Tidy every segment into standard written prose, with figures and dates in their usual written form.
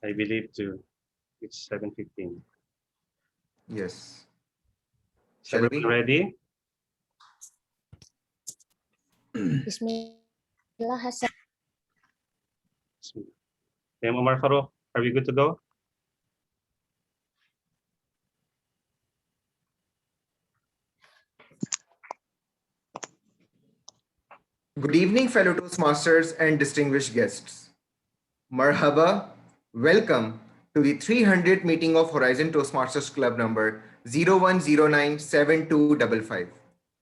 I believe too. It's 7:15. Yes. Is Shall everyone we? ready? Bismillah Hasan. Omar Farouk, are we good to go? Good evening, fellow Toastmasters and distinguished guests. Marhaba, welcome to the 300th meeting of Horizon Toastmasters Club number 01097255,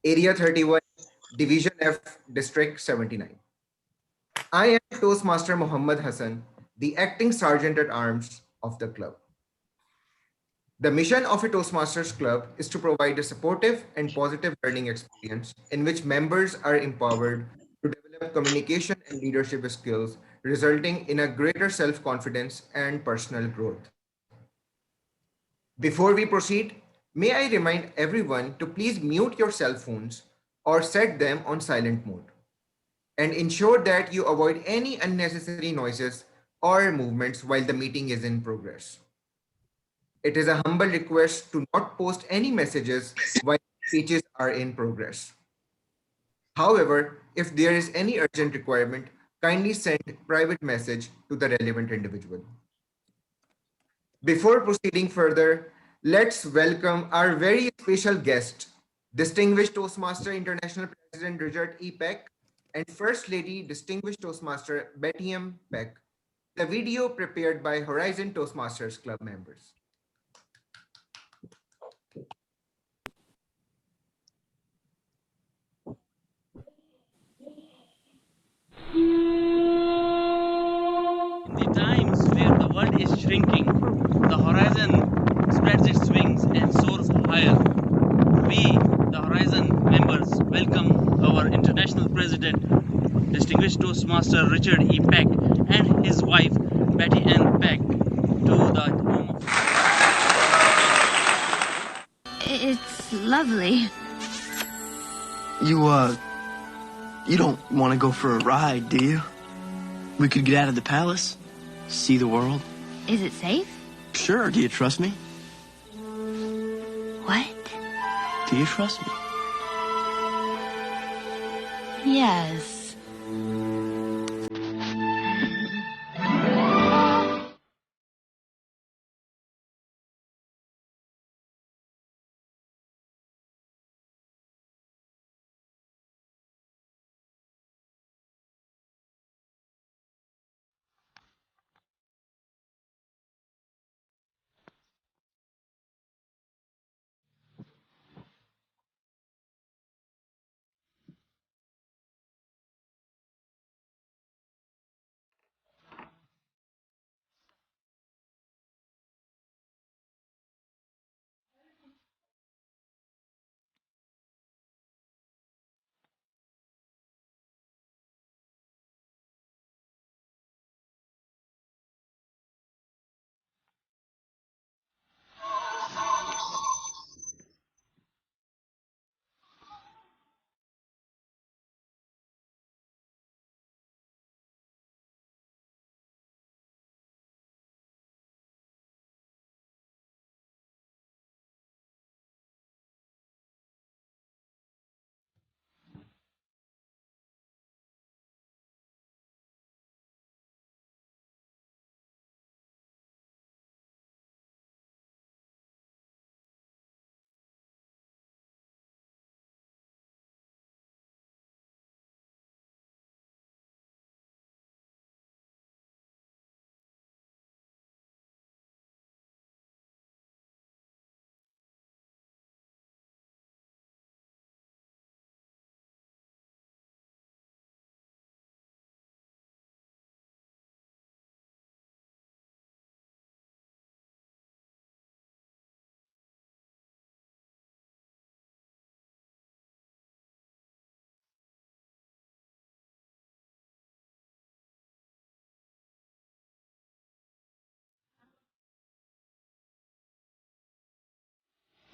Area 31, Division F, District 79. I am Toastmaster Muhammad Hassan, the acting Sergeant at Arms of the club. The mission of a Toastmasters Club is to provide a supportive and positive learning experience in which members are empowered to develop communication and leadership skills, resulting in a greater self confidence and personal growth. Before we proceed, may I remind everyone to please mute your cell phones or set them on silent mode and ensure that you avoid any unnecessary noises or movements while the meeting is in progress. It is a humble request to not post any messages while speeches are in progress. However, if there is any urgent requirement, kindly send private message to the relevant individual. Before proceeding further, let's welcome our very special guest, Distinguished Toastmaster International President Richard E. Peck and First Lady Distinguished Toastmaster Bettyann Peck, the video prepared by Horizon Toastmasters Club members. In the times where the world is shrinking, the horizon spreads its wings and soars higher. We, the Horizon members, welcome our International President, Distinguished Toastmaster Richard E. Peck, and his wife, Bettyann Peck, to the home of... It's lovely. You don't want to go for a ride, do you? We could get out of the palace, see the world. Is it safe? Sure, do you trust me? What? Do you trust me? Yes.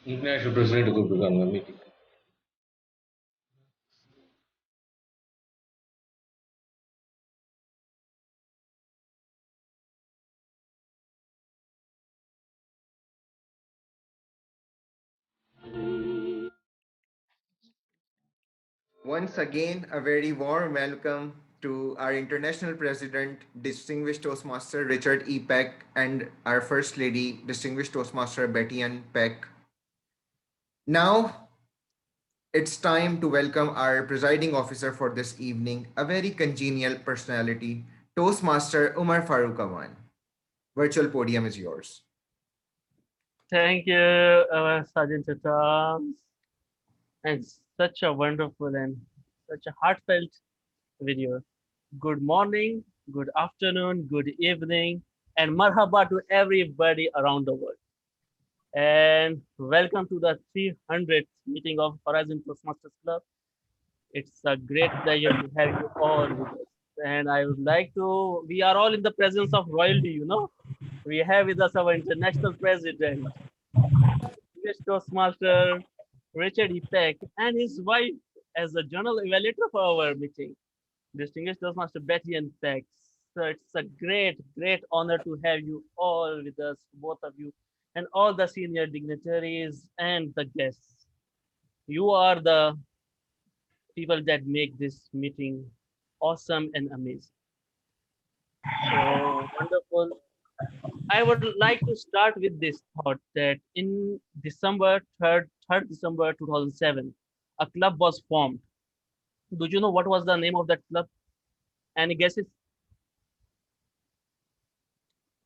International President of the meeting. Once again, a very warm welcome to our International President, Distinguished Toastmaster Richard E. Peck, and our First Lady, Distinguished Toastmaster Bettyann Peck. Now, it's time to welcome our presiding officer for this evening, a very congenial personality, Toastmaster Umar Farooq Awan. Virtual podium is yours. Thank you, Sergeant Chitams. And such a wonderful and such a heartfelt video. Good morning, good afternoon, good evening, and marhaba to everybody around the world. And welcome to the 300th meeting of Horizon Toastmasters Club. It's a great pleasure to have you all with us. And I would like to, we are all in the presence of royalty, you know. We have with us our international president, Toastmaster Richard E. Peck, and his wife as the general evaluator for our meeting, Distinguished Toastmaster Bettyann Peck. So it's a great, great honor to have you all with us, both of you, and all the senior dignitaries and the guests. You are the people that make this meeting awesome and amazing. So wonderful. I would like to start with this thought that in December 3rd December 2007, a club was formed. Do you know what was the name of that club? Any guesses?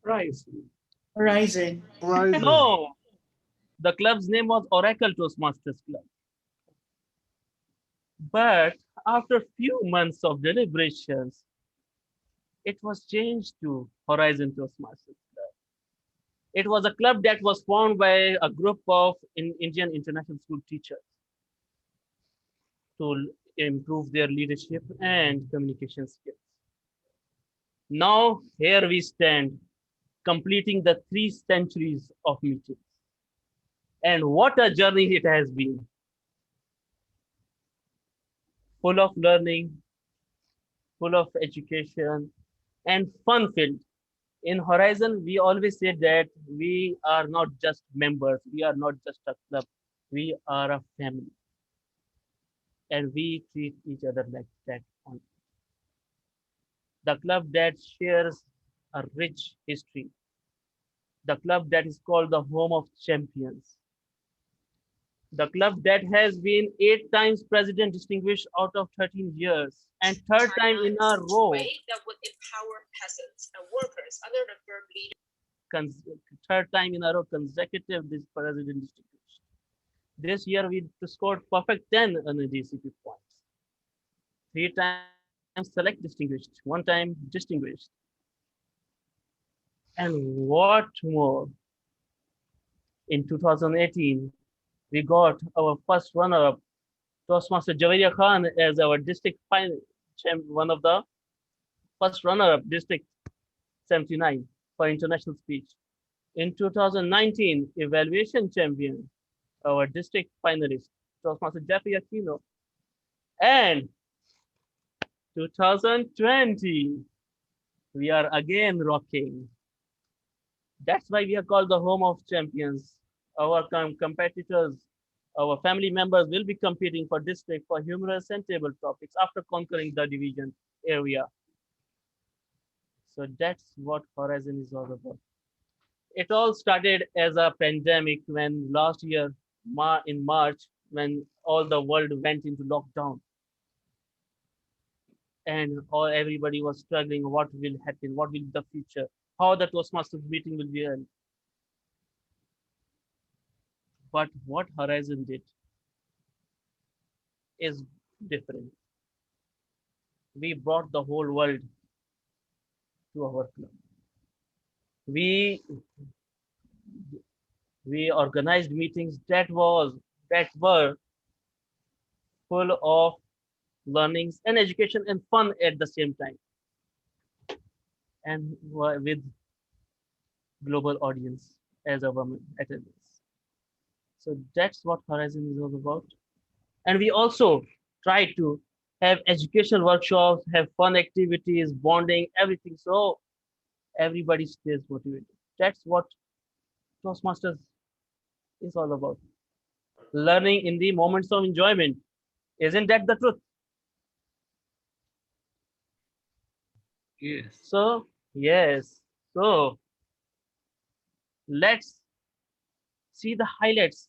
Horizon. No, the club's name was Oracle Toastmasters Club. But after few months of deliberations, it was changed to Horizon Toastmasters Club. It was a club that was formed by a group of Indian international school teachers to improve their leadership and communication skills. Now, here we stand, completing the 3 centuries of meetings. And what a journey it has been. Full of learning, full of education, and fun-filled. In Horizon, we always say that we are not just members, we are not just a club, we are a family. And we treat each other like that only. The club that shares a rich history. The club that is called the home of champions. The club that has been 8 times president distinguished out of 13 years, and 3rd time in a row. That would empower peasants and workers under the firm leadership. 3rd time in a row consecutive this president distinguished. This year we scored perfect 10 on the DCP points. 3 times select distinguished, 1 time distinguished. And what more? In 2018, we got our first runner-up, Toastmaster Javeria Khan, as our district final champion, one of the first runner-up, District 79 for international speech. In 2019, evaluation champion, our district finalist, Toastmaster Jeffrey Aquino. And 2020, we are again rocking. That's why we are called the home of champions. Our competitors, our family members will be competing for district for humorous and table topics after conquering the division area. So that's what Horizon is all about. It all started as a pandemic when last year, in March, when all the world went into lockdown. And everybody was struggling, what will happen, what will be the future, how the Toastmasters meeting will be held. But what Horizon did is different. We brought the whole world to our club. We organized meetings that were full of learnings and education and fun at the same time, and with global audience as our attendance. So that's what Horizon is all about. And we also try to have educational workshops, have fun activities, bonding, everything. So everybody stays motivated. That's what Toastmasters is all about. Learning in the moments of enjoyment. Isn't that the truth? Yes. So, yes. So, let's see the highlights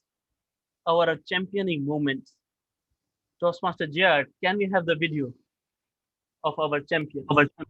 of our championing moments. Toastmaster Jared, can we have the video of our champions? Thank you.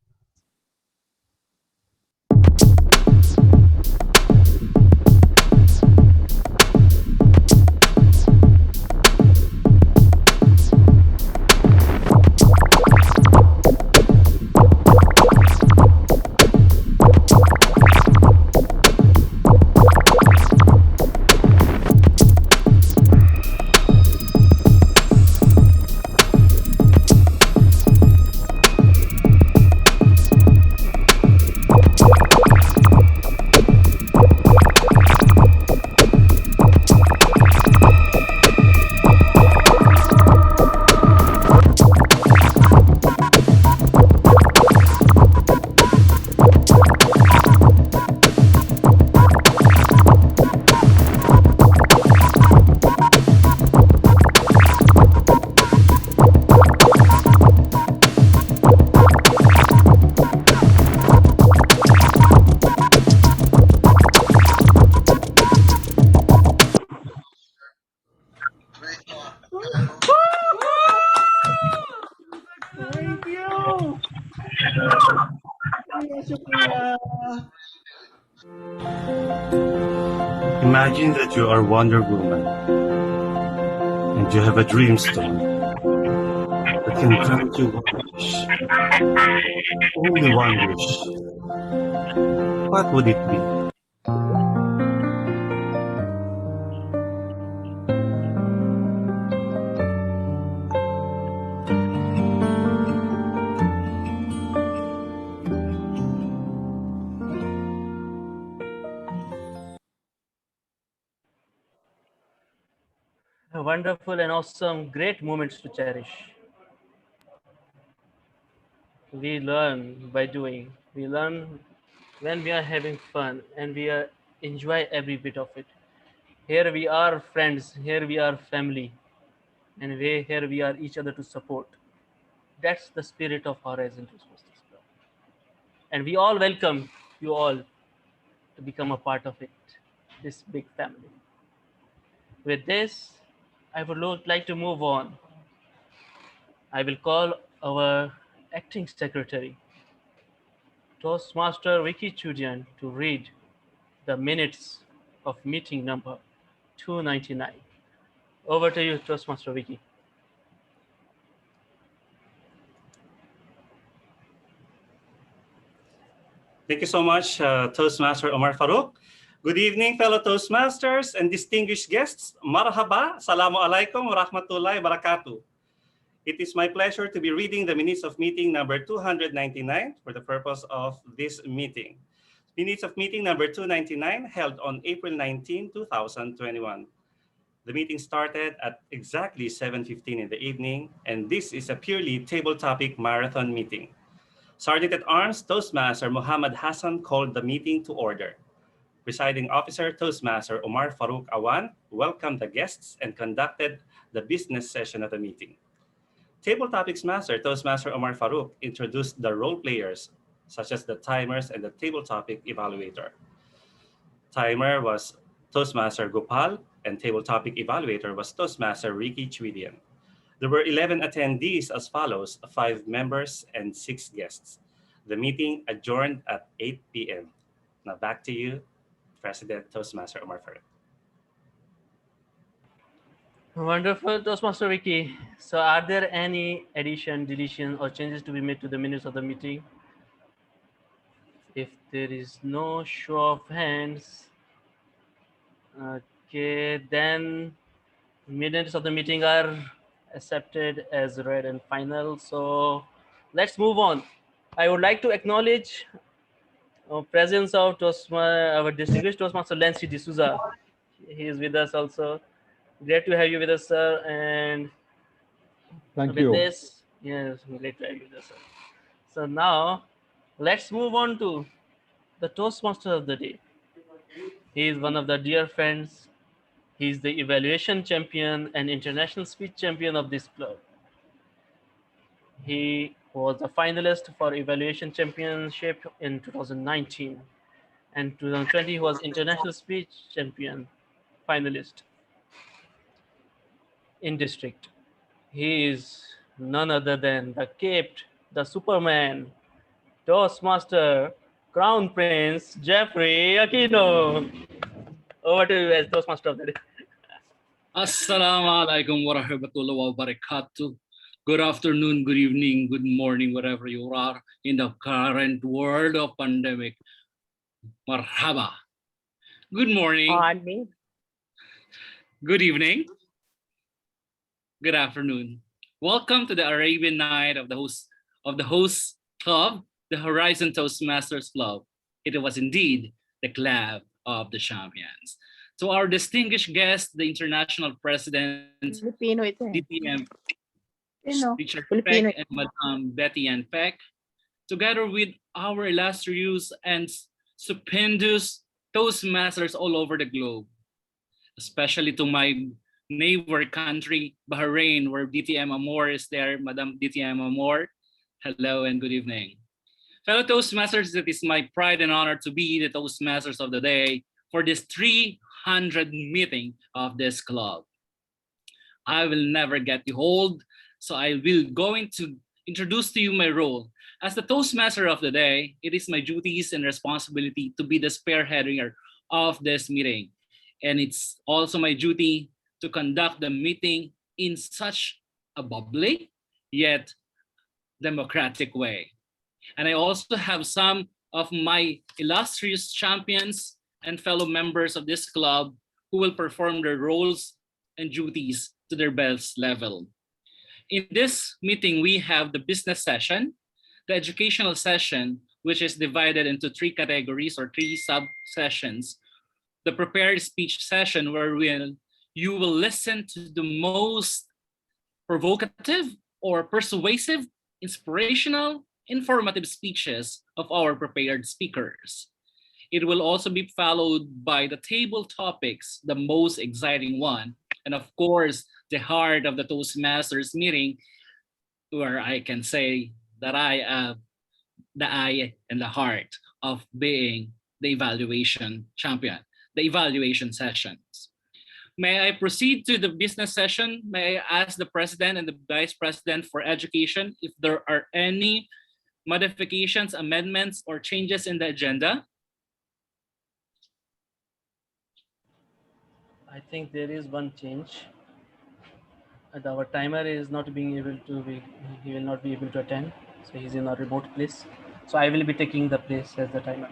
Imagine that you are Wonder Woman and you have a dream stone that can grant you one wish. Only one wish. What would it be? Wonderful and awesome, great moments to cherish. We learn by doing. We learn when we are having fun and we are enjoy every bit of it. Here we are friends, here we are family, and here we are each other to support. That's the spirit of Horizon Toastmasters Club. And we all welcome you all to become a part of it, this big family. With this, I would like to move on. I will call our acting secretary, Toastmaster Vicky Chuidian, to read the minutes of meeting number 299. Over to you, Toastmaster Vicky. Thank you so much, Toastmaster Omar Farouk. Good evening, fellow Toastmasters and distinguished guests. Marhaba, Assalamu alaikum wa rahmatullahi wa barakatuh. It is my pleasure to be reading the minutes of meeting number 299 for the purpose of this meeting. Minutes of meeting number 299 held on April 19, 2021. The meeting started at exactly 7:15 in the evening, and this is a purely table topic marathon meeting. Sergeant at Arms Toastmaster Muhammad Hassan called the meeting to order. Presiding Officer Toastmaster Omar Farouk Awan welcomed the guests and conducted the business session of the meeting. Table Topics Master Toastmaster Omar Farouk introduced the role players, such as the timers and the table topic evaluator. Timer was Toastmaster Gopal, and table topic evaluator was Toastmaster Ricky Chuidian. There were 11 attendees as follows: 5 members and 6 guests. The meeting adjourned at 8 p.m. Now back to you, President Toastmaster Omar Farouk. Wonderful, Toastmaster Vicky. So, are there any addition, deletion, or changes to be made to the minutes of the meeting? If there is no show of hands, okay, then minutes of the meeting are accepted as read and final. So, let's move on. I would like to acknowledge presence of our distinguished Toastmaster Lancy D'Souza. He is with us also. Great to have you with us, sir. And Thank with you. this, yes, great to have you with us, sir. So now, let's move on to the Toastmaster of the day. He is one of the dear friends. He is the evaluation champion and international speech champion of this club. He who was a finalist for Evaluation Championship in 2019. And 2020, he was International Speech Champion finalist in district. He is none other than the Caped, the Superman, Toastmaster, Crown Prince, Jeffrey Aquino. Over to you as Toastmaster of the day. Assalamualaikum warahmatullahi wabarakatuh. Good afternoon, good evening, good morning, wherever you are in the current world of pandemic. Marhaba. Good morning. Good evening. Good afternoon. Welcome to the Arabian night of the host club, the Horizon Toastmasters Club. It was indeed the club of the champions. To our distinguished guest, the international president, DTM Richard Peck and Madam Bettyann Peck, together with our illustrious and stupendous Toastmasters all over the globe, especially to my neighbor country, Bahrain, where DTM Amor is there. Madam DTM Amor, hello and good evening. Fellow Toastmasters, it is my pride and honor to be the Toastmasters of the day for this 300 meeting of this club. I will never get the hold, so I will going to introduce to you my role. As the Toastmaster of the day, it is my duties and responsibility to be the spearheader of this meeting. And it's also my duty to conduct the meeting in such a bubbly yet democratic way. And I also have some of my illustrious champions and fellow members of this club who will perform their roles and duties to their best level. In this meeting, we have the business session, the educational session, which is divided into 3 categories or 3 sub-sessions, the prepared speech session, where you will listen to the most provocative or persuasive, inspirational, informative speeches of our prepared speakers. It will also be followed by the table topics, the most exciting one, and of course, the heart of the Toastmasters meeting, where I can say that I have the eye and the heart of being the evaluation champion, the evaluation sessions. May I proceed to the business session? May I ask the President and the Vice President for Education if there are any modifications, amendments, or changes in the agenda? I think there is one change. Our timer is not being able to be, he will not be able to attend. So he's in a remote place. So I will be taking the place as the timer.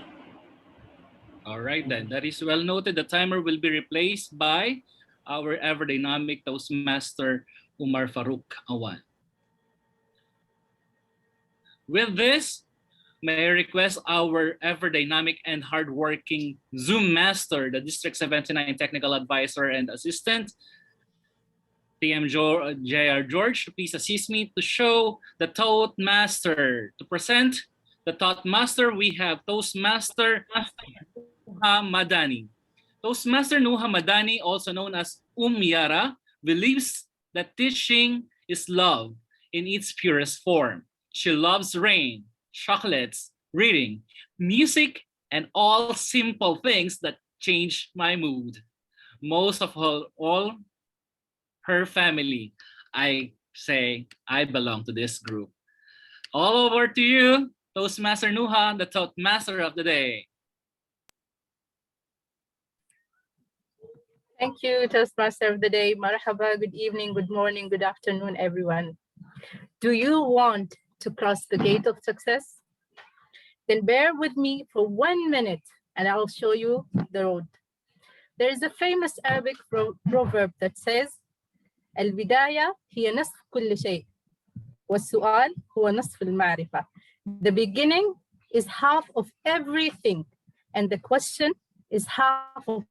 All right, then that is well noted. The timer will be replaced by our ever dynamic Toastmaster, Umar Farouk Awan. With this, may I request our ever dynamic and hardworking Zoom master, the District 79 Technical Advisor and Assistant, TM JR George, please assist me to show the Toastmaster. To present the Toastmaster, we have Toastmaster Nuha Madani. Toastmaster Nuha Madani, also known as Yara, believes that teaching is love in its purest form. She loves rain, chocolates, reading, music, and all simple things that change my mood. Most of all her family, I say I belong to this group. All over to you, Toastmaster Nuha, the Toastmaster of the day. Thank you, Toastmaster of the day. Marhaba, good evening, good morning, good afternoon, everyone. Do you want to cross the gate of success? Then bear with me for 1 minute and I'll show you the road. There is a famous Arabic proverb that says, البداية هي نصف كل شيء والسؤال هو نصف المعرفة. The beginning is half of everything and the question is half of.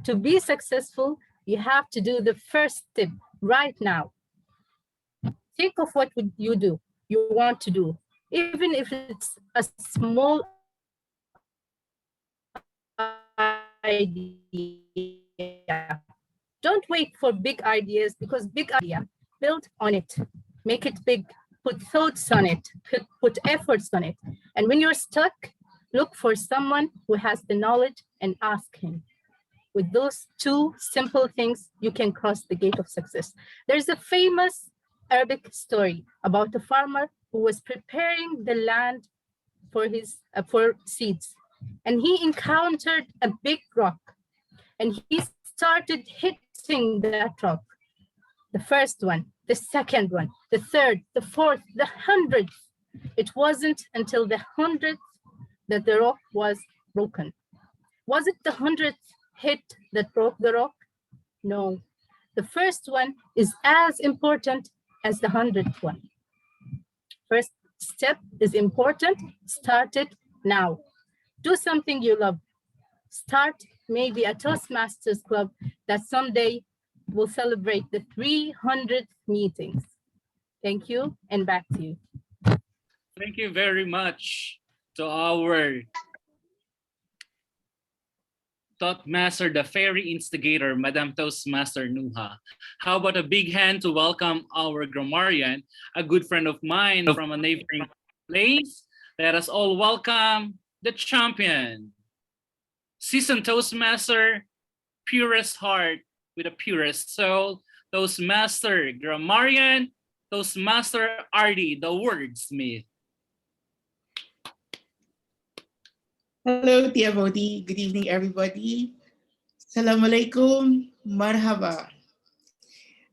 To be successful, you have to do the first step right now. Think of what would you want to do, even if it's a small idea. Don't wait for big ideas because big idea build on it. Make it big, put thoughts on it, put efforts on it. And when you're stuck, look for someone who has the knowledge and ask him. With those two simple things, you can cross the gate of success. There's a famous Arabic story about a farmer who was preparing the land for seeds. And he encountered a big rock, and he started hitting that rock. The first one, the second one, the third, the fourth, the 100th. It wasn't until the 100th that the rock was broken. Was it the 100th hit that broke the rock? No. The first one is as important as the 100th one. First step is important. Start it now. Do something you love. Start maybe a Toastmasters club that someday will celebrate the 300th meetings. Thank you, and back to you. Thank you very much to our Toastmaster, the fairy instigator, Madam Toastmaster Nuha. How about a big hand to welcome our grammarian, a good friend of mine from a neighboring place. Let us all welcome the champion, seasoned Toastmaster, purest heart with a purest soul, Toastmaster grammarian, Toastmaster Ardi, the wordsmith. Hello, TFOD. Good evening, everybody. Assalamualaikum. Marhaba.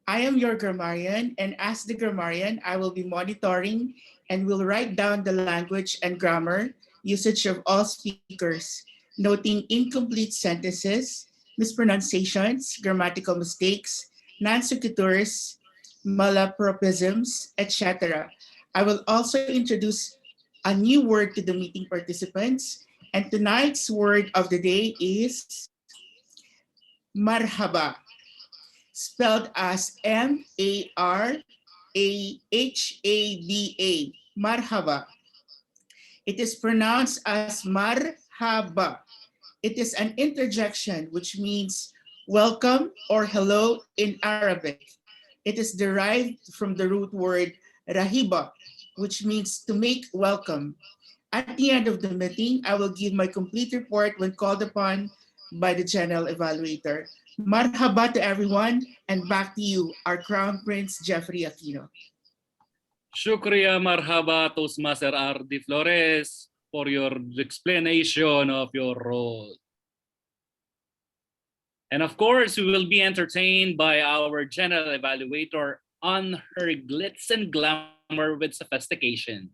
I am your grammarian, and as the grammarian, I will be monitoring and will write down the language and grammar usage of all speakers, noting incomplete sentences, mispronunciations, grammatical mistakes, non-sequiturs, malapropisms, etc. I will also introduce a new word to the meeting participants, and tonight's word of the day is marhaba, spelled as M-A-R-A-H-A-B-A, marhaba. It is pronounced as marhaba. It is an interjection, which means welcome or hello in Arabic. It is derived from the root word rahiba, which means to make welcome. At the end of the meeting, I will give my complete report when called upon by the General Evaluator. Marhaba to everyone, and back to you, our Crown Prince Jeffrey Aquino. Shukriya marhaba Toastmaster Ardi Flores for your explanation of your role. And of course, we will be entertained by our General Evaluator on her glitz and glamour with sophistication.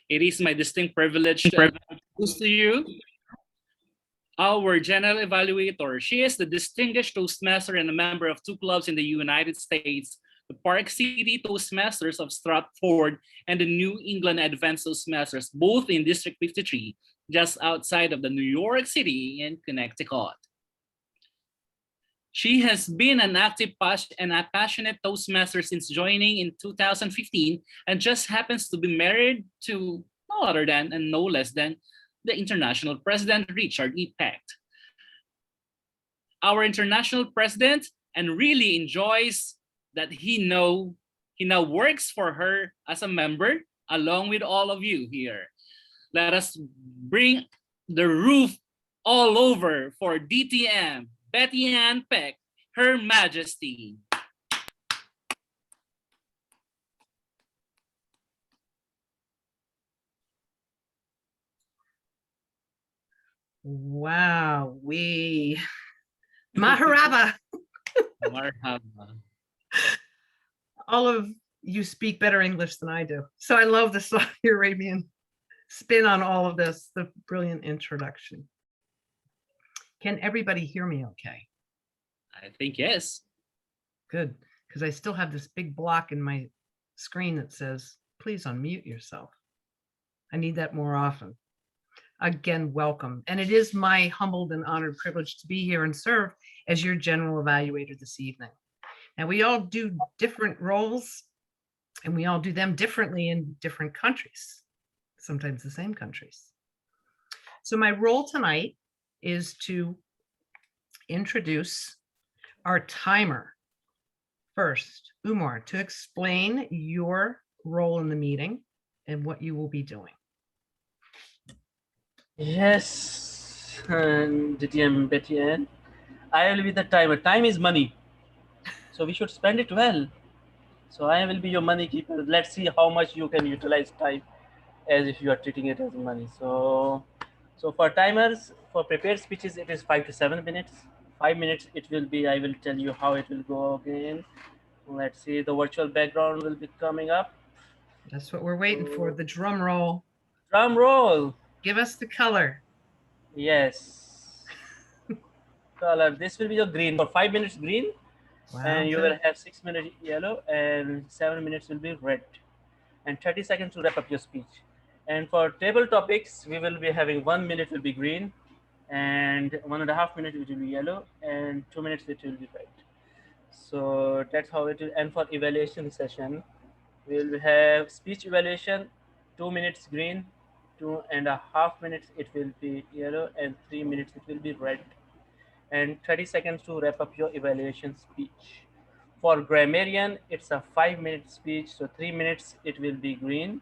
It is my distinct privilege to introduce to you our General Evaluator. She is the distinguished Toastmaster and a member of two clubs in the United States, the Park City Toastmasters of Stratford and the New England Advanced Toastmasters, both in District 53, just outside of the New York City in Connecticut. She has been an active and a passionate Toastmaster since joining in 2015 and just happens to be married to no other than and no less than the International President, Richard E. Peck. Our International President and really enjoys that he now works for her as a member along with all of you here. Let us bring the roof all over for DTM, Bettyann Peck, Her Majesty. Wow, Marhaba. Marhaba. All of you speak better English than I do. So I love the Saudi Arabian spin on all of this, the brilliant introduction. Can everybody hear me okay? I think yes. Good, because I still have this big block in my screen that says, please unmute yourself. I need that more often. Again, welcome. And it is my humbled and honored privilege to be here and serve as your General Evaluator this evening. Now, we all do different roles, and we all do them differently in different countries, sometimes the same countries. So my role tonight is to introduce our timer first, Umar, to explain your role in the meeting and what you will be doing. Yes, and DTM Bettyann, I will be the timer. Time is money, so we should spend it well. So I will be your money keeper. Let's see how much you can utilize time as if you are treating it as money. So for timers, for prepared speeches, it is 5 to 7 minutes. 5 minutes it will be, I will tell you how it will go again. Let's see, the virtual background will be coming up. That's what we're waiting for, the drum roll. Drum roll. Give us the color. Yes. Color. This will be the green. For 5 minutes green. Wow, And you good. will have 6 minutes yellow and 7 minutes will be red. And 30 seconds to wrap up your speech. And for table topics, we will be having 1 minute will be green and 1.5 minutes it will be yellow and 2 minutes it will be red. So that's how it will. And for evaluation session, we will have speech evaluation, 2 minutes green, 2.5 minutes it will be yellow, and 3 minutes it will be red, and 30 seconds to wrap up your evaluation speech. For grammarian, it's a 5-minute speech, so 3 minutes it will be green,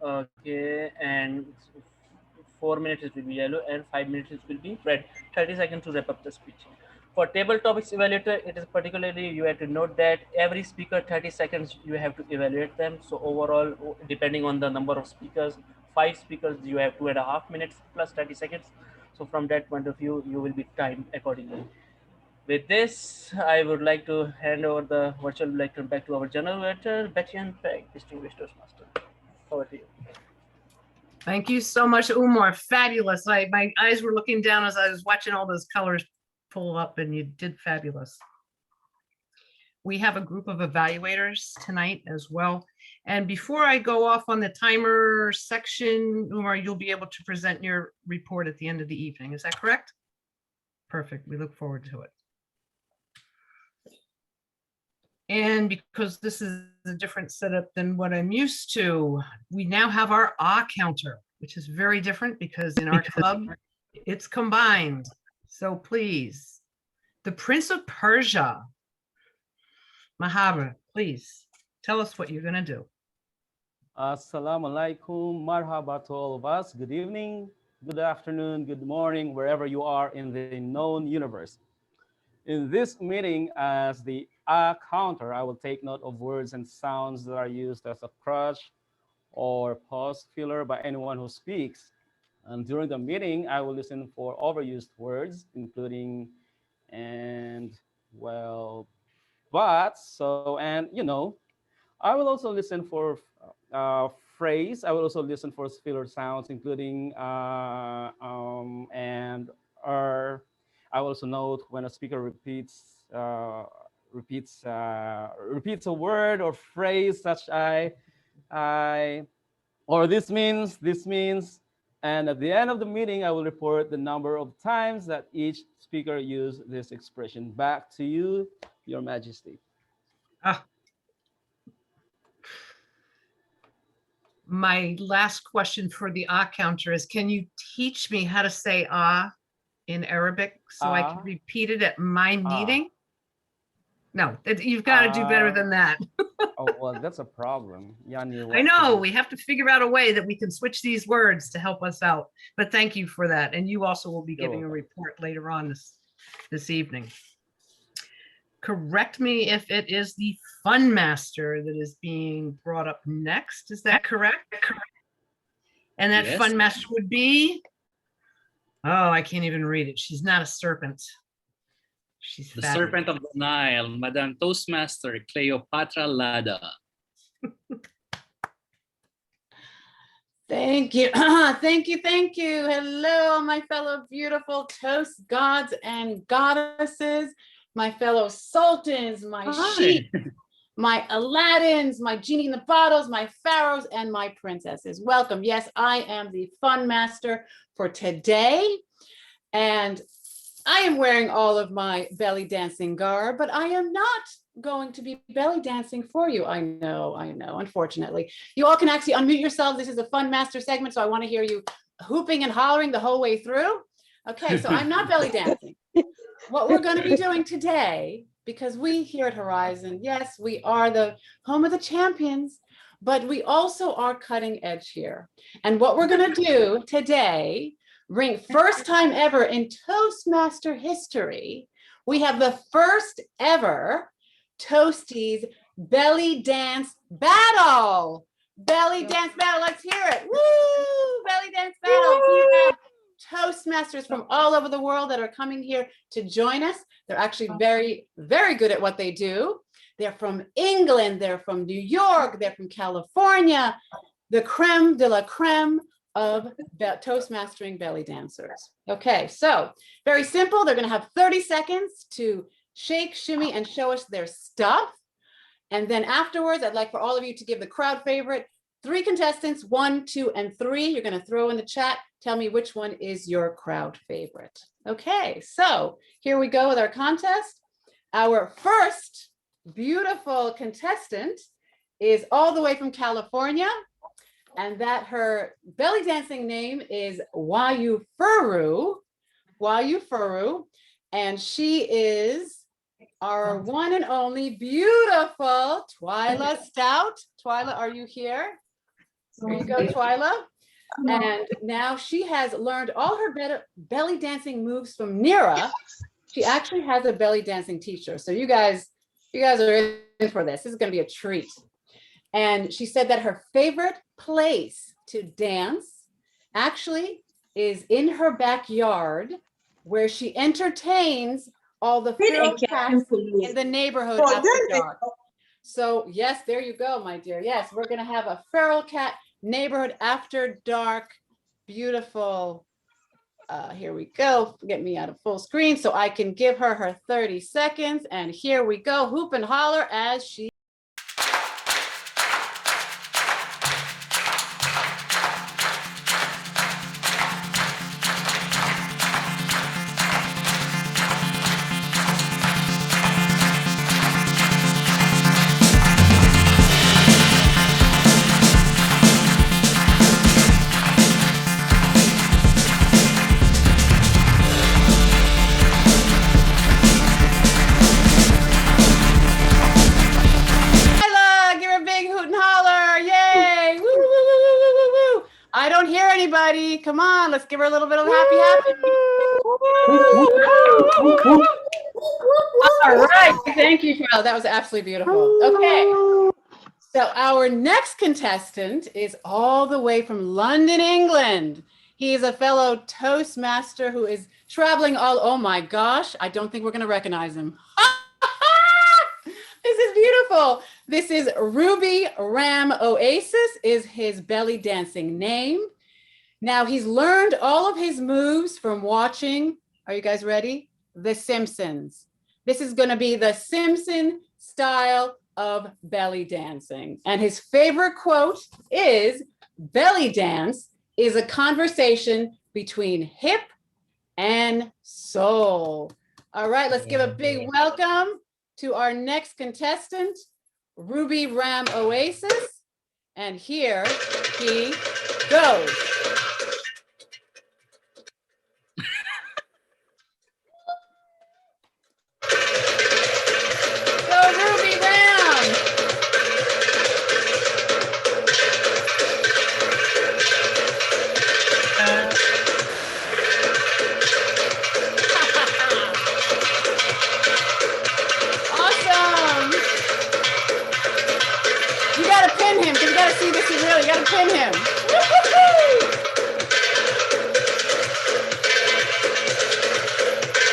okay, and 4 minutes it will be yellow, and 5 minutes it will be red. 30 seconds to wrap up the speech. For table topics evaluator, it is particularly, you have to note that every speaker 30 seconds you have to evaluate them. So overall, depending on the number of speakers, 5 speakers, you have 2.5 minutes plus 30 seconds. So from that point of view, you will be timed accordingly. With this, I would like to hand over the virtual lecture back to our general editor, Bettyann Peck, distinguished Toastmaster. Over to you. Thank you so much, Umar. Fabulous. My eyes were looking down as I was watching all those colors pull up, and you did fabulous. We have a group of evaluators tonight as well. And before I go off on the timer section, Umar, you'll be able to present your report at the end of the evening. Is that correct? Perfect. We look forward to it. And because this is a different setup than what I'm used to, we now have our ah counter, which is very different because in our club, it's combined. So please, the Prince of Persia, Marhaba, please tell us what you're going to do. Assalamu alaikum, marhaba to all of us. Good evening, good afternoon, good morning, wherever you are in the known universe. In this meeting, as the counter, I will take note of words and sounds that are used as a crutch or pause filler by anyone who speaks. And during the meeting, I will listen for overused words, including and, well, but, so, and, you know. I will also listen for phrase. I will also listen for filler sounds, including and, I will also note when a speaker repeats a word or phrase such or this means, and at the end of the meeting, I will report the number of times that each speaker used this expression. Back to you, Your Majesty. My last question for the ah counter is, can you teach me how to say ah in Arabic so I can repeat it at my meeting? No, you've got to do better than that. Oh, well, that's a problem. I know, we have to figure out a way that we can switch these words to help us out. But thank you for that. And you also will be giving a report later on this evening. Correct me if it is the Fun Master that is being brought up next. Is that correct? And that Yes. Fun Master would be, oh, I can't even read it. She's not a serpent. She's The fabulous. Serpent of the Nile, Madam Toastmaster Cleopatra Lada. Thank you. Thank you. Thank you. Hello, my fellow beautiful Toast gods and goddesses, my fellow sultans, my sheep, my Aladdins, my genie in the bottles, my pharaohs, and my princesses. Welcome. Yes, I am the Fun Master for today. And I am wearing all of my belly dancing garb, but I am not going to be belly dancing for you. I know, unfortunately. You all can actually unmute yourselves. This is a Fun Master segment, so I want to hear you hooping and hollering the whole way through. Okay, so I'm not belly dancing. What we're going to be doing today, because we here at Horizon, yes, we are the home of the champions, but we also are cutting edge here. And what we're going to do today, first time ever in Toastmaster history, we have the first ever Toasties belly dance battle. Belly dance battle, let's hear it. Woo! Belly dance battle. We have Toastmasters from all over the world that are coming here to join us. They're actually very, very good at what they do. They're from England, they're from New York, they're from California, the creme de la creme of Toastmastering belly dancers. Okay, so very simple. They're going to have 30 seconds to shake, shimmy, and show us their stuff. And then afterwards, I'd like for all of you to give the crowd favorite. 3 contestants, 1, 2, and 3. You're going to throw in the chat. Tell me which one is your crowd favorite. Okay, so here we go with our contest. Our first beautiful contestant is all the way from California, and that her belly dancing name is Wayufuru. Wayufuru, and she is our one and only beautiful Twyla Stout. Twyla, are you here? Here you go, Twyla. And now she has learned all her belly dancing moves from Nira. She actually has a belly dancing teacher. So you guys are in for this. This is going to be a treat. And she said that her favorite place to dance actually is in her backyard, where she entertains all the feral cats in the neighborhood after dark. So yes, there you go, my dear. Yes, we're going to have a feral cat neighborhood after dark. Beautiful. Here we go. Get me out of full screen so I can give her her 30 seconds. And here we go. Hoop and holler as she. Come on, let's give her a little bit of happy. All right, thank you, Carol. That was absolutely beautiful. Okay, so our next contestant is all the way from London, England. He is a fellow Toastmaster who is traveling oh my gosh, I don't think we're going to recognize him. This is beautiful. This is Ruby Ram Oasis is his belly dancing name. Now he's learned all of his moves from watching, are you guys ready? The Simpsons. This is going to be the Simpson style of belly dancing. And his favorite quote is, belly dance is a conversation between hip and soul. All right, let's give a big welcome to our next contestant, Ruby Ram Oasis. And here he goes. You gotta pin him.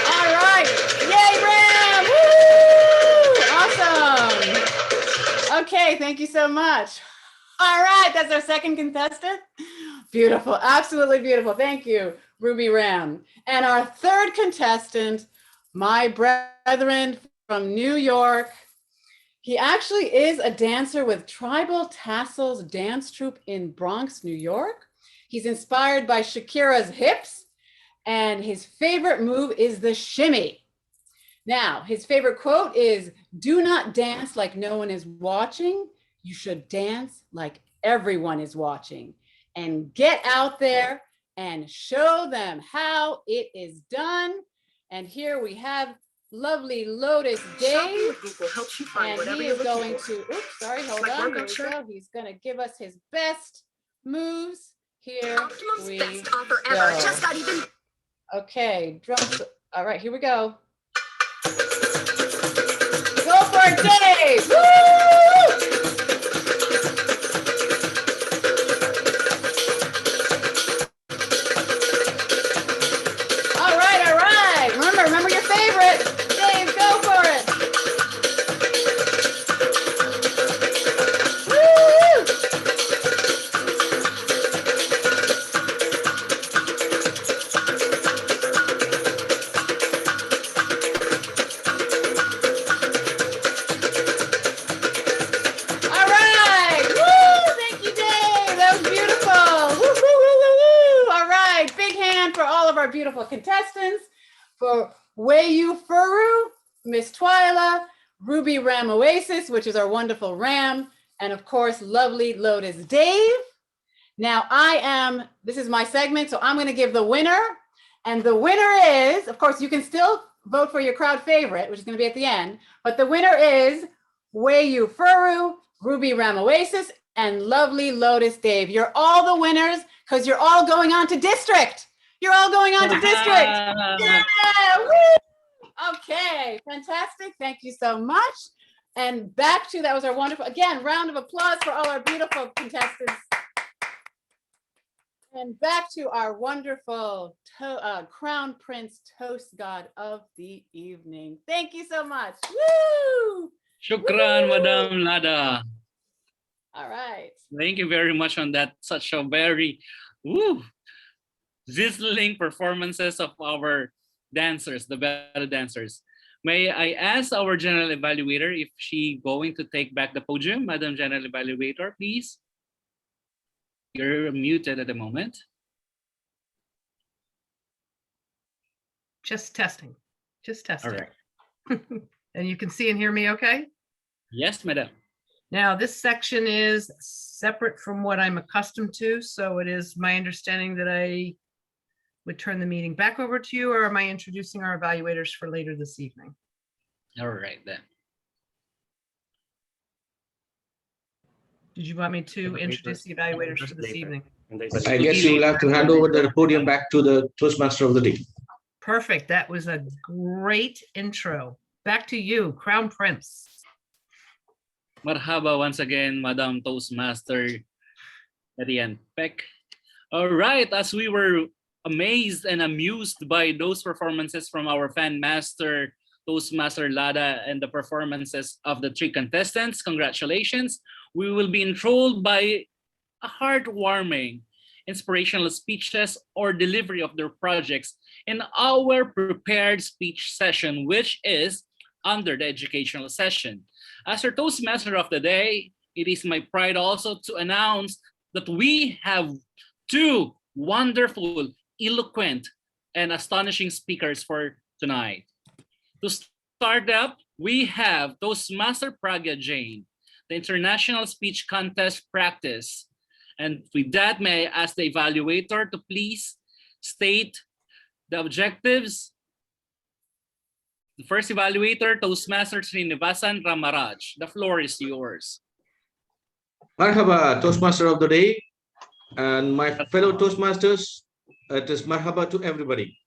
All right. Yay, Ram. Woo! Awesome. Okay, thank you so much. All right, that's our second contestant. Beautiful, absolutely beautiful. Thank you, Ruby Ram. And our third contestant, my brethren from New York. He actually is a dancer with Tribal Tassels Dance Troupe in Bronx, New York. He's inspired by Shakira's hips, and his favorite move is the shimmy. Now, his favorite quote is, "Do not dance like no one is watching. You should dance like everyone is watching. And get out there and show them how it is done." And here we have lovely Lotus Dave. And he is going to, oops, sorry, hold on. Here we go. He's going to give us his best moves. Here we go. Okay, drums. All right, here we go. Go for it, Dave! Woo! All right. Remember your favorite. Dave, go for it. Woo! All right. Woo! Thank you, Dave. That was beautiful. Woo, woo, woo, woo, woo. All right. Big hand for all of our beautiful contestants. For Wayu Furu, Miss Twyla, Ruby Ram Oasis, which is our wonderful Ram, and of course, lovely Lotus Dave. Now this is my segment, so I'm going to give the winner. And the winner is, of course, you can still vote for your crowd favorite, which is going to be at the end, but the winner is Wayu Furu, Ruby Ram Oasis, and lovely Lotus Dave. You're all the winners because you're all going on to district. You're all going on to district. Yeah, woo! Okay, fantastic. Thank you so much. And back to, that was our wonderful, again, round of applause for all our beautiful contestants. And back to our wonderful Crown Prince Toast God of the evening. Thank you so much. Woo! Shukran, Woo! Madam Lada. All right. Thank you very much on that. Such a very sizzling performances of our dancers, the battle dancers. May I ask our General Evaluator if she going to take back the podium? Madam General Evaluator, please. You're muted at the moment. Just testing. Just testing. All right. And you can see and hear me okay? Yes, madam. Now, this section is separate from what I'm accustomed to, so it is my understanding that I would turn the meeting back over to you, or am I introducing our evaluators for later this evening? All right, then. Did you want me to introduce the evaluators for this evening? I guess you will have to hand over the podium back to the Toastmaster of the day. Perfect. That was a great intro. Back to you, Crown Prince. Marhaba once again, Madam Toastmaster Bettyann Peck. All right, as we were amazed and amused by those performances from our fan master, Toastmaster Lada, and the performances of the three contestants, congratulations. We will be enthralled by a heartwarming, inspirational speeches or delivery of their projects in our prepared speech session, which is under the educational session. As our Toastmaster of the day, it is my pride also to announce that we have two wonderful, eloquent, and astonishing speakers for tonight. To start up, we have Toastmaster Pragya Jain, the International Speech Contest Practice. And with that, may I ask the evaluator to please state the objectives. The first evaluator, Toastmaster Srinivasan Ramaraj. The floor is yours. Marhaba, Toastmaster of the day, and my fellow Toastmasters. It is Marhaba to everybody.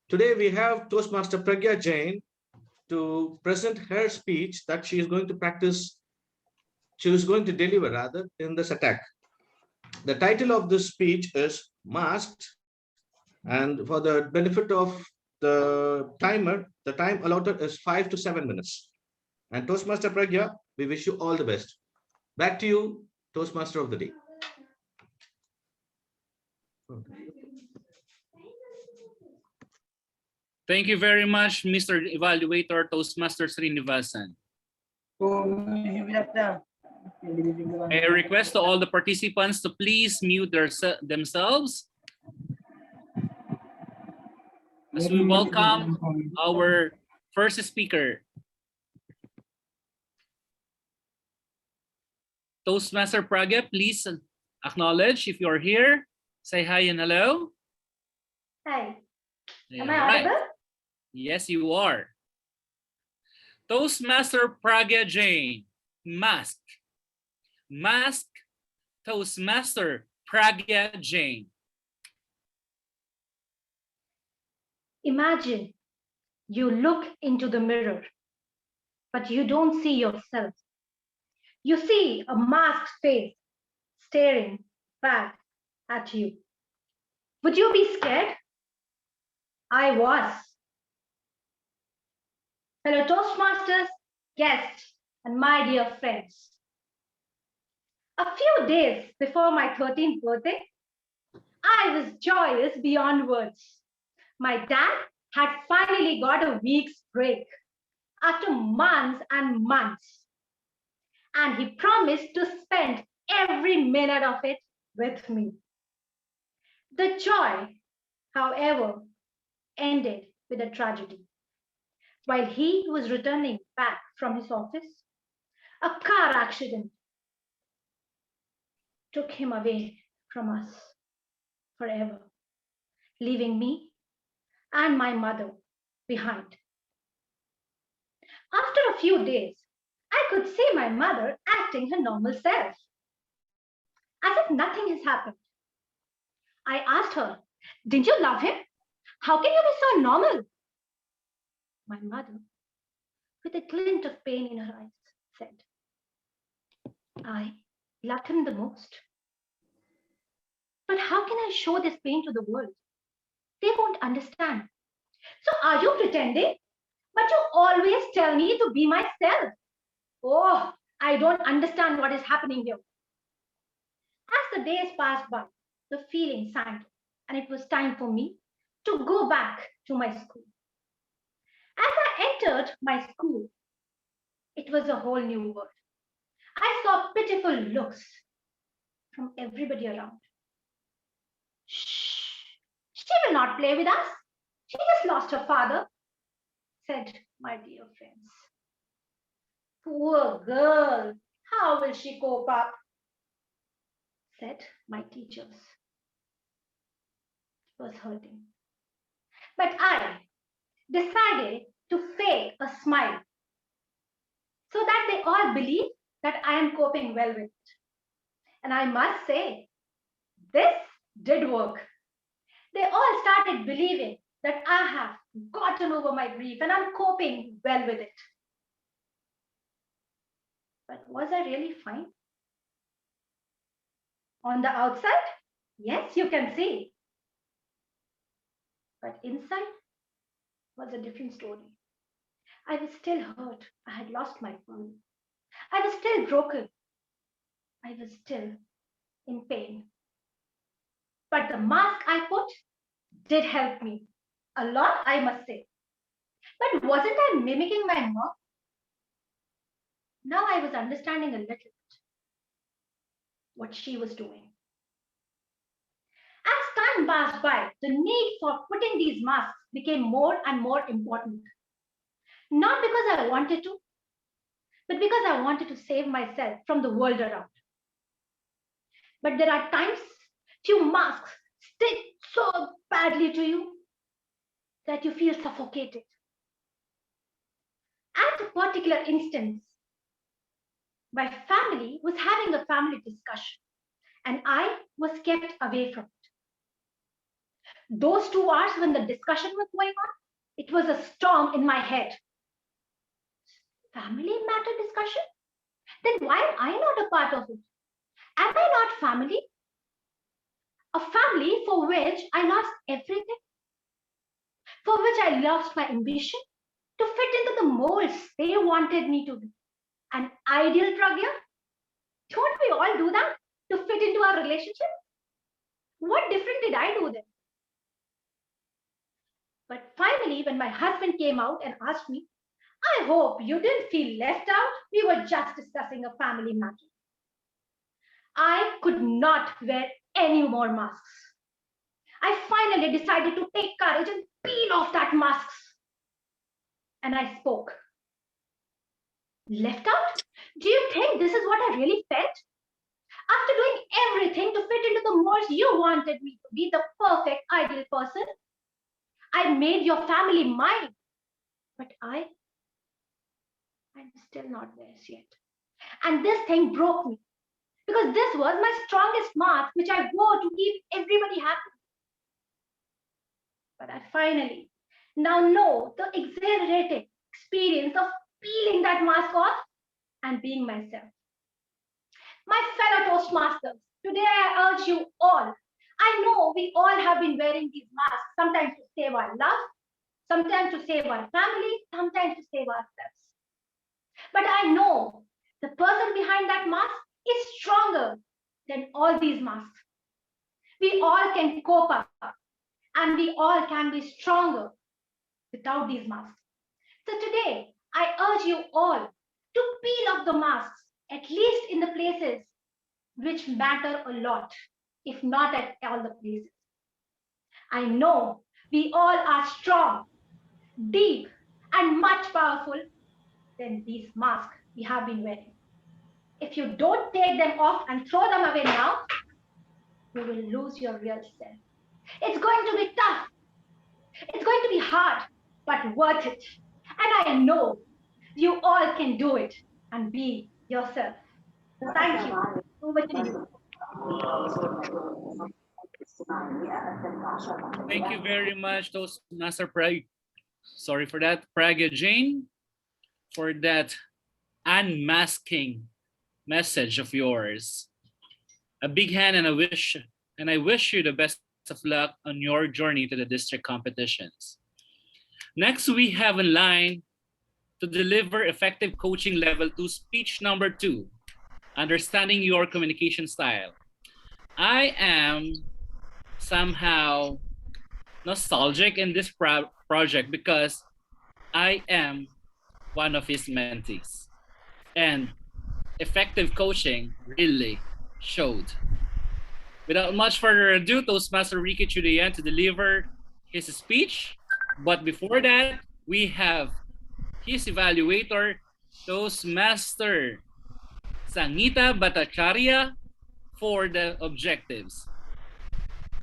Today we have Toastmaster Pragya Jain to present her speech that she is going to practice. She is going to deliver rather in this attack. The title of this speech is Masked, and for the benefit of the timer, the time allotted is 5 to 7 minutes. And Toastmaster Pragya, we wish you all the best. Back to you, Toastmaster of the day. Thank you very much, Mr. Evaluator, Toastmaster Srinivasan. I request to all the participants to please mute themselves as we welcome our first speaker. Toastmaster Pragya, please acknowledge if you're here. Say hi and hello. Hi. Am Yeah, I audible? Yes, you are. Toastmaster Pragya Jain, mask. Mask, Toastmaster Pragya Jain. Imagine you look into the mirror, but you don't see yourself. You see a masked face staring back at you. Would you be scared? I was. Fellow Toastmasters, guests, and my dear friends. A few days before my 13th birthday, I was joyous beyond words. My dad had finally got a week's break after months and months. And he promised to spend every minute of it with me. The joy, however, ended with a tragedy. While he was returning back from his office, a car accident took him away from us forever, leaving me and my mother behind. After a few days, I could see my mother acting her normal self, as if nothing has happened. I asked her, "Didn't you love him? How can you be so normal?" My mother, with a glint of pain in her eyes, said, "I loved him the most. But how can I show this pain to the world? They won't understand. So are you pretending? But you always tell me to be myself. Oh, I don't understand what is happening here." As the days passed by, the feeling sank, and it was time for me to go back to my school. As I entered my school, it was a whole new world. I saw pitiful looks from everybody around. "Shh, she will not play with us. She just lost her father," said my dear friends. "Poor girl, how will she cope up?" said my teachers. It was hurting. But I decided to fake a smile so that they all believe that I am coping well with it. And I must say, this did work. They all started believing that I have gotten over my grief and I'm coping well with it. But was I really fine? On the outside, yes, you can see. But inside was a different story. I was still hurt. I had lost my family. I was still broken. I was still in pain. But the mask I put did help me. A lot, I must say. But wasn't I mimicking my mom? Now I was understanding a little bit what she was doing. As time passed by, the need for putting these masks became more and more important. Not because I wanted to, but because I wanted to save myself from the world around. But there are times few masks stick so badly to you that you feel suffocated. At a particular instance, my family was having a family discussion and I was kept away from it. Those 2 hours when the discussion was going on, it was a storm in my head. Family matter discussion? Then why am I not a part of it? Am I not family? A family for which I lost everything? For which I lost my ambition to fit into the molds they wanted me to be. An ideal Pragya? Don't we all do that to fit into our relationship? What different did I do then? But finally, when my husband came out and asked me, "I hope you didn't feel left out. We were just discussing a family matter." I could not wear any more masks. I finally decided to take courage and peel off that masks. And I spoke. "Left out? Do you think this is what I really felt? After doing everything to fit into the molds you wanted me to be, the perfect ideal person, I made your family mine. But I I'm still not there yet. And this thing broke me because this was my strongest mask which I wore to keep everybody happy. But I finally now know the exhilarating experience of peeling that mask off and being myself. My fellow Toastmasters, today I urge you all. I know we all have been wearing these masks, sometimes to save our love, sometimes to save our family, sometimes to save ourselves. But I know the person behind that mask is stronger than all these masks. We all can cope up and we all can be stronger without these masks. So today, I urge you all to peel off the masks, at least in the places which matter a lot, if not at all the places. I know we all are strong, deep, and much powerful than these masks we have been wearing. If you don't take them off and throw them away now, you will lose your real self. It's going to be tough. It's going to be hard, but worth it. And I know you all can do it and be yourself. Thank you. Over to you. Thank you very much, Toastmaster Prag. Sorry for that, Pragya Jane, for that unmasking message of yours. A big hand and I wish you the best of luck on your journey to the district competitions. Next, we have in line to deliver effective coaching level 2 speech number 2, understanding your communication style. I am somehow nostalgic in this project because I am one of his mentees. And effective coaching really showed. Without much further ado, Toastmaster Ricky Chuidian to deliver his speech. But before that, we have his evaluator, Toastmaster Sangita Bhattacharya, for the objectives.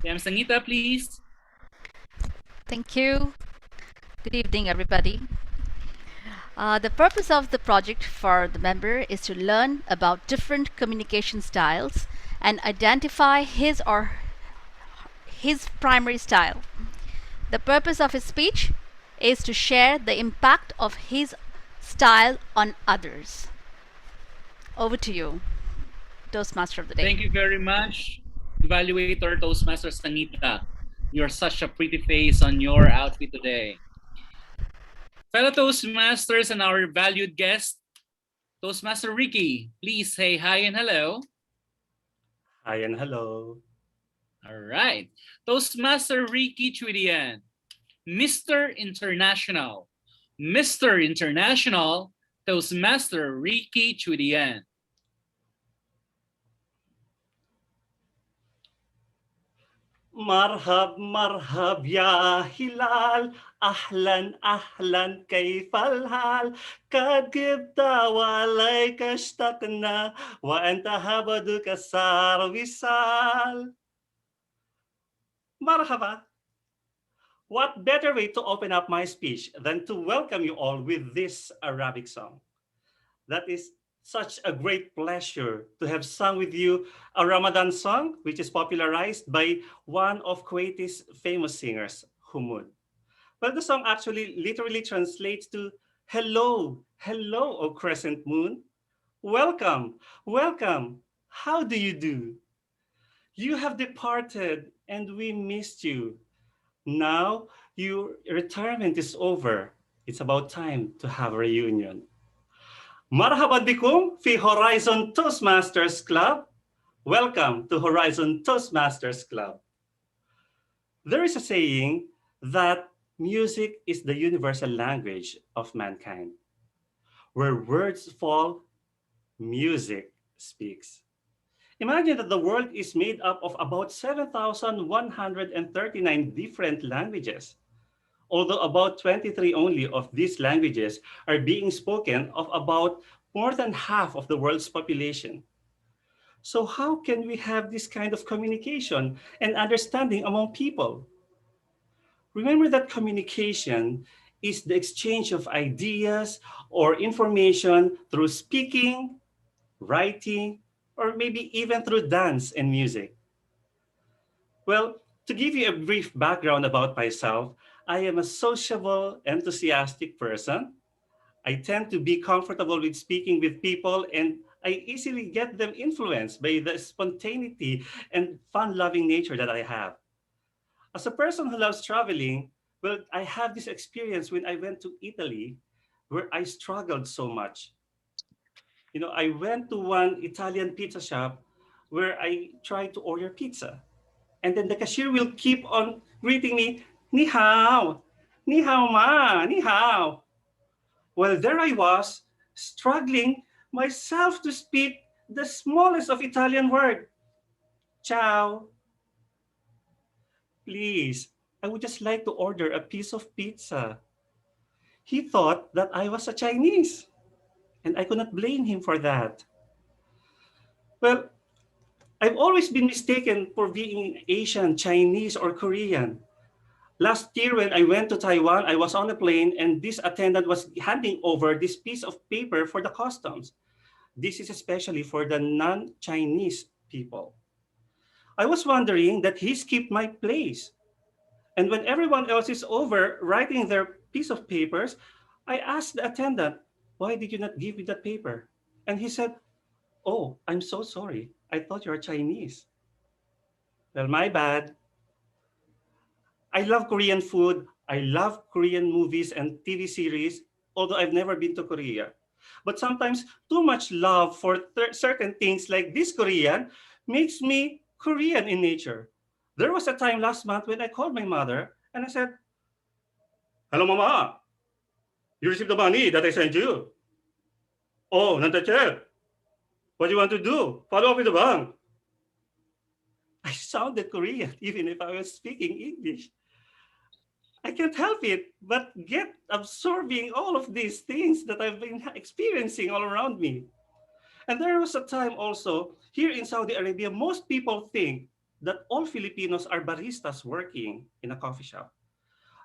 Ma'am Sangita, please. Thank you. Good evening, everybody. The purpose of the project for the member is to learn about different communication styles and identify his or his primary style. The purpose of his speech is to share the impact of his style on others. Over to you, Toastmaster of the Day. Thank you very much, Evaluator Toastmaster Sangita. You're such a pretty face on your outfit today. Fellow Toastmasters and our valued guest, Toastmaster Ricky, please say hi and hello. Hi and hello. All right. Toastmaster Ricky Chuidian, Mr. International. Mr. International, Toastmaster Ricky Chuidian. مرحب مرحب يا هلال أهلا أهلا كيف الحال قد غبت وعليك اشتقنا وأنت هبدك صار وصال مرحبا. What better way to open up my speech than to welcome you all with this Arabic song? That is such a great pleasure to have sung with you a Ramadan song, which is popularized by one of Kuwaiti's famous singers, Humud. Well, the song actually literally translates to hello, hello, O crescent moon. Welcome, welcome. How do you do? You have departed and we missed you. Now your retirement is over. It's about time to have a reunion. Marhaba bikum fi Horizon Toastmasters Club. Welcome to Horizon Toastmasters Club. There is a saying that music is the universal language of mankind. Where words fall, music speaks. Imagine that the world is made up of about 7,139 different languages. Although about 23 only of these languages are being spoken of about more than half of the world's population. So how can we have this kind of communication and understanding among people? Remember that communication is the exchange of ideas or information through speaking, writing, or maybe even through dance and music. Well, to give you a brief background about myself, I am a sociable, enthusiastic person. I tend to be comfortable with speaking with people, and I easily get them influenced by the spontaneity and fun-loving nature that I have. As a person who loves traveling, well, I have this experience when I went to Italy where I struggled so much. I went to one Italian pizza shop where I tried to order pizza. And then the cashier will keep on greeting me, ni hao ma, ni hao. Well, there I was, struggling myself to speak the smallest of Italian word, ciao. Please, I would just like to order a piece of pizza. He thought that I was a Chinese, and I could not blame him for that. Well, I've always been mistaken for being Asian, Chinese, or Korean. Last year, when I went to Taiwan, I was on a plane and this attendant was handing over this piece of paper for the customs. This is especially for the non-Chinese people. I was wondering that he skipped my place. And when everyone else is over writing their piece of papers, I asked the attendant, why did you not give me that paper? And he said, oh, I'm so sorry. I thought you were Chinese. Well, my bad. I love Korean food. I love Korean movies and TV series, although I've never been to Korea. But sometimes too much love for certain things like this Korean makes me Korean in nature. There was a time last month when I called my mother and I said, hello, Mama. You received the money that I sent you. Oh, not yet. What do you want to do? Follow up with the bank. I sounded Korean even if I was speaking English. I can't help it but get absorbing all of these things that I've been experiencing all around me. And there was a time also here in Saudi Arabia, most people think that all Filipinos are baristas working in a coffee shop.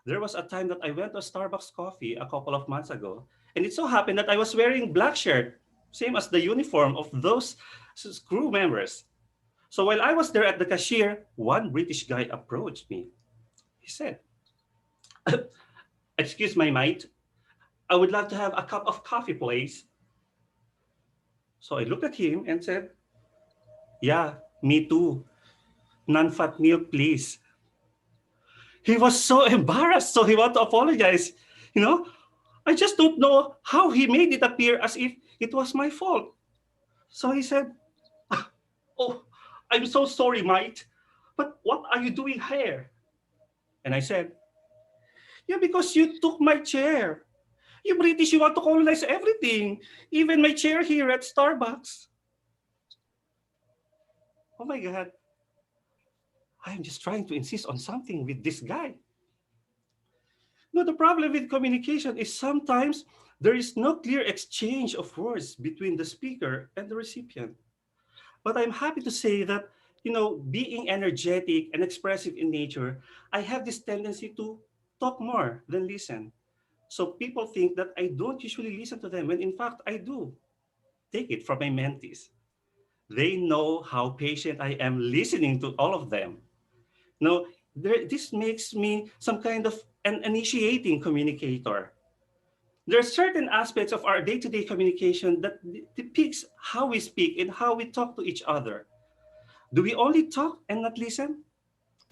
There was a time that I went to Starbucks coffee a couple of months ago, and it so happened that I was wearing black shirt, same as the uniform of those crew members. So while I was there at the cashier, one British guy approached me. He said, excuse my mate, I would love to have a cup of coffee, please. So I looked at him and said, yeah, me too. Non-fat milk, please. He was so embarrassed, so he wanted to apologize. I just don't know how he made it appear as if it was my fault. So he said, oh, I'm so sorry, mate, but what are you doing here? And I said, yeah, because you took my chair. You British, you want to colonize everything, even my chair here at Starbucks. Oh my God. I'm just trying to insist on something with this guy. No, the problem with communication is sometimes there is no clear exchange of words between the speaker and the recipient. But I'm happy to say that, being energetic and expressive in nature, I have this tendency to talk more than listen. So people think that I don't usually listen to them, when in fact I do. Take it from my mentees. They know how patient I am listening to all of them. Now, this makes me some kind of an initiating communicator. There are certain aspects of our day-to-day communication that depicts how we speak and how we talk to each other. Do we only talk and not listen?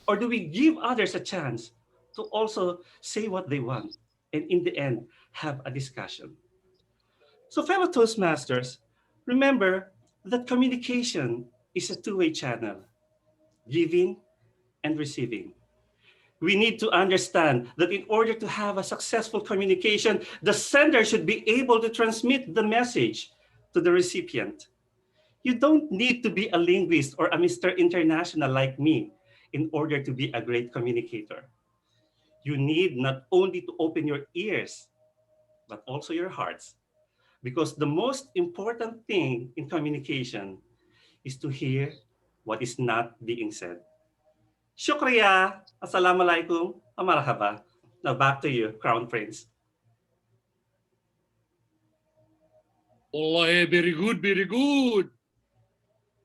Or do we give others a chance to also say what they want and in the end have a discussion? So fellow Toastmasters, remember that communication is a two-way channel, giving and receiving. We need to understand that in order to have a successful communication, the sender should be able to transmit the message to the recipient. You don't need to be a linguist or a Mr. International like me in order to be a great communicator. You need not only to open your ears, but also your hearts. Because the most important thing in communication is to hear what is not being said. Shukriya. Assalamualaikum. Marhaba. Now back to you, Crown Prince. Wallahi, very good, very good.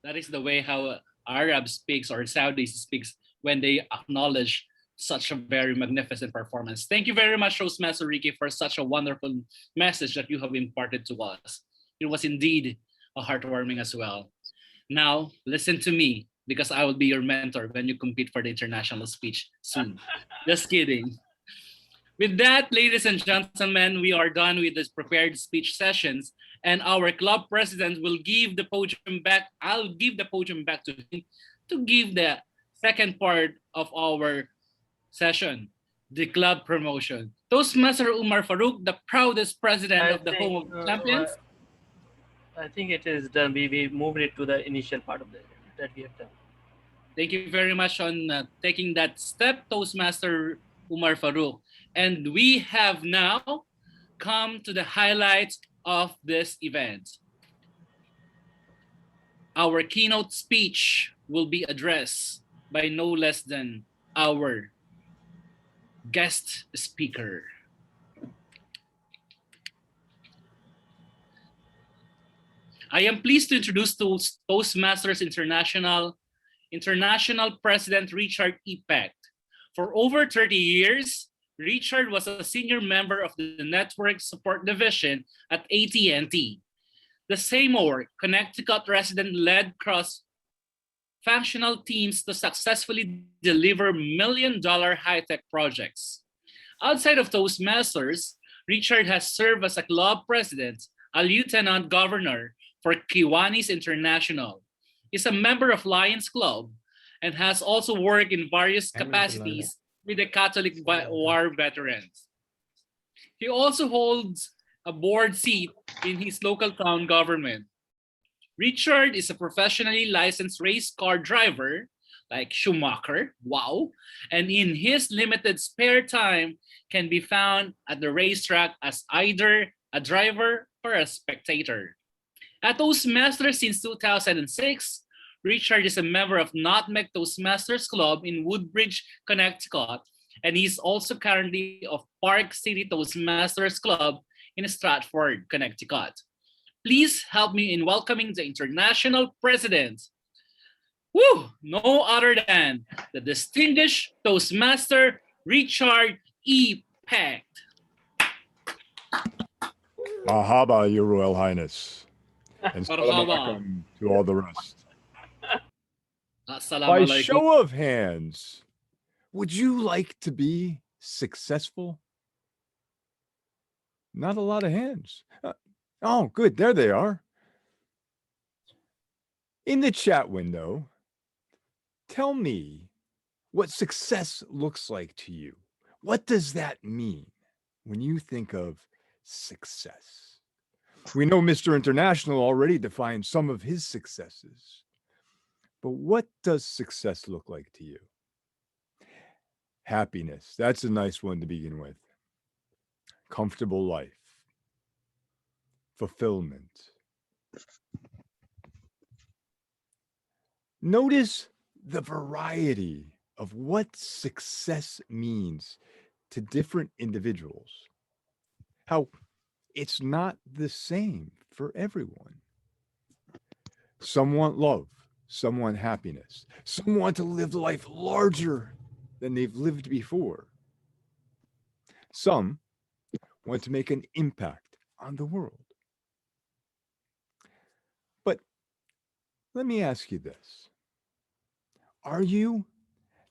That is the way how Arab speaks or Saudis speaks when they acknowledge such a very magnificent performance. Thank you very much, Toastmaster Ricky, for such a wonderful message that you have imparted to us. It was indeed a heartwarming as well. Now, listen to me, because I will be your mentor when you compete for the international speech soon. Just kidding. With that, ladies and gentlemen, we are done with this prepared speech sessions, and our club president will give the podium back. I'll give the podium back to him to give the second part of our session, the club promotion. Toastmaster Umar Farouk, the proudest president of the Home of Champions. I think it is done. We moved it to the initial part of that we have done. Thank you very much on taking that step, Toastmaster Umar Farouk. And we have now come to the highlights of this event. Our keynote speech will be addressed by no less than our guest speaker. I am pleased to introduce Toastmasters International President Richard E. Peck. For over 30 years, Richard was a senior member of the Network Support Division at AT&T. The Seymour, Connecticut resident led cross-functional teams to successfully deliver million-dollar high-tech projects. Outside of Toastmasters, Richard has served as a club president, a lieutenant governor for Kiwanis International. He's a member of Lions Club and has also worked in various capacities with the Catholic War veterans. He also holds a board seat in his local town government. Richard is a professionally licensed race car driver, like Schumacher, wow, and in his limited spare time can be found at the racetrack as either a driver or a spectator. At Toastmasters since 2006, Richard is a member of Nutmeg Toastmasters Club in Woodbridge, Connecticut, and he's also currently of Park City Toastmasters Club in Stratford, Connecticut. Please help me in welcoming the international president. Woo! No other than the distinguished Toastmaster Richard E. Peck. Marhaba, Your Royal Highness. And Marhaba. welcome to all the rest. Assalamu By alaikum. show of hands, would you like to be successful? Not a lot of hands. Oh, good. There they are. In the chat window, tell me what success looks like to you. What does that mean when you think of success? We know Mr. International already defined some of his successes. But what does success look like to you? Happiness. That's a nice one to begin with. Comfortable life. Fulfillment. Notice the variety of what success means to different individuals. How it's not the same for everyone. Some want love. Some want happiness. Some want to live life larger than they've lived before. Some want to make an impact on the world. But let me ask you this. Are you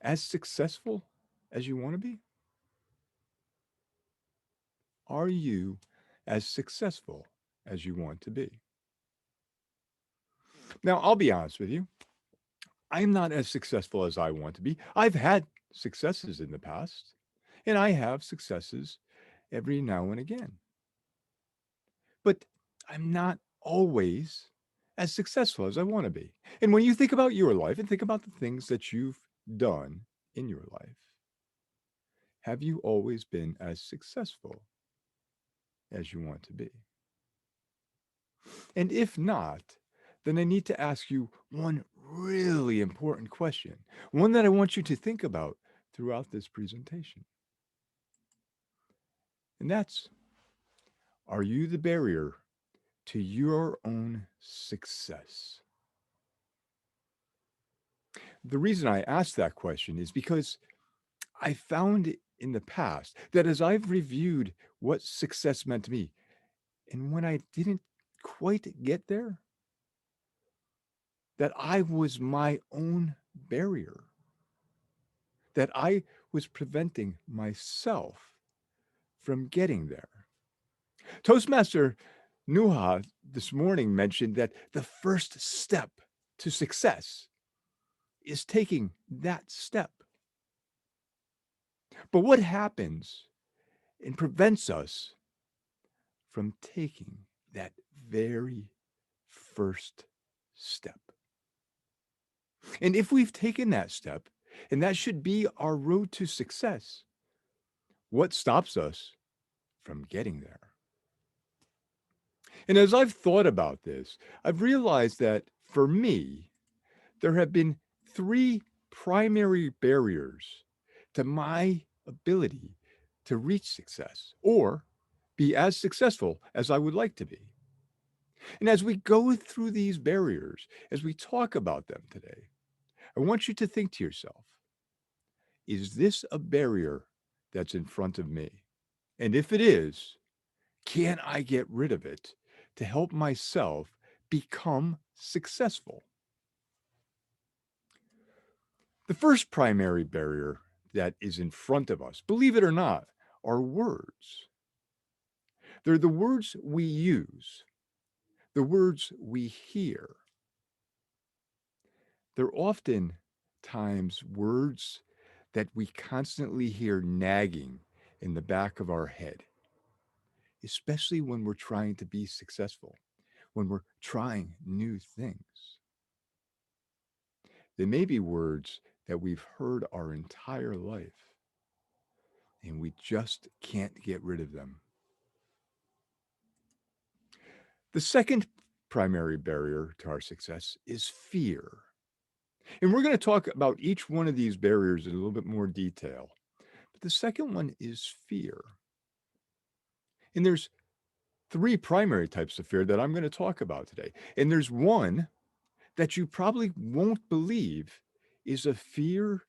as successful as you want to be? Are you as successful as you want to be? Now, I'll be honest with you. I'm not as successful as I want to be. I've had successes in the past, and I have successes every now and again. But I'm not always as successful as I want to be. And when you think about your life and think about the things that you've done in your life, have you always been as successful as you want to be? And if not, then I need to ask you one really important question, one that I want you to think about throughout this presentation. And that's, are you the barrier to your own success? The reason I ask that question is because I found in the past that as I've reviewed what success meant to me, and when I didn't quite get there, that I was my own barrier, that I was preventing myself from getting there. Toastmaster Nuha this morning mentioned that the first step to success is taking that step. But what happens and prevents us from taking that very first step? And if we've taken that step, and that should be our road to success, what stops us from getting there? And as I've thought about this, I've realized that for me, there have been three primary barriers to my ability to reach success or be as successful as I would like to be. And as we go through these barriers, as we talk about them today, I want you to think to yourself, is this a barrier that's in front of me? And if it is, can I get rid of it to help myself become successful? The first primary barrier that is in front of us, believe it or not, are words. They're the words we use, the words we hear. They're often times words that we constantly hear nagging in the back of our head, especially when we're trying to be successful, when we're trying new things. They may be words that we've heard our entire life, and we just can't get rid of them. The second primary barrier to our success is fear. And we're going to talk about each one of these barriers in a little bit more detail. But the second one is fear. And there's three primary types of fear that I'm going to talk about today. And there's one that you probably won't believe is a fear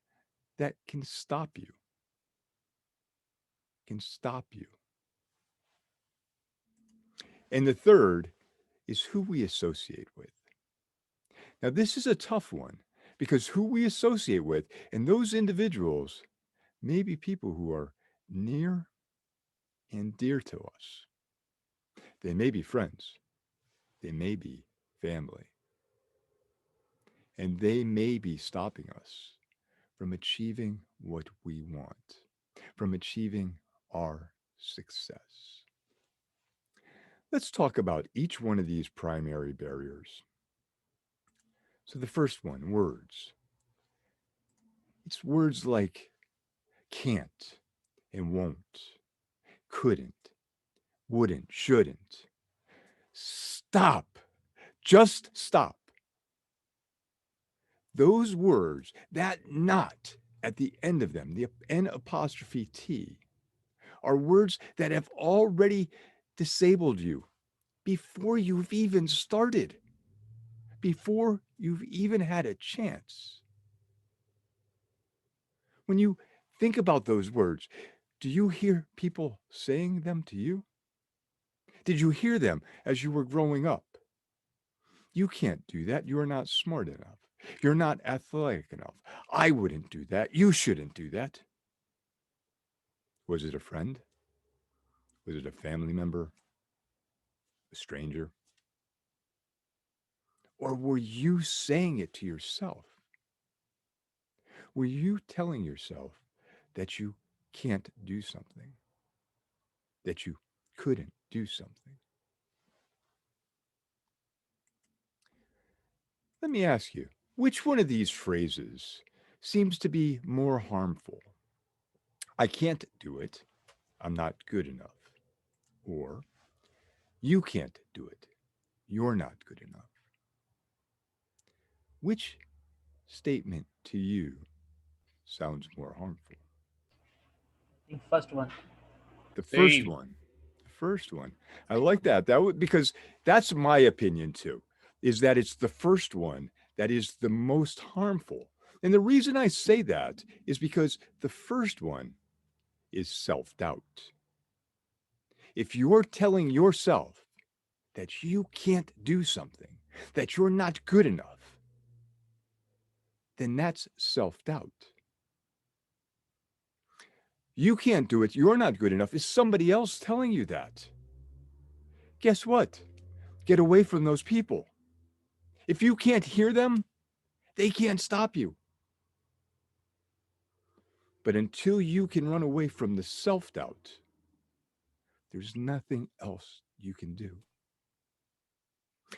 that can stop you. Can stop you. And the third is who we associate with. Now, this is a tough one because who we associate with and those individuals may be people who are near and dear to us. They may be friends. They may be family. And they may be stopping us from achieving what we want, from achieving our success. Let's talk about each one of these primary barriers. So the first one, words. It's words like can't and won't, couldn't, wouldn't, shouldn't. Stop. Just stop. Those words, that not at the end of them, the N apostrophe T, are words that have already disabled you before you've even started, before you've even had a chance. When you think about those words, do you hear people saying them to you? Did you hear them as you were growing up? You can't do that. You're not smart enough. You're not athletic enough. I wouldn't do that. You shouldn't do that. Was it a friend? Was it a family member? A stranger? Or were you saying it to yourself? Were you telling yourself that you can't do something? That you couldn't do something? Let me ask you, which one of these phrases seems to be more harmful? I can't do it. I'm not good enough. Or you can't do it. You're not good enough. Which statement to you sounds more harmful? The first one. The first Same. one. The first one. I like that. That would, because that's my opinion too, is that it's the first one that is the most harmful. And the reason I say that is because the first one is self-doubt. If you're telling yourself that you can't do something, that you're not good enough, then that's self-doubt. You can't do it, you're not good enough, is somebody else telling you that. Guess what? Get away from those people. If you can't hear them, they can't stop you. But until you can run away from the self-doubt, there's nothing else you can do.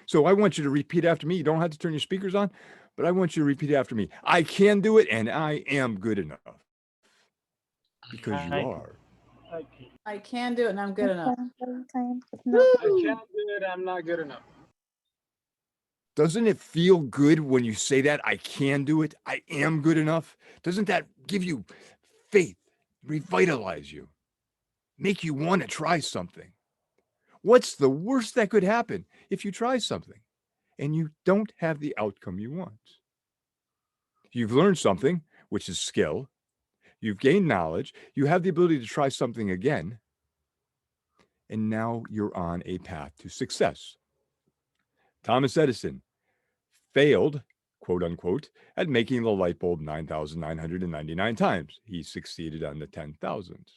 So I want you to repeat after me. You don't have to turn your speakers on, but I want you to repeat after me. I can do it, and I am good enough. Because you are. I can do it and I'm good enough. I can't do it. I'm not good enough. Doesn't it feel good when you say that? I can do it. I am good enough. Doesn't that give you faith, revitalize you, make you want to try something? What's the worst that could happen if you try something and you don't have the outcome you want? You've learned something, which is skill. You've gained knowledge. You have the ability to try something again. And now you're on a path to success. Thomas Edison failed, quote unquote, at making the light bulb 9,999 times. He succeeded on the 10,000th.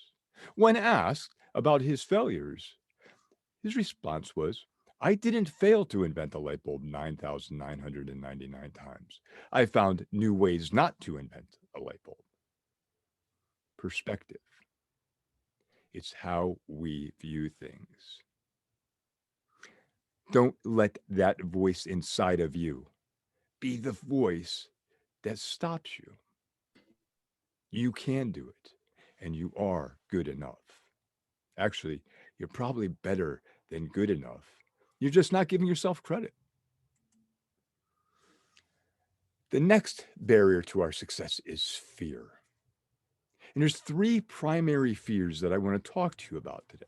When asked about his failures, his response was, I didn't fail to invent the light bulb 9,999 times. I found new ways not to invent a light bulb. Perspective. It's how we view things. Don't let that voice inside of you be the voice that stops you. You can do it, and you are good enough. Actually, you're probably better than good enough. You're just not giving yourself credit. The next barrier to our success is fear. And there's three primary fears that I want to talk to you about today.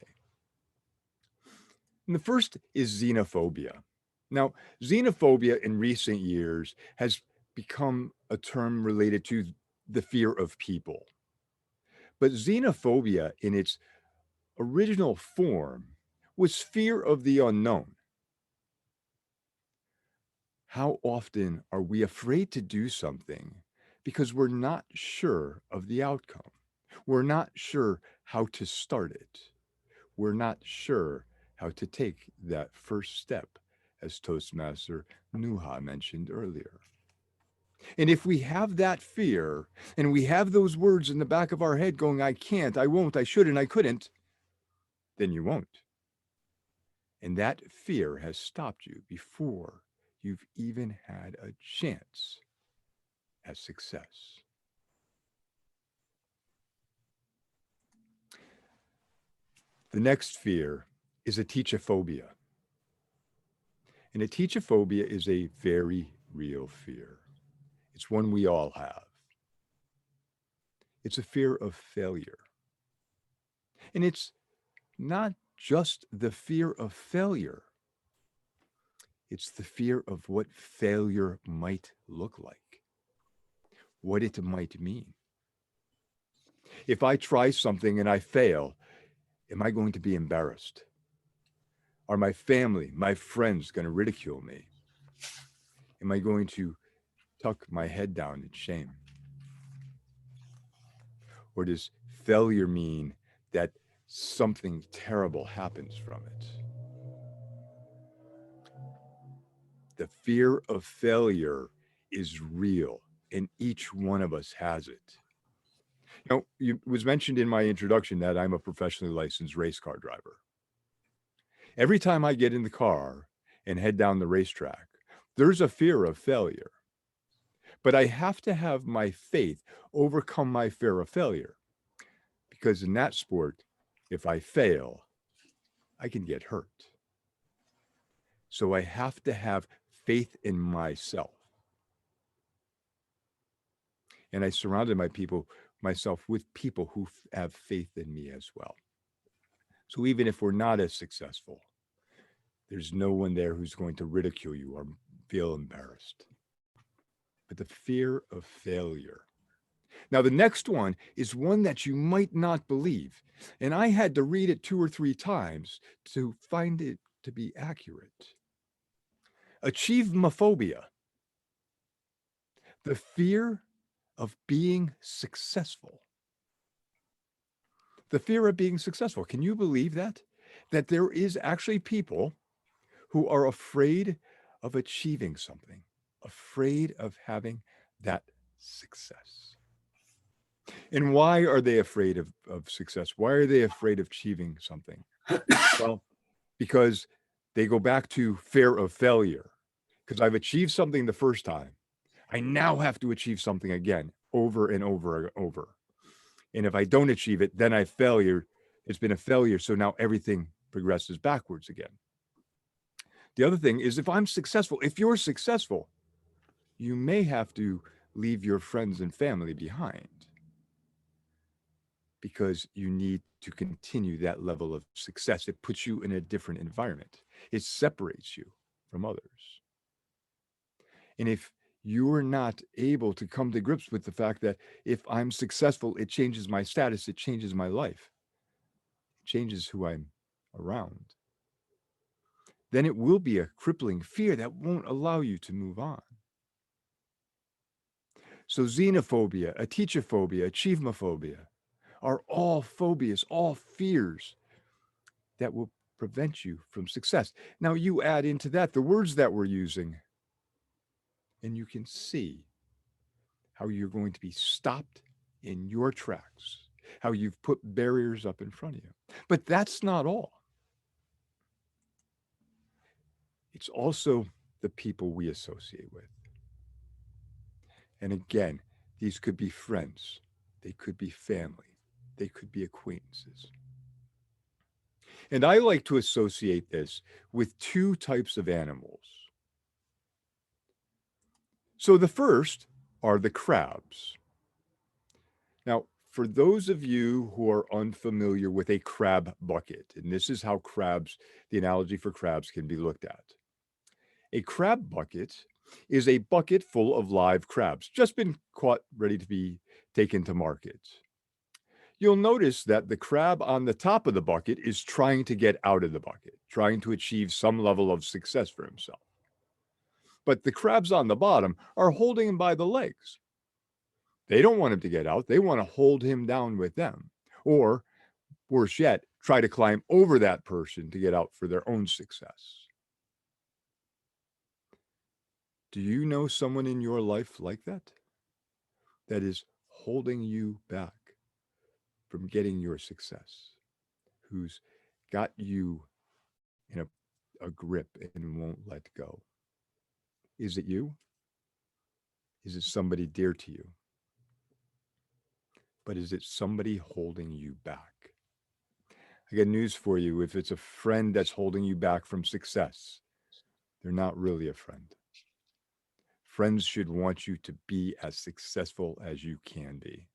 And the first is xenophobia. Now, xenophobia in recent years has become a term related to the fear of people. But xenophobia in its original form was fear of the unknown. How often are we afraid to do something because we're not sure of the outcome? We're not sure how to start it. We're not sure how to take that first step, as Toastmaster Nuha mentioned earlier. And if we have that fear, and we have those words in the back of our head going, I can't, I won't, I shouldn't, I couldn't, then you won't. And that fear has stopped you before you've even had a chance at success. The next fear is a teachophobia. And a teachophobia is a very real fear. It's one we all have. It's a fear of failure. And it's not just the fear of failure. It's the fear of what failure might look like, what it might mean. If I try something and I fail, am I going to be embarrassed? Are my family, my friends going to ridicule me? Am I going to tuck my head down in shame? Or does failure mean that something terrible happens from it? The fear of failure is real, and each one of us has it. You know, it was mentioned in my introduction that I'm a professionally licensed race car driver. Every time I get in the car and head down the racetrack, there's a fear of failure. But I have to have my faith overcome my fear of failure. Because in that sport, if I fail, I can get hurt. So I have to have faith in myself. And I surrounded myself with people who have faith in me as well. So even if we're not as successful, there's no one there who's going to ridicule you or feel embarrassed. But the fear of failure. Now, the next one is one that you might not believe. And I had to read it 2 or 3 times to find it to be accurate. Achievemophobia. The fear of being successful. The fear of being successful. Can you believe that? That there is actually people who are afraid of achieving something, afraid of having that success. And why are they afraid of success? Why are they afraid of achieving something? Well, because they go back to fear of failure. Because I've achieved something the first time. I now have to achieve something again, over and over and over. And if I don't achieve it, then I failure. It's been a failure. So now everything progresses backwards again. The other thing is, if I'm successful, if you're successful, you may have to leave your friends and family behind because you need to continue that level of success. It puts you in a different environment. It separates you from others. And if you're not able to come to grips with the fact that if I'm successful, it changes my status, it changes my life, it changes who I'm around, then it will be a crippling fear that won't allow you to move on. So xenophobia, ateachophobia, achievemophobia are all phobias, all fears that will prevent you from success. Now you add into that the words that we're using, and you can see how you're going to be stopped in your tracks, how you've put barriers up in front of you. But that's not all. It's also the people we associate with. And again, these could be friends, they could be family, they could be acquaintances. And I like to associate this with 2 types of animals. So the first are the crabs. Now, for those of you who are unfamiliar with a crab bucket, and this is how crabs, the analogy for crabs can be looked at. A crab bucket is a bucket full of live crabs, just been caught, ready to be taken to market. You'll notice that the crab on the top of the bucket is trying to get out of the bucket, trying to achieve some level of success for himself. But the crabs on the bottom are holding him by the legs. They don't want him to get out. They want to hold him down with them. Or, worse yet, try to climb over that person to get out for their own success. Do you know someone in your life like that? That is holding you back from getting your success, who's got you in a grip and won't let go? Is it you? Is it somebody dear to you? But is it somebody holding you back? I got news for you. If it's a friend that's holding you back from success, they're not really a friend. Friends should want you to be as successful as you can be.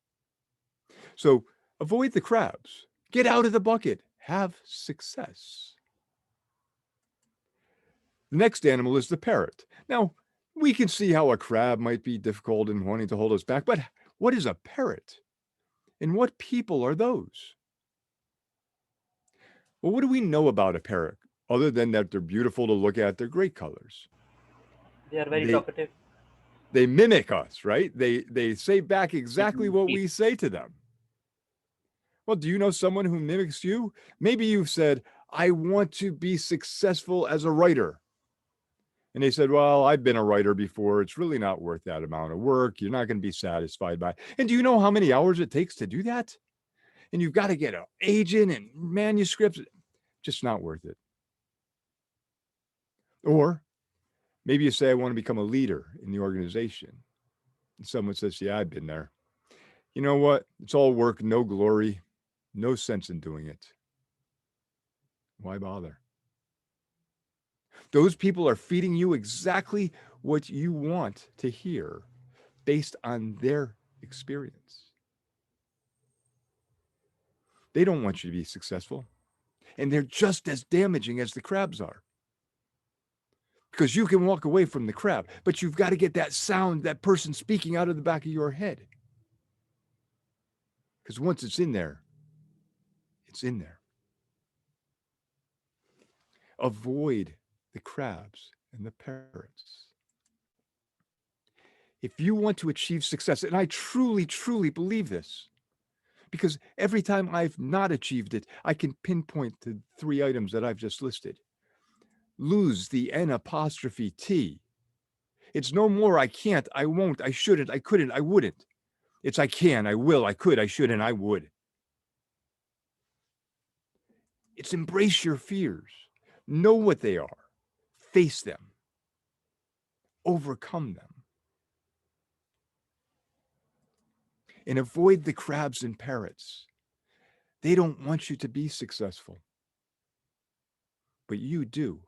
So avoid the crabs. Get out of the bucket. Have success. The next animal is the parrot. Now, we can see how a crab might be difficult in wanting to hold us back, but what is a parrot? And what people are those? Well, what do we know about a parrot other than that they're beautiful to look at? They're great colors. They are very talkative. They mimic us, right? They say back exactly what we say to them. Well, do you know someone who mimics you? Maybe you've said, I want to be successful as a writer. And they said, well, I've been a writer before. It's really not worth that amount of work. You're not going to be satisfied by it. And do you know how many hours it takes to do that? And you've got to get an agent and manuscripts. Just not worth it. Or maybe you say, I want to become a leader in the organization. And someone says, yeah, I've been there. You know what? It's all work, no glory, no sense in doing it. Why bother? Those people are feeding you exactly what you want to hear based on their experience. They don't want you to be successful. and they're just as damaging as the crabs are. Because you can walk away from the crab, but you've got to get that sound, that person speaking out of the back of your head. Because once it's in there, it's in there. Avoid the crabs and the parrots. If you want to achieve success, and I truly, truly believe this, because every time I've not achieved it, I can pinpoint the 3 items that I've just listed. Lose the N'. It's no more I can't, I won't, I shouldn't, I couldn't, I wouldn't. It's I can, I will, I could, I should, and I would. It's embrace your fears. Know what they are. Face them. Overcome them. And avoid the crabs and parrots. They don't want you to be successful. But you do.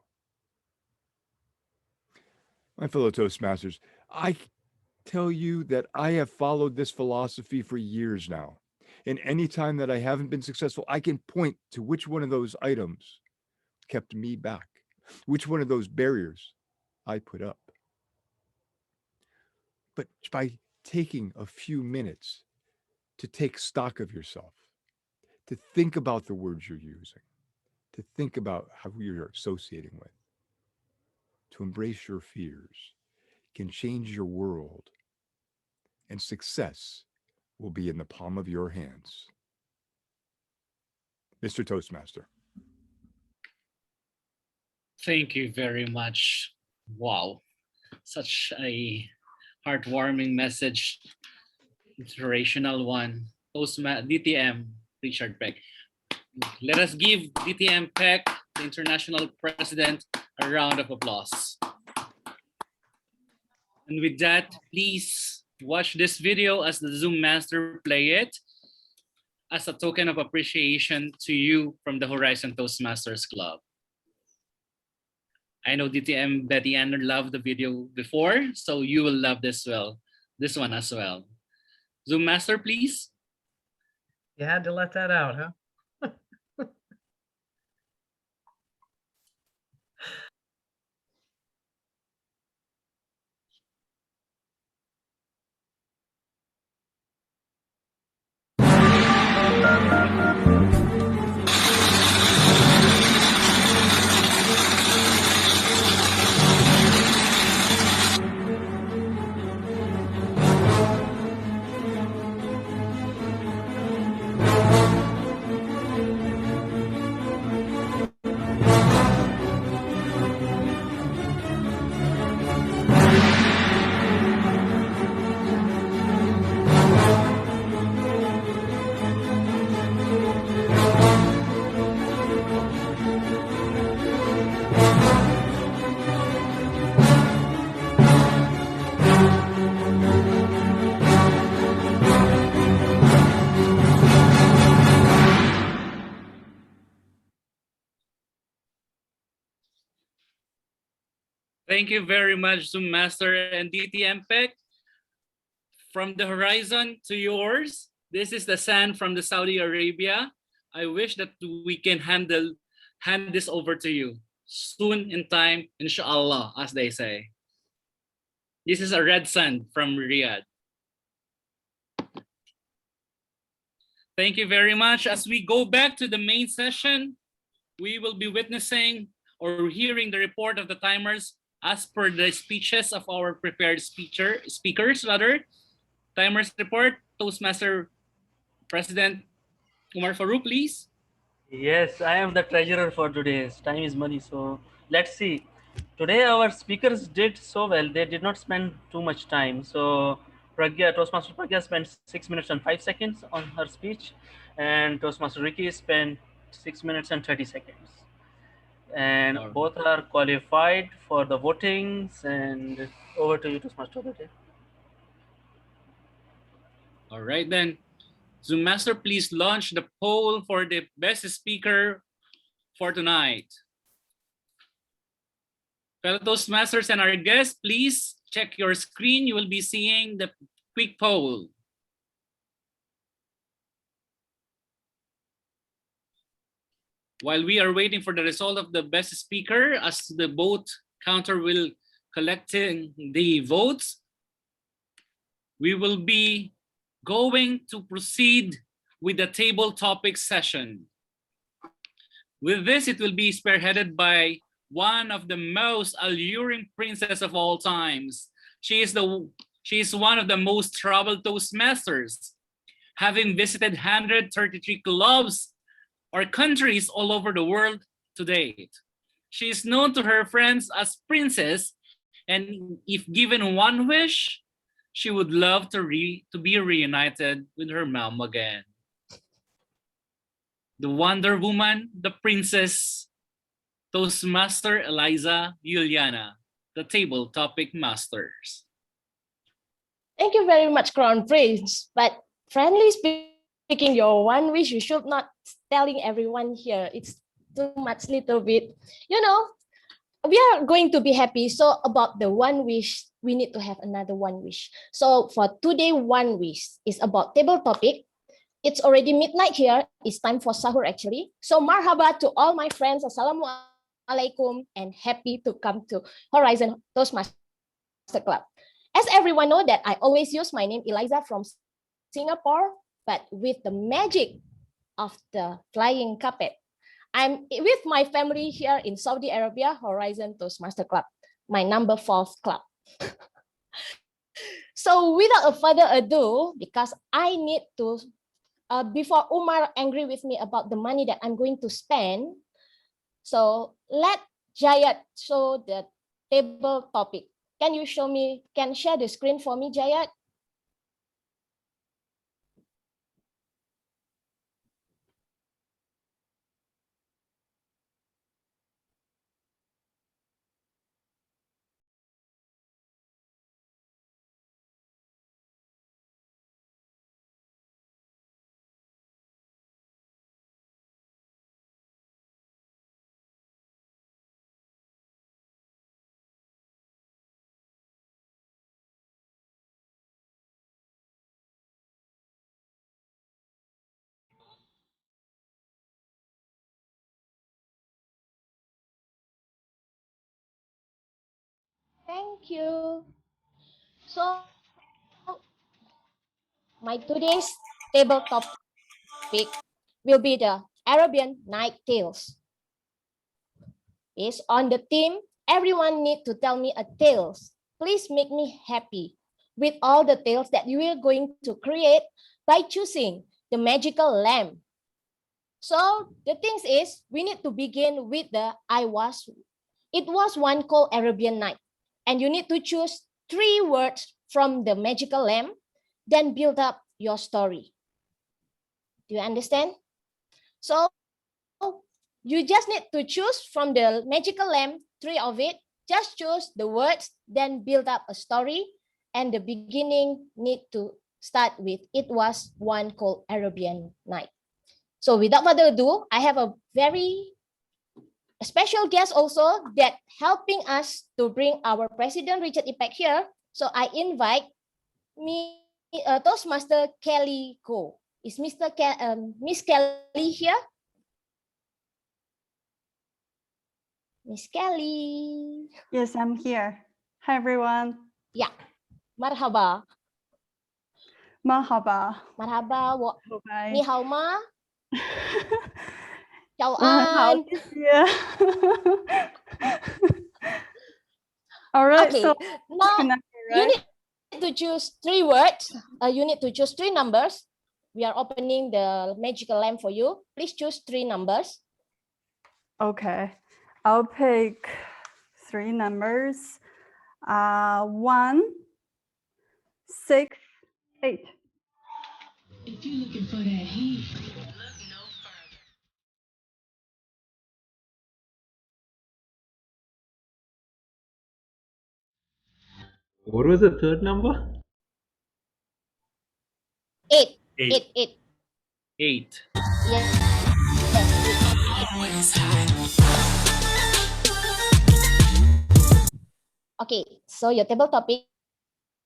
My fellow Toastmasters, I tell you that I have followed this philosophy for years now. And any time that I haven't been successful, I can point to which one of those items kept me back, which one of those barriers I put up. But by taking a few minutes to take stock of yourself, to think about the words you're using, to think about how you're associating with, to embrace your fears, can change your world, and success will be in the palm of your hands. Mr. Toastmaster. Thank you very much. Wow, such a heartwarming message, inspirational one. DTM, Richard Peck. Let us give DTM Peck, the international president, a round of applause. And with that, please watch this video as the Zoom master play it as a token of appreciation to you from the Horizon Toastmasters Club. I know DTM Bettyann loved the video before, so you will love this one as well. Zoom master, please. You had to let that out, huh? Thank you very much, Zoom Master and DTM Peck. From the horizon to yours, this is the sand from the Saudi Arabia. I wish that we can hand this over to you soon in time, inshallah, as they say. This is a red sand from Riyadh. Thank you very much. As we go back to the main session, we will be witnessing or hearing the report of the timers as per the speeches of our prepared speakers. Timers report, Toastmaster President Umar Farouk, please. Yes, I am the treasurer for today. Time is money, so let's see. Today our speakers did so well. They did not spend too much time. So Toastmaster Pragya spent 6 minutes and 5 seconds on her speech, and Toastmaster Ricky spent 6 minutes and 30 seconds. And both are qualified for the votings. And over to you, Toastmaster. All right then. Zoom Master, please launch the poll for the best speaker for tonight. Fellow Toastmasters and our guests, please check your screen. You will be seeing the quick poll. While we are waiting for the result of the best speaker, as the vote counter will collecting the votes, we will be going to proceed with the table topic session. With this, it will be spearheaded by one of the most alluring princess of all times. She is one of the most traveled Toastmasters, having visited 133 clubs or countries all over the world to date. She is known to her friends as Princess, and if given one wish, she would love to be reunited with her mom again. The Wonder Woman, the Princess, Toastmaster Eliza, Yuliana, the table topic masters. Thank you very much, Crown Prince. But friendly speaking, your one wish you should not telling everyone here. It's too much, little bit. You know, we are going to be happy. So about the one wish, we need to have another one wish. So for today, one wish is about table topic. It's already midnight here. It's time for sahur actually. So marhaba to all my friends. Assalamualaikum and happy to come to Horizon Toastmaster Club. As everyone know that I always use my name Eliza from Singapore, but with the magic of the flying carpet, I'm with my family here in Saudi Arabia, Horizon Toastmaster Club, my number 4th club. So without further ado, because I need to, before Umar angry with me about the money that I'm going to spend, so let Jayat show the table topic. Can you show me, can share the screen for me, Jayat? Thank you. So my today's table topic will be the Arabian Night Tales. It's on the theme, everyone need to tell me a tales. Please make me happy with all the tales that you are going to create by choosing the magical lamp. So the thing is, we need to begin with the it was one called Arabian Night. And you need to choose 3 words from the magical lamp, then build up your story. Do you understand? So you just need to choose from the magical lamp, 3 of it. Just choose the words, then build up a story. And the beginning need to start with, it was one called Arabian Night. So without further ado, I have a very special guest also that helping us to bring our President Richard E. Peck here. So I invite me, Toastmaster Kelly Go. Is Miss Kelly here? Miss Kelly. Yes, I'm here. Hi, everyone. Yeah. Marhaba. Marhaba. Marhaba. Ni hao ma. Chào Hảo anh. All right. Okay. So Now you need to choose 3 words. You need to choose 3 numbers. We are opening the magical lamp for you. Please choose 3 numbers. Okay. I'll pick 3 numbers. 1, 6, 8. If you're looking for that heat, What was the third number? 8. 8. 8. 8. Yes. Okay, so your table topic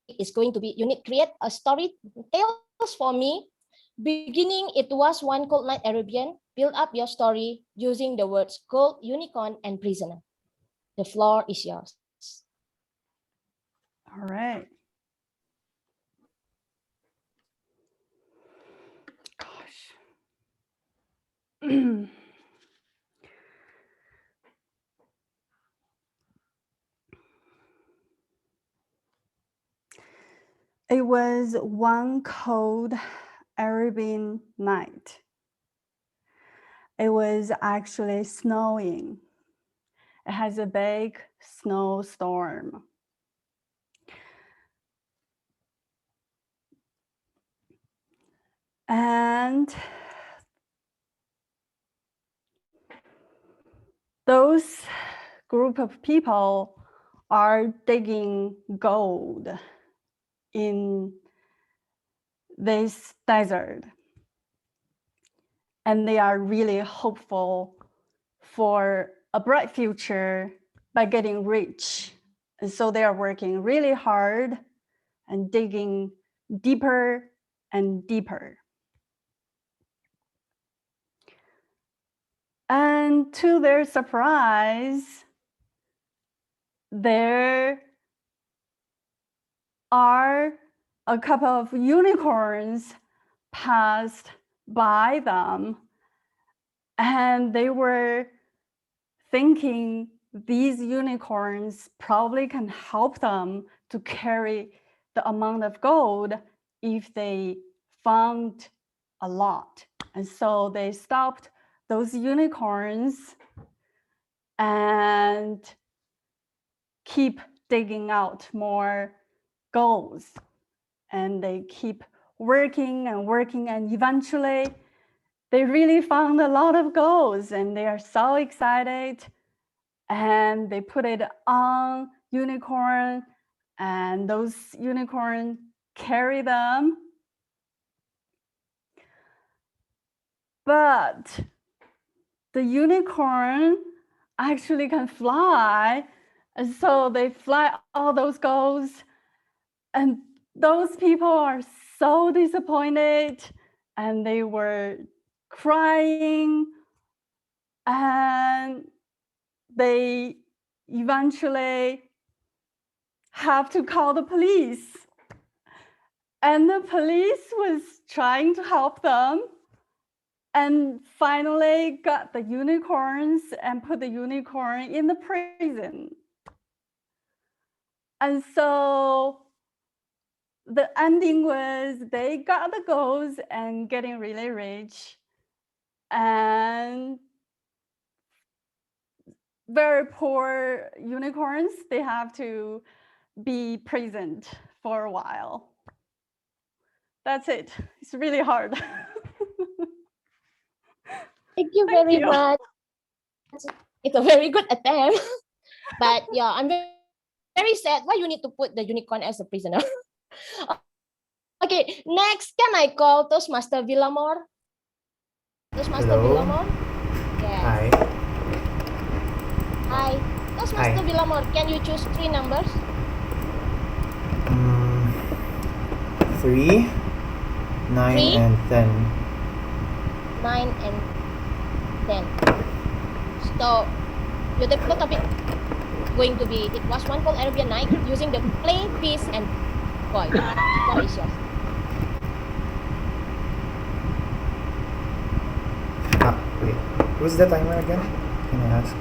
is going to be, you need to create a story tales for me. Beginning, it was one called Night Arabian. Build up your story using the words gold, unicorn, and prisoner. The floor is yours. All right. Gosh. It was one cold Arabian night. It was actually snowing. It has a big snowstorm. And those group of people are digging gold in this desert. And they are really hopeful for a bright future by getting rich. And so they are working really hard and digging deeper and deeper. And to their surprise, there are a couple of unicorns passed by them, and they were thinking these unicorns probably can help them to carry the amount of gold if they found a lot. And so they stopped those unicorns and keep digging out more golds. And they keep working and working, and eventually they really found a lot of golds, and they are so excited. And they put it on unicorn, and those unicorns carry them. But the unicorn actually can fly, and so they fly all those golds, and those people are so disappointed, and they were crying, and they eventually have to call the police. And the police was trying to help them, and finally got the unicorns and put the unicorn in the prison. And so the ending was they got the golds and getting really rich, and very poor unicorns, they have to be prisoned for a while. That's it. It's really hard. Thank you very much. It's a very good attempt. But yeah, I'm very sad why you need to put the unicorn as a prisoner. Okay, next, can I call Toastmaster Villamor? Toastmaster Hello. Villamor? Yes. Hi. Hi. Toastmaster Hi. Villamor, can you choose 3 numbers? 3, 9, 3? and 10. 9 and 10. So, your typical topic going to be, it was one cold Arabian night using the play, piece, and boy. What is yours? Wait. Who's the timer again? Can I ask?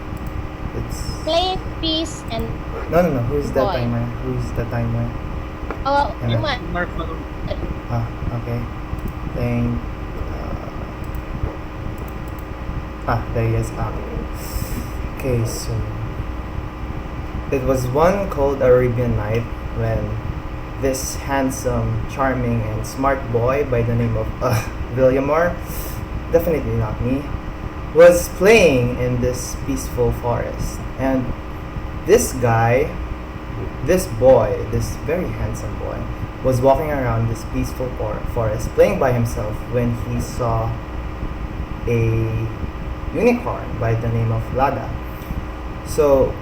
It's... Play, piece, and No. Who's the boy. timer? Who's the timer? Oh, Can I- Umar. Okay. Thank... there he is. Okay, so... It was one cold Arabian night when this handsome, charming, and smart boy by the name of Villamor, definitely not me, was playing in this peaceful forest. And this guy, this boy, this very handsome boy, was walking around this peaceful forest playing by himself when he saw a unicorn by the name of Lada. So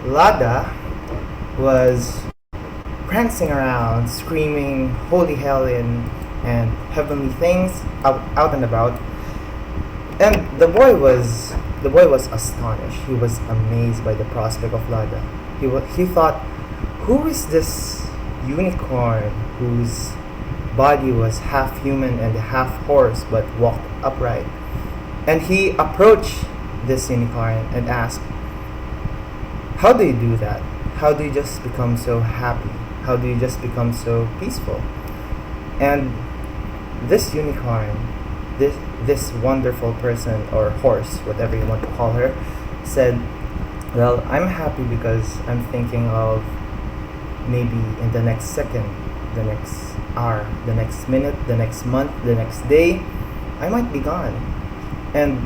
Lada was prancing around, screaming holy hell and heavenly things out and about. And the boy was astonished. He was amazed by the prospect of Lada. He thought, who is this unicorn whose body was half human and half horse but walked upright? And he approached this unicorn and asked, how do you do that? How do you just become so happy? How do you just become so peaceful? And this unicorn, this wonderful person or horse, whatever you want to call her, said, well, I'm happy because I'm thinking of maybe in the next second, the next hour, the next minute, the next month, the next day, I might be gone. And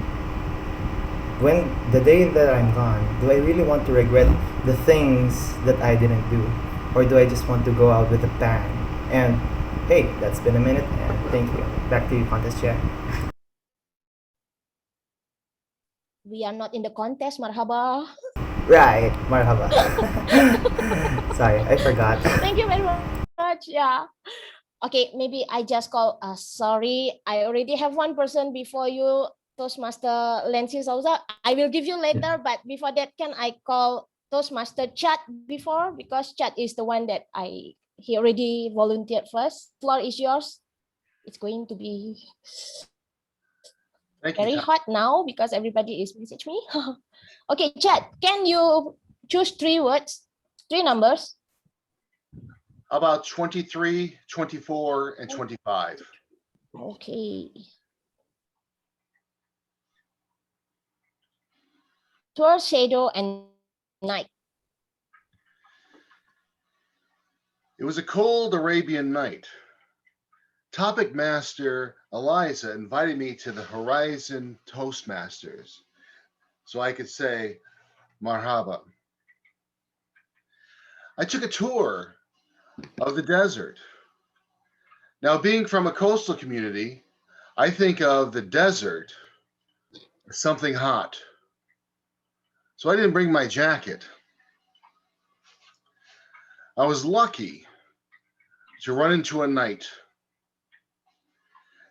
when the day that I'm gone, do I really want to regret the things that I didn't do? Or do I just want to go out with a bang? And hey, that's been a minute, and thank you. Back to you, contest chair. We are not in the contest, Marhaba. Right, marhaba. Sorry, I forgot. Thank you very much. Yeah. Okay, maybe I just call. Sorry, I already have one person before you, Toastmaster Lensi Souza. I will give you later, but before that, can I call Toastmaster Chad before? Because Chad is the one that he already volunteered first. Floor is yours. It's going to be very hot now because everybody is messaging me. Okay, Chad, can you choose 3 words, 3 numbers? About 23, 24, and 25. Okay. Tour, shadow, and night. It was a cold Arabian night. Topic master Eliza invited me to the Horizon Toastmasters so I could say Marhaba. I took a tour of the desert. Now, being from a coastal community, I think of the desert as something hot. So I didn't bring my jacket. I was lucky to run into a knight.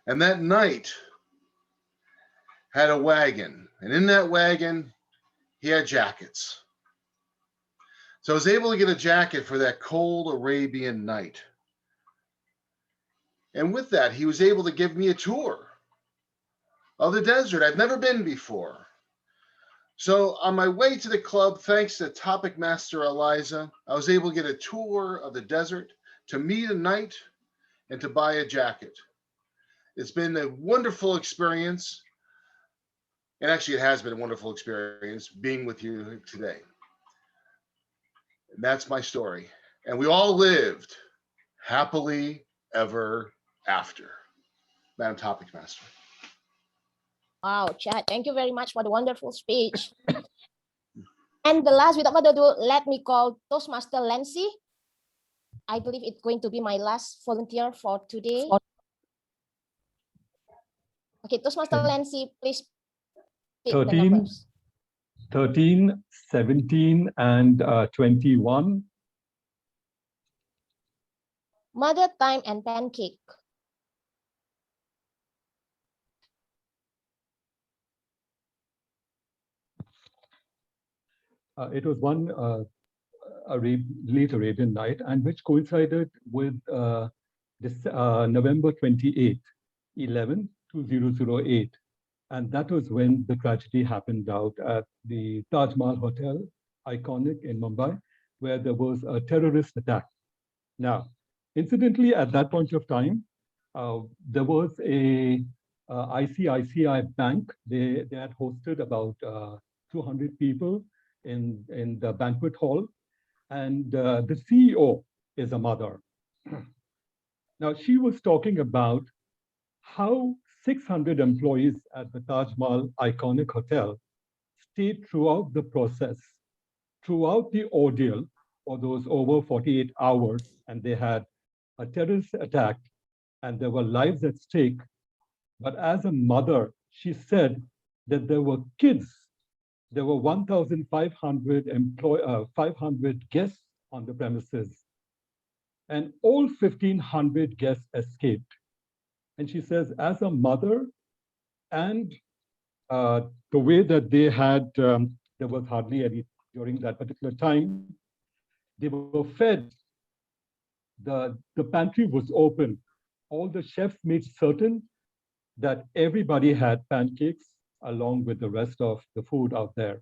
And that knight had a wagon. And in that wagon, he had jackets. So I was able to get a jacket for that cold Arabian night. And with that, he was able to give me a tour of the desert I've never been before. So on my way to the club, thanks to Topic Master Eliza, I was able to get a tour of the desert, to meet a knight, and to buy a jacket. It's been a wonderful experience. And actually, it has been a wonderful experience being with you today. And that's my story. And we all lived happily ever after. Madam Topic Master. Wow, Chad, thank you very much for the wonderful speech. And the last, without further ado, let me call Toastmaster Lensi. I believe it's going to be my last volunteer for today. Okay, Toastmaster Lensi, please pick the 13, numbers. 13, 17, and 21. Mother time and pancake. It was one late Arabian night, and which coincided with this November 28, 2008. And that was when the tragedy happened out at the Taj Mahal Hotel, iconic in Mumbai, where there was a terrorist attack. Now, incidentally, at that point of time, there was a ICICI bank. They had hosted about 200 people in the banquet hall, and the CEO is a mother. Now, she was talking about how 600 employees at the Taj Mahal iconic hotel stayed throughout the process, throughout the ordeal for those over 48 hours, and they had a terrorist attack and there were lives at stake. But as a mother, she said that there were kids. There were 1,500 500 guests on the premises, and all 1,500 guests escaped. And she says, as a mother and the way that they had, there was hardly any during that particular time. They were fed. The pantry was open. All the chefs made certain that everybody had pancakes along with the rest of the food out there.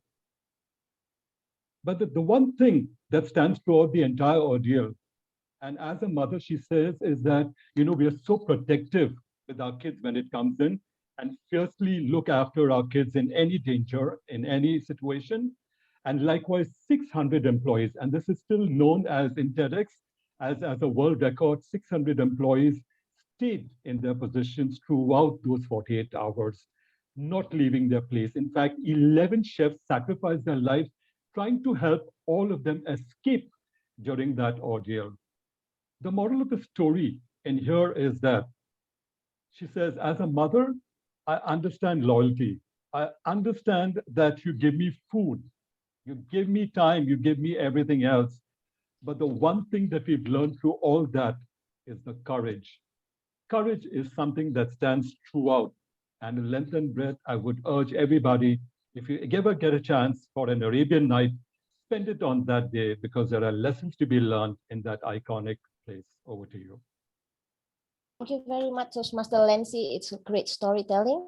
But the one thing that stands throughout the entire ordeal, and as a mother, she says, is that, we are so protective with our kids when it comes in and fiercely look after our kids in any danger, in any situation. And likewise, 600 employees, and this is still known as in TEDx as a world record, 600 employees stayed in their positions throughout those 48 hours, not leaving their place. In fact, 11 chefs sacrificed their lives trying to help all of them escape during that ordeal. The moral of the story in here is that she says, as a mother, I understand loyalty. I understand that you give me food, you give me time, you give me everything else. But the one thing that we've learned through all that is the courage. Courage is something that stands throughout. And in length and breadth, I would urge everybody, if you ever get a chance for an Arabian night, spend it on that day because there are lessons to be learned in that iconic place. Over to you. Thank you very much, Toastmaster Lancy. It's a great storytelling.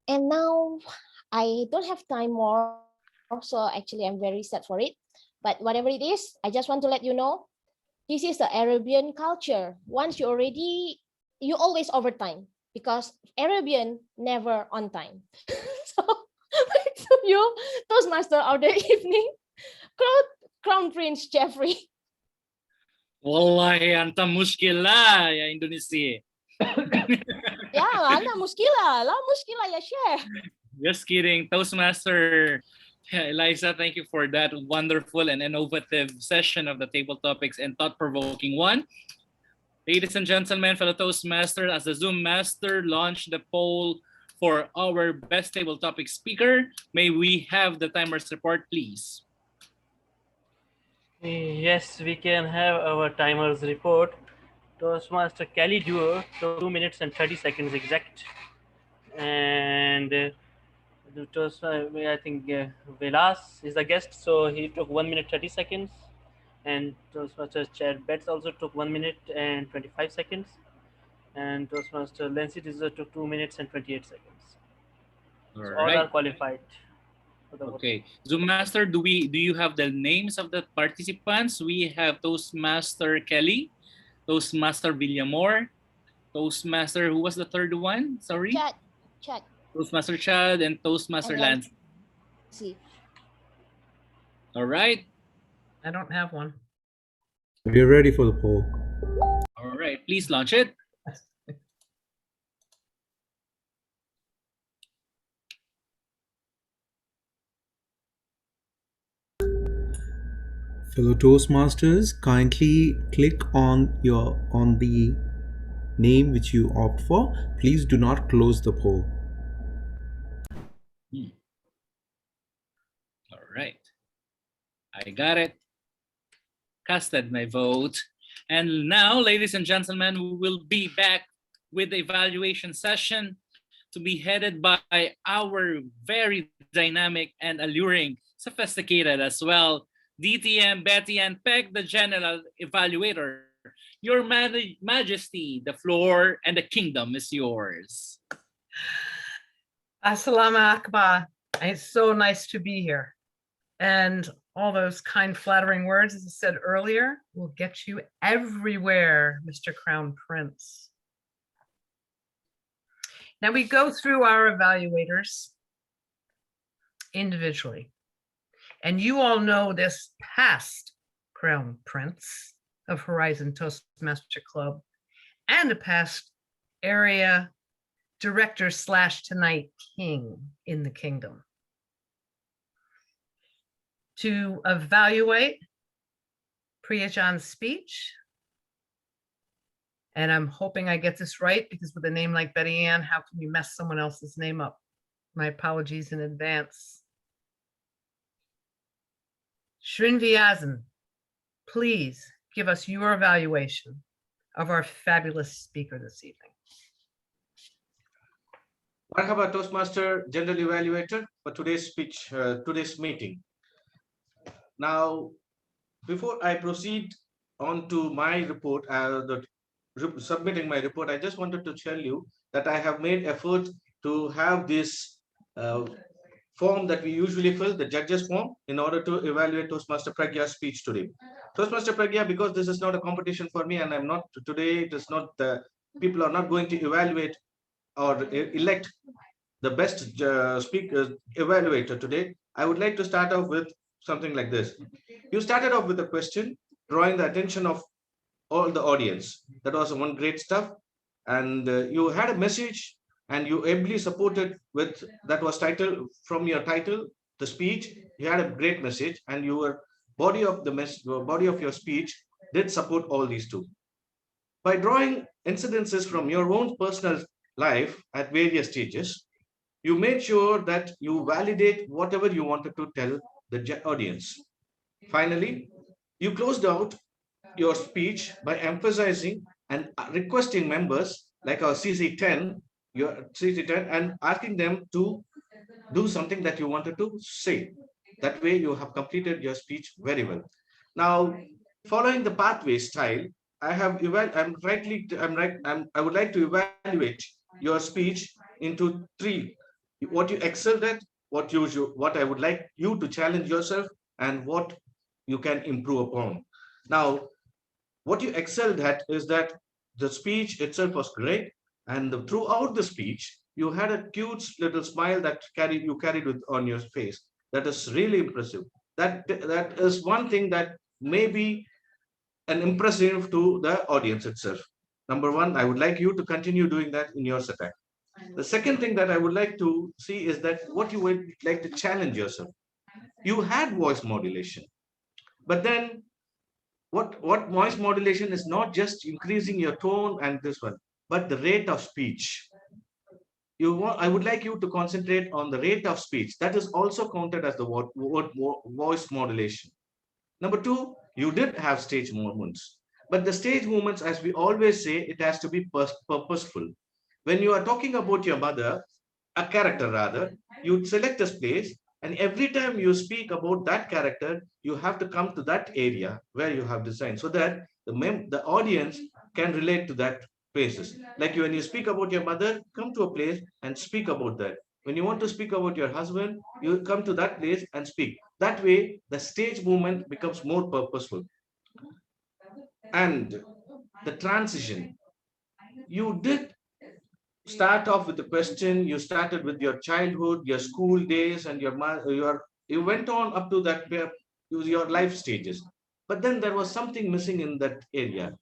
And now I don't have time more, so actually I'm very sad for it. But whatever it is, I just want to let you know, this is the Arabian culture. Once you always overtime because Arabian never on time. So back to you, Toastmaster of the evening, Crown Prince Jeffrey. Wallahi, anta mushkila ya Indonesia. Ya, anda muskila, la muskila ya Chef. Just kidding. Toastmaster Eliza, thank you for that wonderful and innovative session of the table topics and thought-provoking one. Ladies and gentlemen, fellow Toastmaster, as the Zoom master launched the poll for our best table topic speaker, may we have the timers report, please? Yes, we can have our timers report. Toastmaster Kelly Duo took 2 minutes and 30 seconds exact. And the toast, I think Velas is the guest, so he took 1 minute 30 seconds. And Toastmaster Chad Betts also took 1 minute and 25 seconds. And Toastmaster Lancy took 2 minutes and 28 seconds. All So right. all are qualified. Okay, Zoom Master, do you have the names of the participants? We have Toastmaster Kelly, Toastmaster Villamor, Toastmaster, who was the third one? Sorry? Chad. Toastmaster Chad and Toastmaster Lance. See. All right. I don't have one. We're ready for the poll. All right, please launch it. Fellow Toastmasters, kindly click on the name which you opt for. Please do not close the poll. All right. I got it. Casted my vote. And now, ladies and gentlemen, we will be back with the evaluation session to be headed by our very dynamic and alluring, sophisticated as well, DTM Bettyann Peck, the General Evaluator. Your Majesty, the floor and the kingdom is yours. Assalamu Akbar. It's so nice to be here. And all those kind, flattering words, as I said earlier, will get you everywhere, Mr. Crown Prince. Now we go through our evaluators individually. And you all know this past Crown Prince of Horizon Toastmaster Club and a past area director / tonight king in the kingdom. To evaluate Priyajan's speech, and I'm hoping I get this right because with a name like Bettyann, how can you mess someone else's name up? My apologies in advance. Srinivyasan, please give us your evaluation of our fabulous speaker this evening. Marhaba Toastmaster General Evaluator for today's speech, today's meeting. Now, before I proceed on to my report, submitting my report, I just wanted to tell you that I have made effort to have this form that we usually fill, the judges form, in order to evaluate Toastmaster Pragya's speech today. Toastmaster Pragya, because this is not a competition for me and I'm not today, it is not, people are not going to evaluate or elect the best speaker evaluator today, I would like to start off with something like this. You started off with a question, drawing the attention of all the audience. That was one great stuff. And you had a message and you ably supported with, that was titled, from your title, the speech, you had a great message and your body of the body of your speech did support all these two. By drawing incidences from your own personal life at various stages, you made sure that you validate whatever you wanted to tell the audience. Finally, you closed out your speech by emphasizing and requesting members like our CC10, your CC10, and asking them to do something that you wanted to say. That way you have completed your speech very well. Now, following the pathway style, I would like to evaluate your speech into three: what you excelled at, what I would like you to challenge yourself, and what you can improve upon. Now, what you excelled at is that the speech itself was great, and throughout the speech, you had a cute little smile that you carried on your face. That is really impressive. That is one thing that may be an impressive to the audience itself. Number one, I would like you to continue doing that in your setup. The second thing that I would like to see is that what you would like to challenge yourself. You had voice modulation, but then what voice modulation is not just increasing your tone and this one, but the rate of speech. I would like you to concentrate on the rate of speech. That is also counted as the voice modulation. Number two, you did have stage movements, but the stage movements, as we always say, it has to be purposeful. When you are talking about your mother, a character rather, you select a place, and every time you speak about that character, you have to come to that area where you have designed so that the audience can relate to that places. Like when you speak about your mother, come to a place and speak about that. When you want to speak about your husband, you come to that place and speak. That way, the stage movement becomes more purposeful. And the transition, you did start off with the question. You started with your childhood, your school days, and you went on up to that your life stages. But then there was something missing in that area.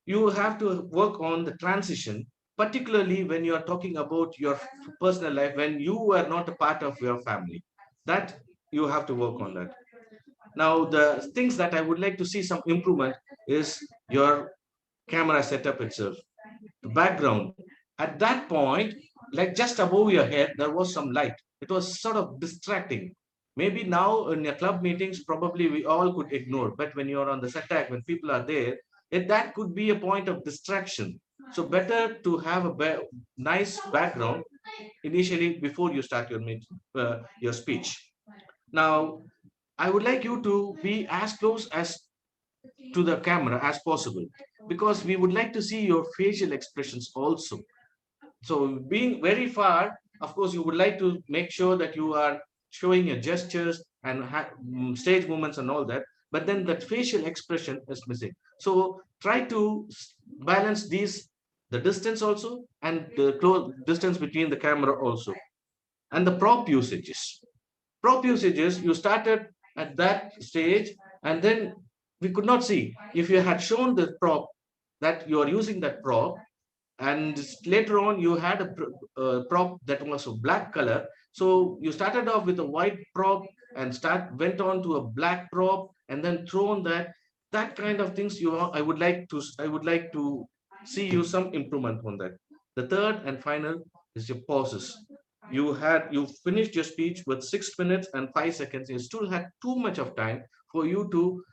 You have to work on the transition, particularly when you are talking about your personal life, when you were not a part of your family. That you have to work on that. Now, the things that I would like to see some improvement is your camera setup itself, the background. At that point, like just above your head, there was some light. It was sort of distracting. Maybe now in your club meetings, probably we all could ignore. But when you're on the set act, when people are there, that could be a point of distraction. So better to have a nice background initially before you start your speech. Now, I would like you to be as close as to the camera as possible, because we would like to see your facial expressions also. So being very far, of course, you would like to make sure that you are showing your gestures and stage movements and all that, but then that facial expression is missing. So try to balance the distance also, and the close distance between the camera also. And the prop usages. Prop usages, you started at that stage, and then we could not see. If you had shown the prop, that you are using that prop, and later on you had a prop that was of black color. So you started off with a white prop and went on to a black prop, and then thrown that kind of things. I would like to see you some improvement on that. The third and final is your pauses. You finished your speech with 6 minutes and 5 seconds. You still had too much of time for you to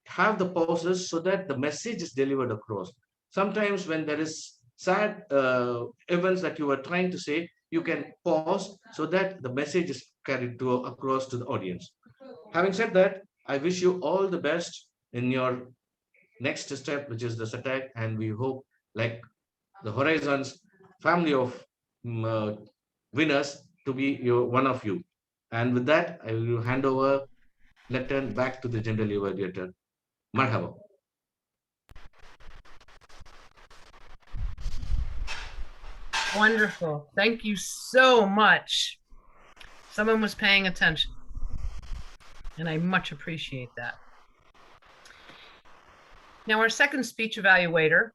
have the pauses so that the message is delivered across. Sometimes when there is sad events that you are trying to say, you can pause so that the message is carried to across to the audience. Having said that, I wish you all the best in your next step, which is the attack, and we hope, like the Horizons family of winners, to be one of you. And with that, I will hand over lectern back to the general evaluator. Marhaba. Wonderful. Thank you so much. Someone was paying attention, and I much appreciate that. Now, our second speech evaluator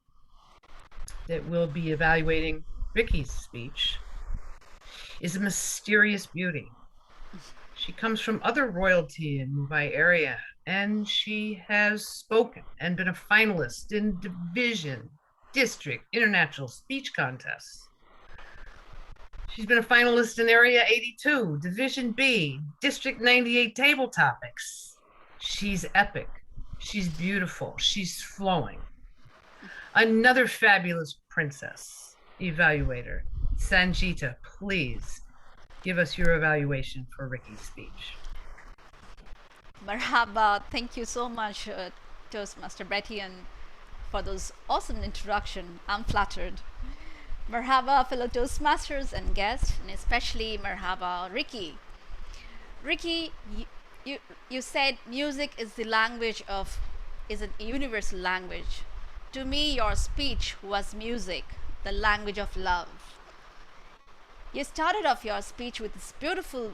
that will be evaluating Ricky's speech is a mysterious beauty. She comes from other royalty in Mumbai area, and she has spoken and been a finalist in division, district, international speech contests. She's been a finalist in Area 82, Division B, District 98 table topics. She's epic. She's beautiful. She's flowing. Another fabulous princess evaluator, Sangita, please give us your evaluation for Ricky's speech. Marhaba. Thank you so much, Toastmaster Bettyann, for those awesome introduction. I'm flattered. Marhaba, fellow Toastmasters and guests, and especially Marhaba, Ricky. Ricky, you said music is the language of, is a universal language. To me, your speech was music, the language of love. You started off your speech with this beautiful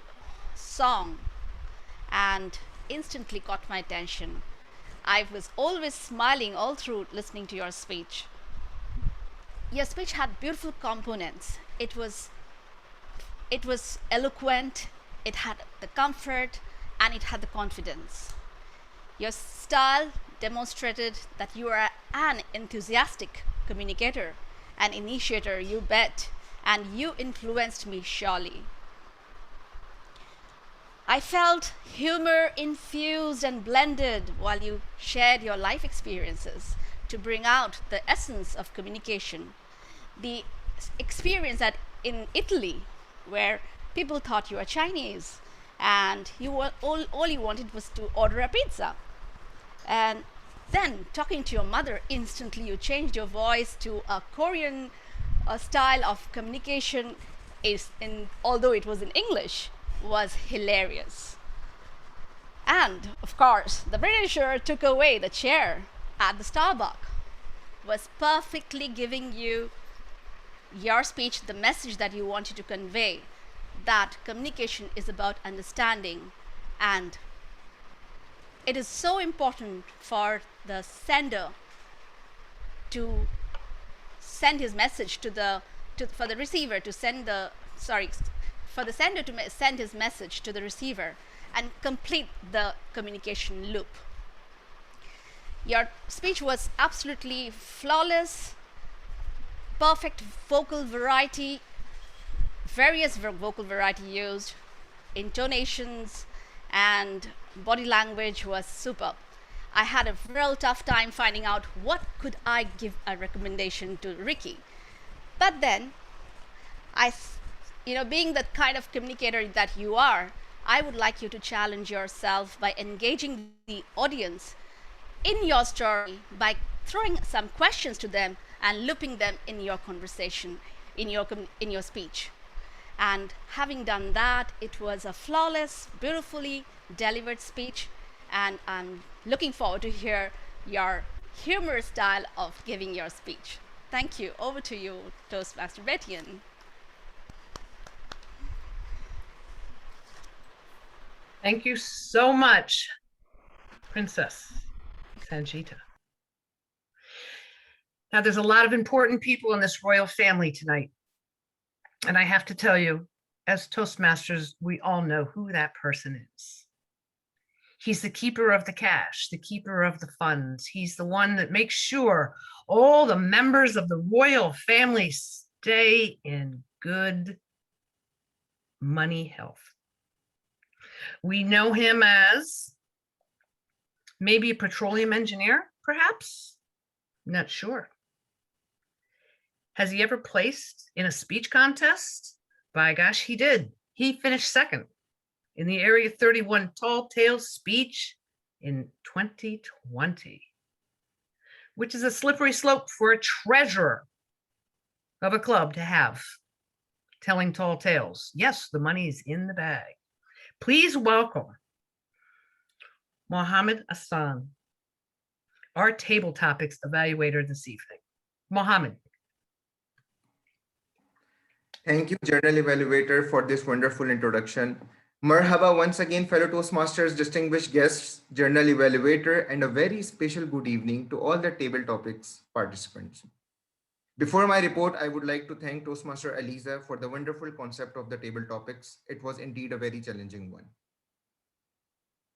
song and instantly caught my attention. I was always smiling all through listening to your speech. Your speech had beautiful components. It was eloquent, it had the comfort, and it had the confidence. Your style demonstrated that you are an enthusiastic communicator, an initiator, you bet, and you influenced me surely. I felt humor infused and blended while you shared your life experiences to bring out the essence of communication. The experience in Italy, where people thought you were Chinese and all you wanted was to order a pizza. And then talking to your mother, instantly you changed your voice to a Korean style of communication, although it was in English, was hilarious. And of course, the Britisher took away the chair at the Starbucks, was perfectly giving you your speech, the message that you wanted to convey, that communication is about understanding, and it is so important for the sender to send his message for the receiver to send for the sender to send his message to the receiver and complete the communication loop. Your speech was absolutely flawless, perfect vocal variety, various vocal variety used, intonations, and body language was superb. I had a real tough time finding out what could I give a recommendation to Ricky. But then, being the kind of communicator that you are, I would like you to challenge yourself by engaging the audience in your story by throwing some questions to them and looping them in your conversation, in your speech. And having done that, it was a flawless, beautifully delivered speech, and I'm looking forward to hear your humorous style of giving your speech. Thank you. Over to you, Toastmaster Bettyann. Thank you so much, Princess Sangita. Now, there's a lot of important people in this royal family tonight. And I have to tell you, as Toastmasters, we all know who that person is. He's the keeper of the cash, the keeper of the funds. He's the one that makes sure all the members of the royal family stay in good money health. We know him as maybe a petroleum engineer, perhaps? Not sure. Has he ever placed in a speech contest By gosh, he did. He finished second in the Area 31 Tall Tales speech in 2020, which is a slippery slope for a treasurer of a club to have, telling tall tales. Yes, the money's in the bag. Please welcome Mohammed Hassan, our table topics evaluator this evening. Mohammed. Thank you, Journal Evaluator, for this wonderful introduction. Marhaba once again, fellow Toastmasters, distinguished guests, Journal Evaluator, and a very special good evening to all the table topics participants. Before my report, I would like to thank Toastmaster Eliza for the wonderful concept of the table topics. It was indeed a very challenging one.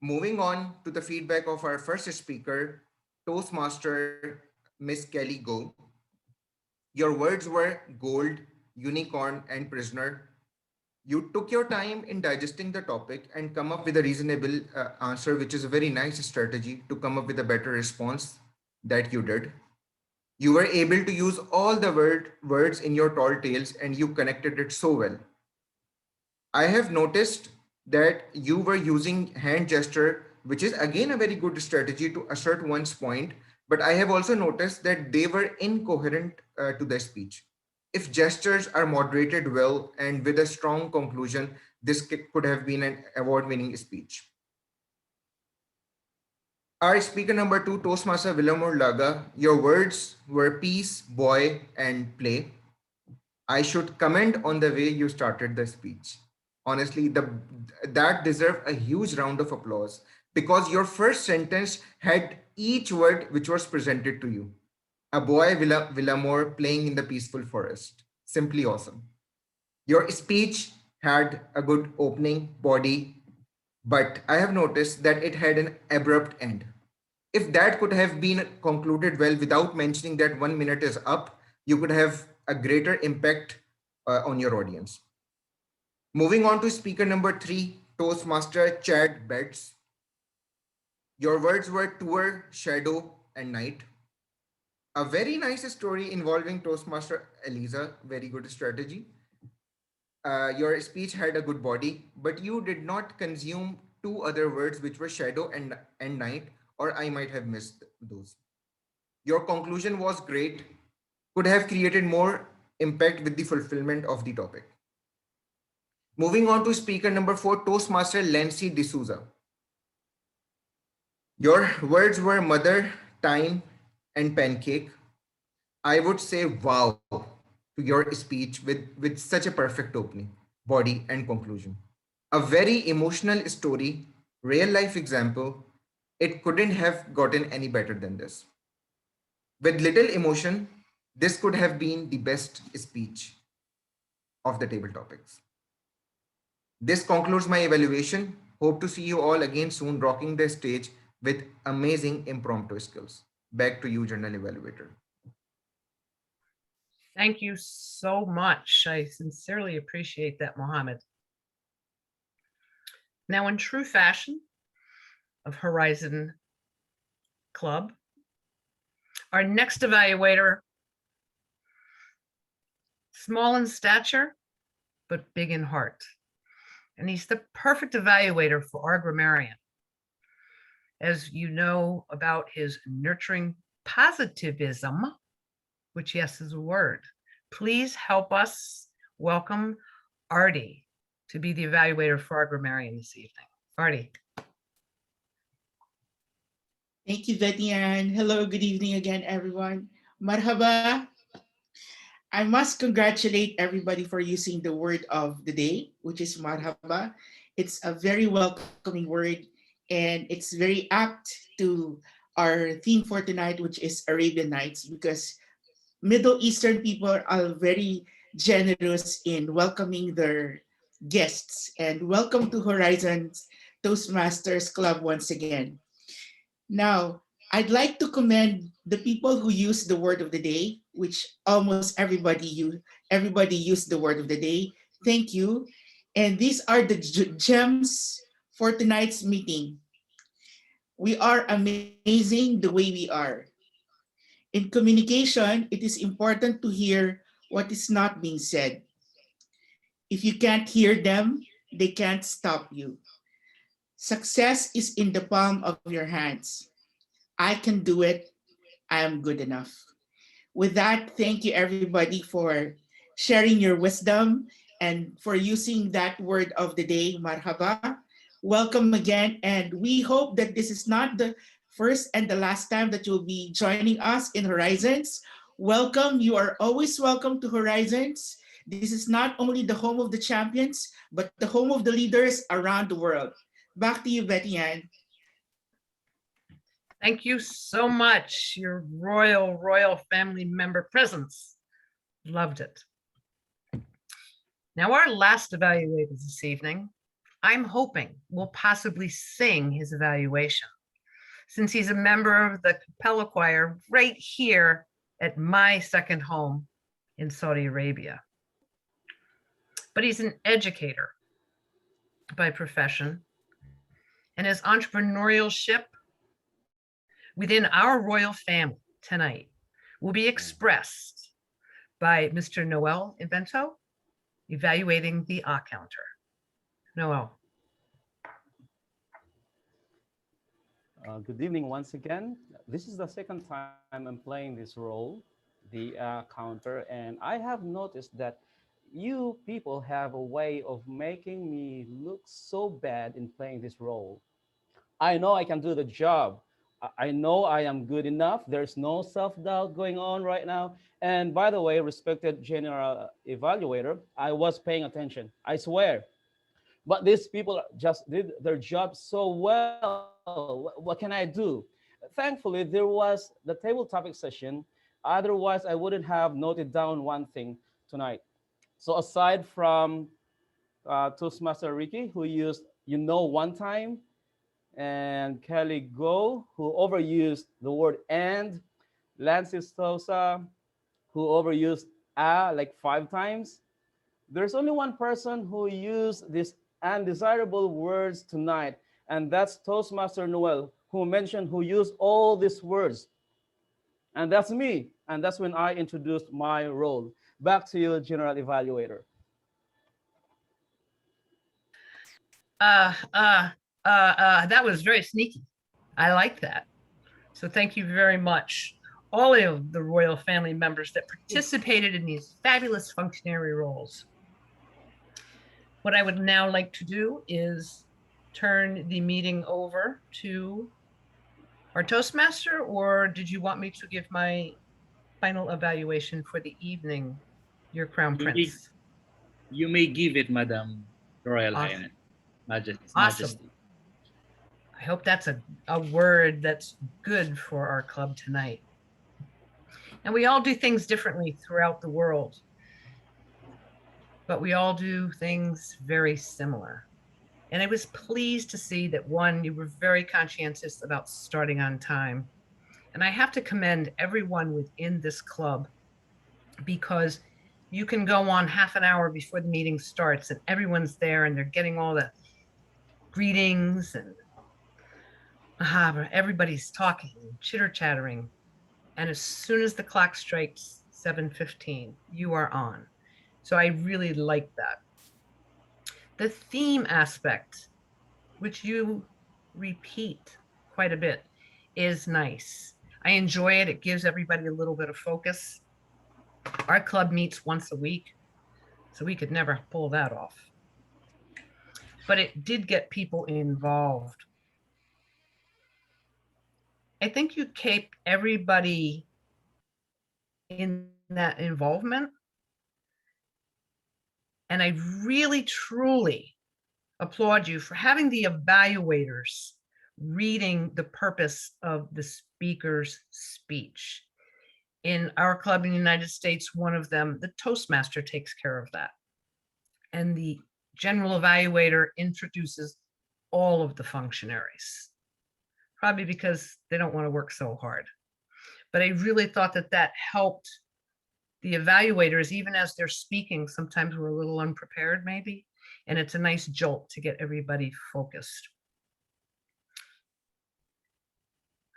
Moving on to the feedback of our first speaker, Toastmaster Miss Kelly Go. Your words were gold, unicorn, and prisoner. You took your time in digesting the topic and come up with a reasonable answer, which is a very nice strategy to come up with a better response that you did. You were able to use all the words in your tall tales and you connected it so well. I have noticed that you were using hand gesture, which is again a very good strategy to assert one's point, but I have also noticed that they were incoherent to the speech. If gestures are moderated well and with a strong conclusion, this could have been an award-winning speech. Our speaker number 2, Toastmaster Villamur Laga, your words were peace, boy, and play. I should comment on the way you started the speech. Honestly, that deserves a huge round of applause because your first sentence had each word which was presented to you. A boy, Villamur, playing in the peaceful forest. Simply awesome. Your speech had a good opening body, but I have noticed that it had an abrupt end. If that could have been concluded well without mentioning that 1 minute is up, you could have a greater impact on your audience. Moving on to speaker number 3, Toastmaster Chad Betts. Your words were tour, shadow, and night. A very nice story involving Toastmaster Eliza, very good strategy. Your speech had a good body, but you did not consume 2 other words which were shadow and night, or I might have missed those. Your conclusion was great, could have created more impact with the fulfillment of the topic. Moving on to speaker number 4, Toastmaster Lancy D'Souza. Your words were mother, time, and pancake. I would say wow to your speech with such a perfect opening, body, and conclusion. A very emotional story, real life example. It couldn't have gotten any better than this. With little emotion, this could have been the best speech of the table topics. This concludes my evaluation. Hope to see you all again soon, rocking the stage with amazing impromptu skills. Back to you, Journal Evaluator. Thank you so much. I sincerely appreciate that, Mohammed. Now, in true fashion of Horizon Club, our next evaluator, small in stature, but big in heart. And he's the perfect evaluator for our grammarian. As you know about his nurturing positivism, which yes is a word, please help us welcome Artie to be the evaluator for our grammarian this evening. Artie. Thank you, Bettyann. Hello, good evening again, everyone. Marhaba. I must congratulate everybody for using the word of the day, which is marhaba. It's a very welcoming word, and it's very apt to our theme for tonight, which is Arabian Nights, because Middle Eastern people are very generous in welcoming their guests. And welcome to Horizon's Toastmasters Club once again. Now, I'd like to commend the people who use the word of the day, which almost everybody used the word of the day. Thank you. And these are the gems for tonight's meeting. We are amazing the way we are. In communication, it is important to hear what is not being said. If you can't hear them, they can't stop you. Success is in the palm of your hands. I can do it. I am good enough. With that, thank you everybody for sharing your wisdom and for using that word of the day, marhaba. Welcome again, and we hope that this is not the first and the last time that you'll be joining us in Horizons. Welcome, you are always welcome to Horizons. This is not only the home of the champions, but the home of the leaders around the world. Back to you, Bettyann. Thank you so much, your royal family member presence. Loved it. Now, our last evaluator this evening, I'm hoping will possibly sing his evaluation, since he's a member of the Capella Choir right here at my second home in Saudi Arabia. But he's an educator by profession, and his entrepreneurship within our royal family tonight will be expressed by Mr. Noel Invento, evaluating the counter. Noel. Good evening once again. This is the second time I'm playing this role, the counter, and I have noticed that you people have a way of making me look so bad in playing this role. I know I can do the job. I know I am good enough. There's no self-doubt going on right now. And by the way, respected general evaluator, I was paying attention, I swear. But these people just did their job so well. What can I do? Thankfully, there was the table topic session. Otherwise, I wouldn't have noted down one thing tonight. So aside from Toastmaster Ricky, who used one time, and Kelly Go, who overused the word and, Lance Sosa, who overused like 5 times. There's only one person who used these undesirable words tonight, and that's Toastmaster Noel, who used all these words. And that's me, and that's when I introduced my role. Back to you, General Evaluator. That was very sneaky. I like that. So thank you very much, all of the royal family members that participated in these fabulous functionary roles. What I would now like to do is turn the meeting over to our Toastmaster, or did you want me to give my final evaluation for the evening, your Crown Prince? You may give it, Madam Royal Highness. Majesty. I hope that's a word that's good for our club tonight. And we all do things differently throughout the world, but we all do things very similar. And I was pleased to see that, one, you were very conscientious about starting on time. And I have to commend everyone within this club, because you can go on half an hour before the meeting starts and everyone's there and they're getting all the greetings and everybody's talking, chitter chattering. And as soon as the clock strikes 7:15, you are on. So I really like that. The theme aspect, which you repeat quite a bit, is nice. I enjoy it. It gives everybody a little bit of focus. Our club meets once a week, so we could never pull that off. But it did get people involved. I think you kept everybody in that involvement. And I really, truly applaud you for having the evaluators reading the purpose of the speaker's speech. In our club in the United States, one of them, the Toastmaster, takes care of that. And the general evaluator introduces all of the functionaries, probably because they don't want to work so hard. But I really thought that that helped the evaluators, even as they're speaking. Sometimes we're a little unprepared maybe, and it's a nice jolt to get everybody focused.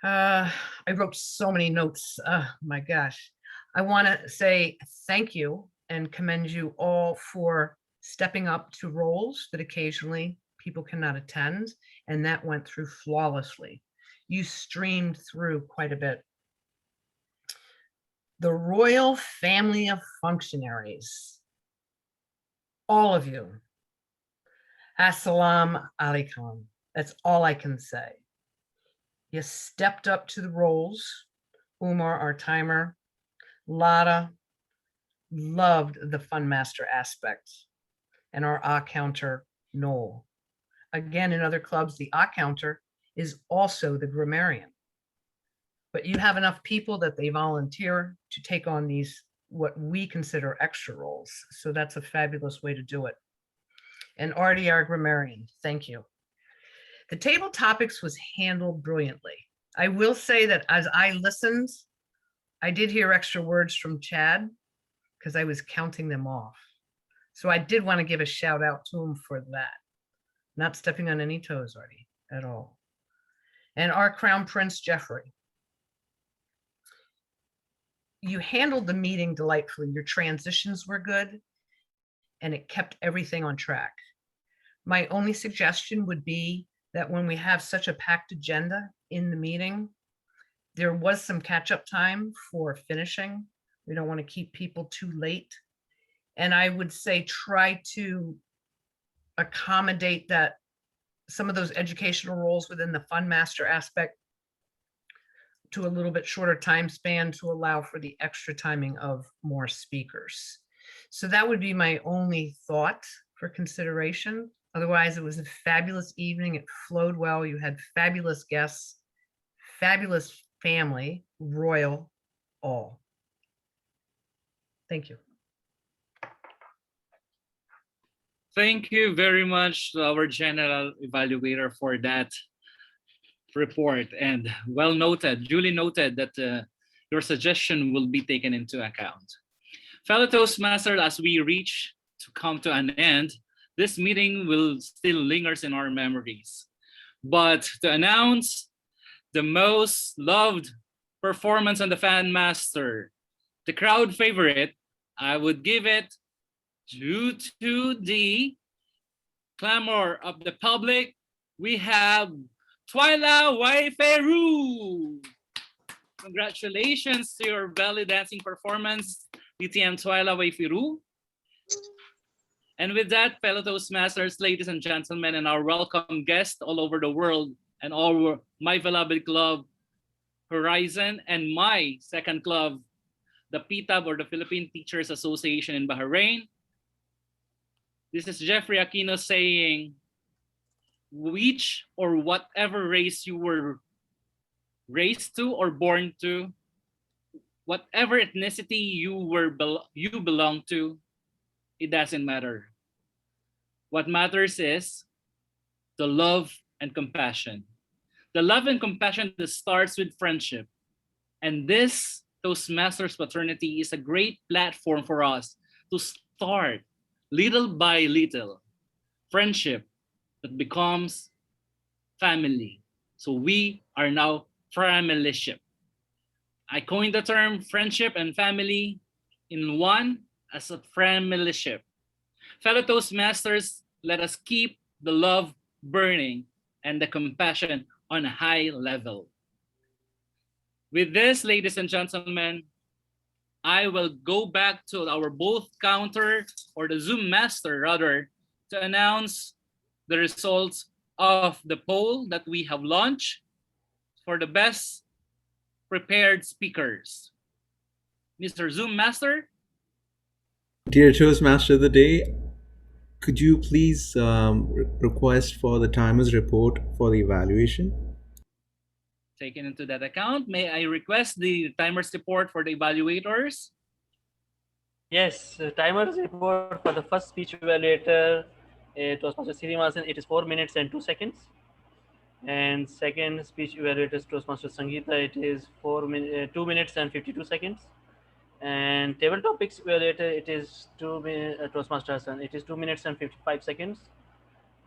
I wrote so many notes. My gosh. I want to say thank you and commend you all for stepping up to roles that occasionally people cannot attend, and that went through flawlessly. You streamed through quite a bit. The royal family of functionaries, all of you, Assalamu alaikum. That's all I can say. You stepped up to the roles. Umar, our timer, Lara, loved the fun master aspect, and our counter, Noel. Again, in other clubs, the counter is also the grammarian. But you have enough people that they volunteer to take on these, what we consider extra roles. So that's a fabulous way to do it. And Artie, our grammarian, thank you. The table topics was handled brilliantly. I will say that as I listened, I did hear extra words from Chad because I was counting them off. So I did want to give a shout out to him for that. Not stepping on any toes, Artie, at all. And our Crown Prince, Jeffrey. You handled the meeting delightfully. Your transitions were good, and it kept everything on track. My only suggestion would be that when we have such a packed agenda in the meeting, there was some catch-up time for finishing. We don't want to keep people too late. And I would say try to accommodate that some of those educational roles within the fun master aspect to a little bit shorter time span to allow for the extra timing of more speakers. So that would be my only thought for consideration. Otherwise, it was a fabulous evening. It flowed well. You had fabulous guests, fabulous family, royal, all. Thank you. Thank you very much to our general evaluator for that report, and well noted, duly noted that your suggestion will be taken into account. Fellow Toastmasters, as we reach to come to an end, this meeting will still lingers in our memories. But to announce the most loved performance on the Fan Master, the crowd favorite, I would give it due to the clamor of the public. We have Twyla Waiferu. Congratulations to your belly dancing performance, DTM Twyla Waiferu. And with that, fellow Toastmasters, ladies and gentlemen, and our welcome guests all over the world, and all my beloved club, Horizon, and my second club, the PTAB, or the Philippine Teachers Association in Bahrain. This is Jeffrey Aquino saying, which or whatever race you were raised to or born to, whatever ethnicity you belong to, it doesn't matter. What matters is the love and compassion. The love and compassion that starts with friendship. And this Toastmasters fraternity is a great platform for us to start little by little friendship that becomes family. So we are now familyship. I coined the term friendship and family in one as a familyship. Fellow Toastmasters, let us keep the love burning and the compassion on a high level. With this, ladies and gentlemen, I will go back to our both counter, or the Zoom master rather, to announce the results of the poll that we have launched for the best prepared speakers. Mr. Zoom Master? Dear Toastmaster of the Day, could you please request for the timer's report for the evaluation? Taken into that account, may I request the timer's report for the evaluators? Yes, timer's report for the first speech evaluator, Toastmaster Srinivasan, it is 4 minutes and 2 seconds. And second speech evaluator, Toastmaster Sangita, it is 2 minutes and 52 seconds. And table topics evaluator, it is Toastmaster Hassan, it is 2 minutes and 55 seconds.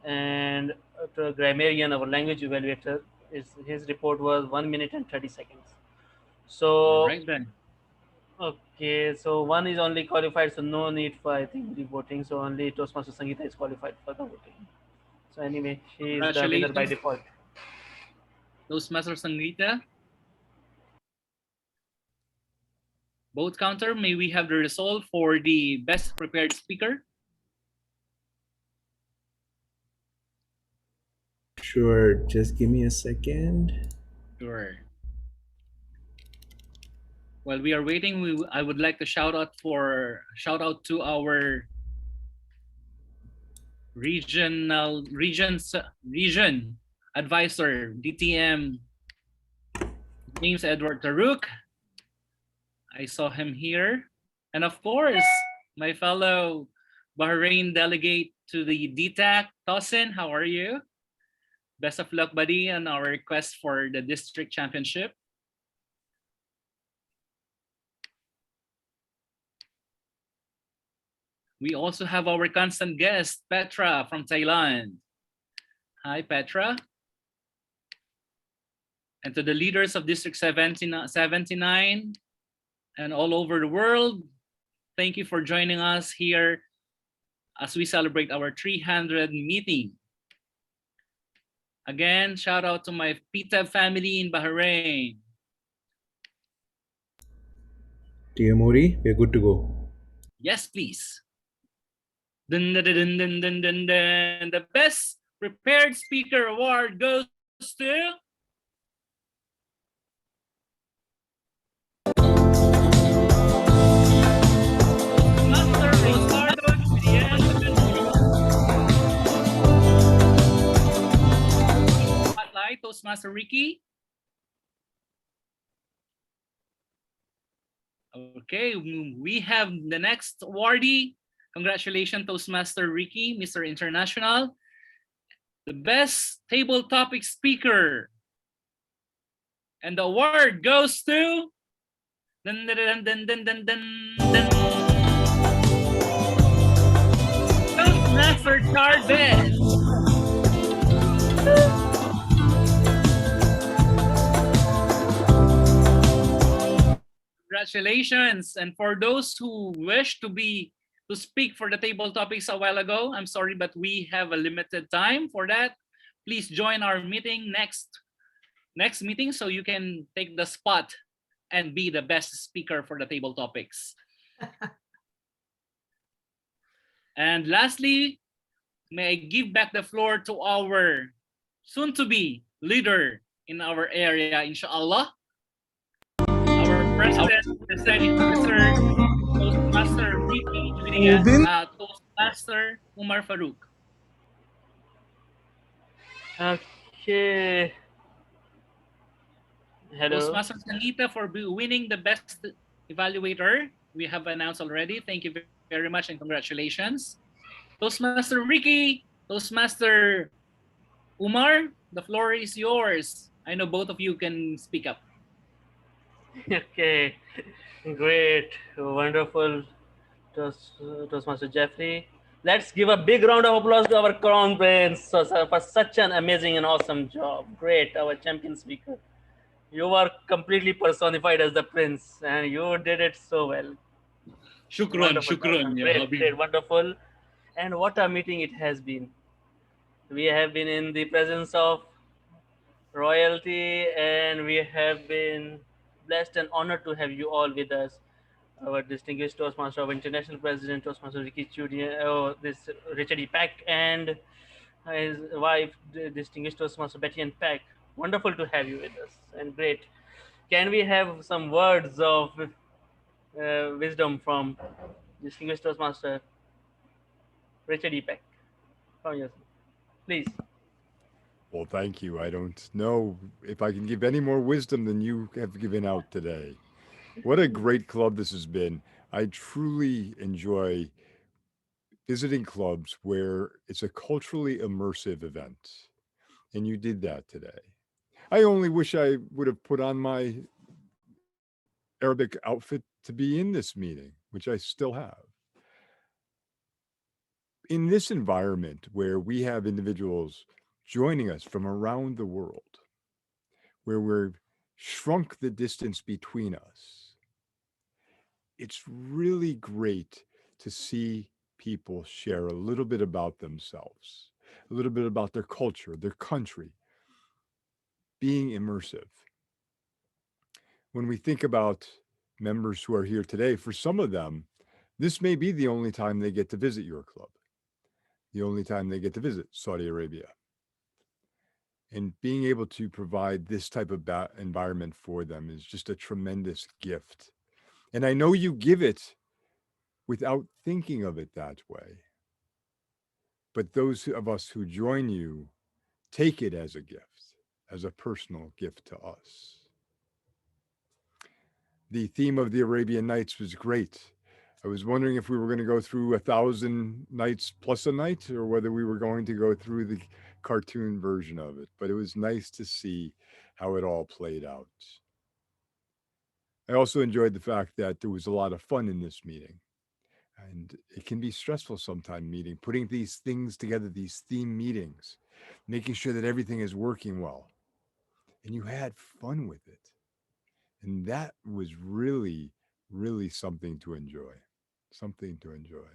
And grammarian, our language evaluator, his report was 1 minute and 30 seconds. So All right then. Okay, so one is only qualified, so no need for I think the voting. So only Toastmaster Sangita is qualified for the voting. So anyway, she is the winner by Congratulations, default. Toastmaster Sangita. Vote counter, may we have the result for the best prepared speaker? Sure, just give me a second. Sure. While we are waiting, I would like to shout out to our region advisor DTM James Edward Taruk. I saw him here, and of course my fellow Bahrain delegate to the DTAC, Tosin. How are you? Best of luck, buddy, on our quest for the district championship. We also have our constant guest, Petra from Thailand. Hi, Petra. And to the leaders of District 79 and all over the world, thank you for joining us here as we celebrate our 300 meeting. Again, shout out to my PTAB family in Bahrain. Dear Mori, we're good to go. Yes, please. Dun, dun, dun, dun, dun, dun, dun. The best prepared speaker award goes to Toastmaster Ricky. Okay, we have the next awardee. Congratulations, Toastmaster Ricky, Mr. International. The best table topic speaker. And the award goes to dun, dun, dun, dun, dun, dun, dun, dun. Toastmaster Charbet. Congratulations. And for those who wish to speak for the table topics a while ago, I'm sorry, but we have a limited time for that. Please join our meeting next meeting so you can take the spot and be the best speaker for the table topics. And lastly, may I give back the floor to our soon-to-be leader in our area, inshallah. Our president, presiding officer, Toastmaster Ricky Chuidian, Toastmaster Umar Farouk. Okay. Hello. Toastmaster Sangita for winning the best evaluator. We have announced already. Thank you very much and congratulations. Toastmaster Ricky, Toastmaster Umar, the floor is yours. I know both of you can speak up. Okay, great, wonderful, Toastmaster Jeffrey. Let's give a big round of applause to our crown prince for such an amazing and awesome job. Great, our champion speaker. You were completely personified as the prince, and you did it so well. Shukran, Wonderful, shukran. great, wonderful. And what a meeting it has been. We have been in the presence of royalty, and we have been blessed and honored to have you all with us. Our distinguished Toastmaster, our international president, Toastmaster Ricky Chuidian, this Richard E. Peck, and his wife, distinguished Toastmaster Bettyann Peck. Wonderful to have you with us, and great. Can we have some words of wisdom from distinguished Toastmaster Richard E. Peck? From you, please. Well, thank you. I don't know if I can give any more wisdom than you have given out today. What a great club this has been. I truly enjoy visiting clubs where it's a culturally immersive event. And you did that today. I only wish I would have put on my Arabic outfit to be in this meeting, which I still have. In this environment where we have individuals joining us from around the world, where we've shrunk the distance between us, it's really great to see people share a little bit about themselves, a little bit about their culture, their country, being immersive. When we think about members who are here today, for some of them, this may be the only time they get to visit your club, the only time they get to visit Saudi Arabia. And being able to provide this type of environment for them is just a tremendous gift. And I know you give it without thinking of it that way. But those of us who join you take it as a gift, as a personal gift to us. The theme of the Arabian Nights was great. I was wondering if we were going to go through 1,000 nights plus a night, or whether we were going to go through the cartoon version of it. But it was nice to see how it all played out. I also enjoyed the fact that there was a lot of fun in this meeting. And it can be stressful sometime meeting, putting these things together, these theme meetings, making sure that everything is working well. And you had fun with it. And that was really, really something to enjoy. Something to enjoy.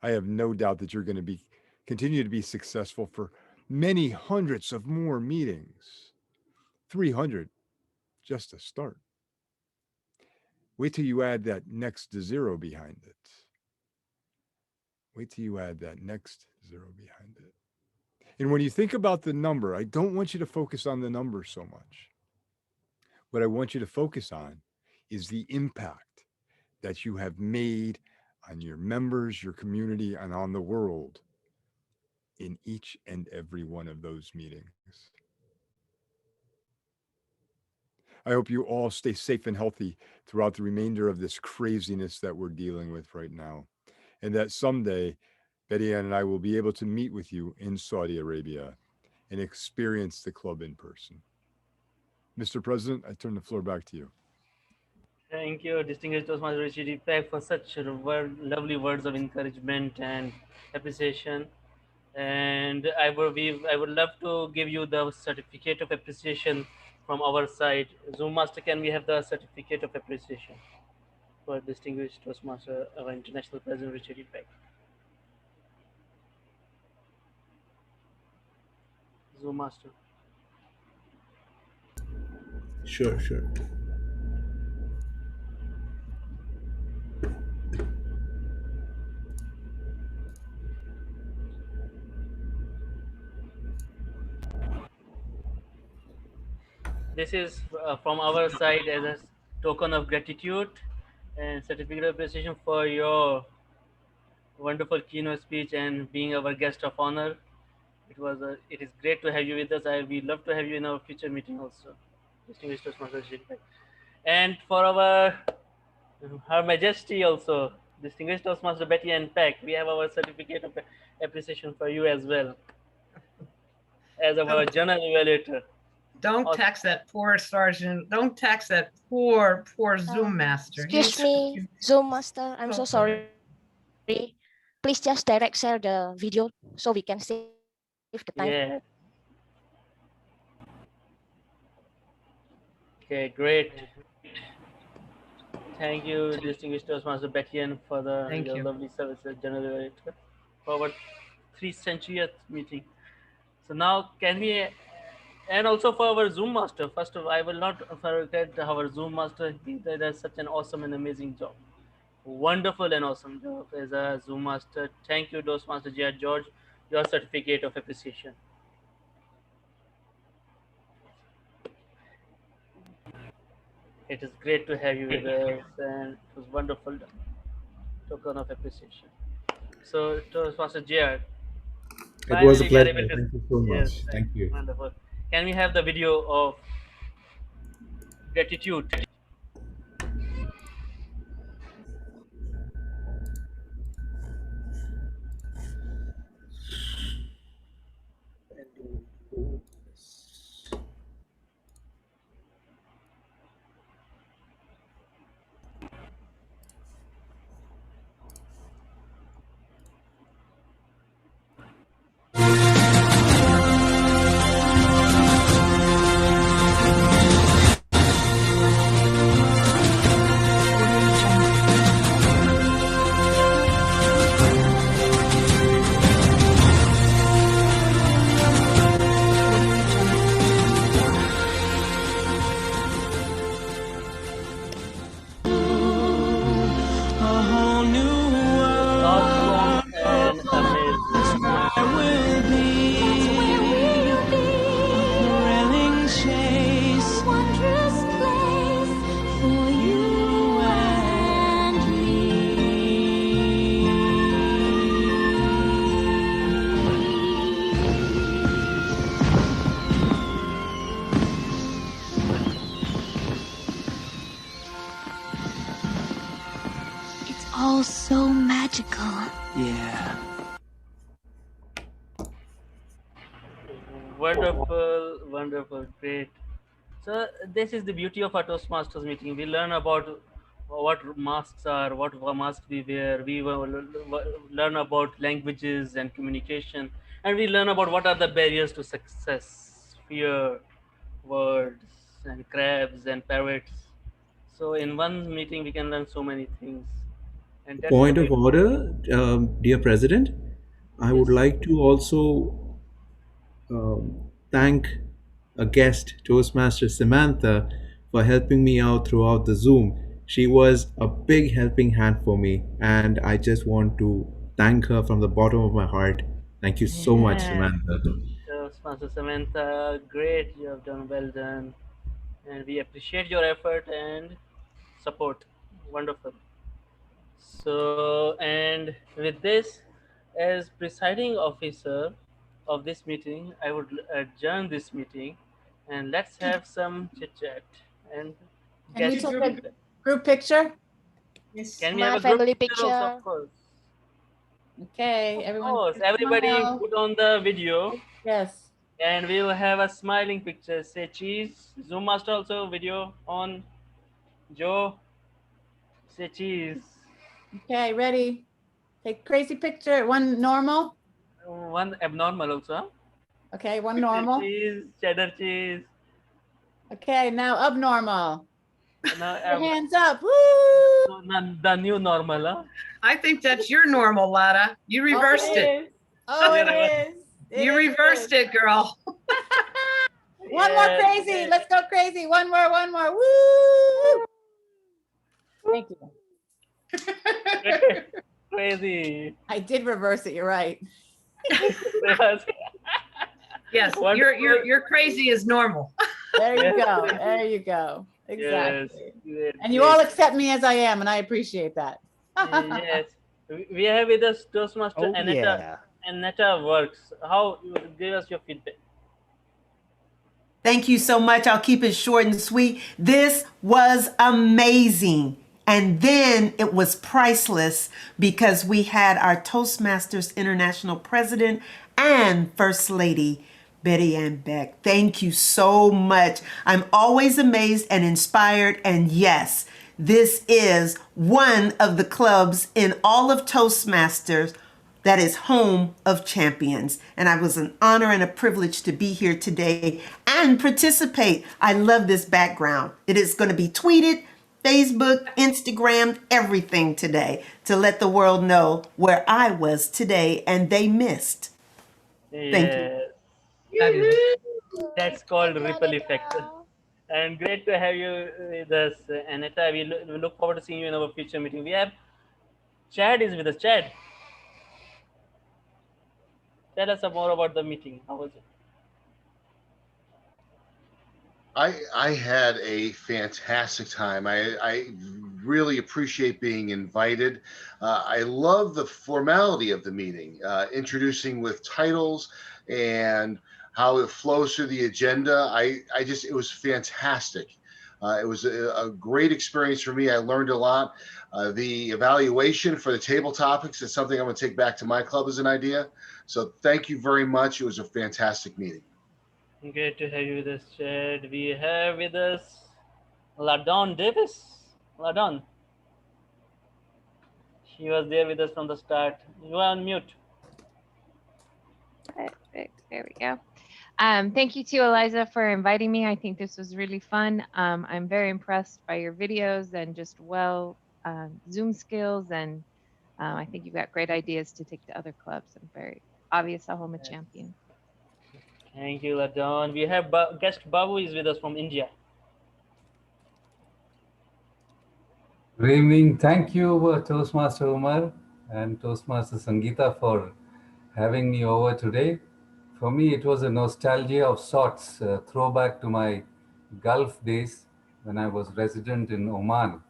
I have no doubt that you're going to continue to be successful for many hundreds of more meetings. 300 just to start. Wait till you add that next 0 behind it. Wait till you add that next 0 behind it. And when you think about the number, I don't want you to focus on the number so much. What I want you to focus on is the impact that you have made on your members, your community, and on the world in each and every one of those meetings. I hope you all stay safe and healthy throughout the remainder of this craziness that we're dealing with right now. And that someday, Bettyann and I will be able to meet with you in Saudi Arabia and experience the club in person. Mr. President, I turn the floor back to you. Thank you, distinguished Toastmaster Peck, for such lovely words of encouragement and appreciation. And I would love to give you the certificate of appreciation from our side. Zoom Master, can we have the certificate of appreciation for distinguished Toastmaster, our International President Richard Peck? Zoom Master. Sure. This is from our side as a token of gratitude and certificate of appreciation for your wonderful keynote speech and being our guest of honor. It is great to have you with us. We love to have you in our future meeting also, distinguished Toastmaster. And for Her Majesty also, distinguished Toastmaster Bettyann Peck, we have our certificate of appreciation for you as well, as our general evaluator. Don't tax that poor sergeant. Don't tax that poor Zoom master. Excuse me, Zoom master. I'm so sorry. Please just direct share the video so we can save the time. Yeah. Okay, great. Thank you, distinguished Toastmaster Bettyann, for your lovely service as General Evaluator for our 300th meeting. So now, can we, and also for our Zoom Master. First of all, I will not forget our Zoom Master. He did such an awesome and amazing job. Wonderful and awesome job as a Zoom Master. Thank you, Toastmaster J.R. George, your certificate of appreciation. It is great to have you with us, and it was wonderful token of appreciation. So, Toastmaster J.R. It was a pleasure. Thank you so much. Yes, Thank you. Wonderful. Can we have the video of gratitude? Yeah. Wonderful, wonderful, great. So this is the beauty of our Toastmasters meeting. We learn about what masks are, what masks we wear. We learn about languages and communication, and we learn about what are the barriers to success, fear, words, and crabs and parrots. So in one meeting, we can learn so many things, and that's the Point of beauty. order, dear President. I would Yes. like to also thank a guest, Toastmaster Samantha, for helping me out throughout the Zoom. She was a big helping hand for me, and I just want to thank her from the bottom of my heart. Thank you so much, Yeah. Samantha. Sponsor Samantha, great, you have done well done, and we appreciate your effort and support. Wonderful. So, and with this, as presiding officer of this meeting, I would adjourn this meeting, and let's have some chit chat and Can we get take a feedback. group picture? Yes. Can we My have a group family picture also, picture. of course? Okay, Of everyone. course, everybody smile. put on the video. Yes. And we'll have a smiling picture. Say cheese. Zoom master also video on. Joe, say cheese. Okay, ready? Take crazy picture. One normal. One abnormal also. Huh? Okay, one normal. Cheese, cheddar cheese. Okay, now abnormal. Now, Your hands up. Woo! the new normal. Huh? I think that's your normal, Lada. You reversed it. Oh, it is. You reversed it, girl. One more crazy. Let's go crazy. One more, one more. Woo! Thank you. Crazy. I did reverse it. You're right. Yes, your crazy is normal. There you go. There you go. Exactly. Yes. And you all accept me as I am, and I appreciate that. Yes. We have with us Toastmaster Oh, Aneta. yeah. Aneta works. How? Give us your feedback. Thank you so much. I'll keep it short and sweet. This was amazing. And then it was priceless because we had our Toastmasters International President and First Lady, Bettyann Beck. Thank you so much. I'm always amazed and inspired. And yes, this is one of the clubs in all of Toastmasters that is home of champions. And I was an honor and a privilege to be here today and participate. I love this background. It is going to be tweeted, Facebook, Instagram, everything today to let the world know where I was today and they missed. Thank you. That's called ripple effect. And great to have you with us, Aneta. We look forward to seeing you in our future meeting. We have Chad is with us. Chad, tell us more about the meeting. How was it? I had a fantastic time. I really appreciate being invited. I love the formality of the meeting, introducing with titles and how it flows through the agenda. It was fantastic. It was a great experience for me. I learned a lot. The evaluation for the table topics is something I'm going to take back to my club as an idea. So thank you very much. It was a fantastic meeting. Great to have you with us, Chad. We have with us Ladon Davis. Ladon. She was there with us from the start. You are on mute. Perfect. There we go. Thank you to Eliza for inviting me. I think this was really fun. I'm very impressed by your videos and just Zoom skills. And I think you've got great ideas to take to other clubs. I'm very obvious I'm a champion. Thank you, Ladon. We have guest Babu is with us from India. Good evening. Thank you, Toastmaster Umar and Toastmaster Sangita for having me over today. For me, it was a nostalgia of sorts, a throwback to my Gulf days when I was resident in Oman.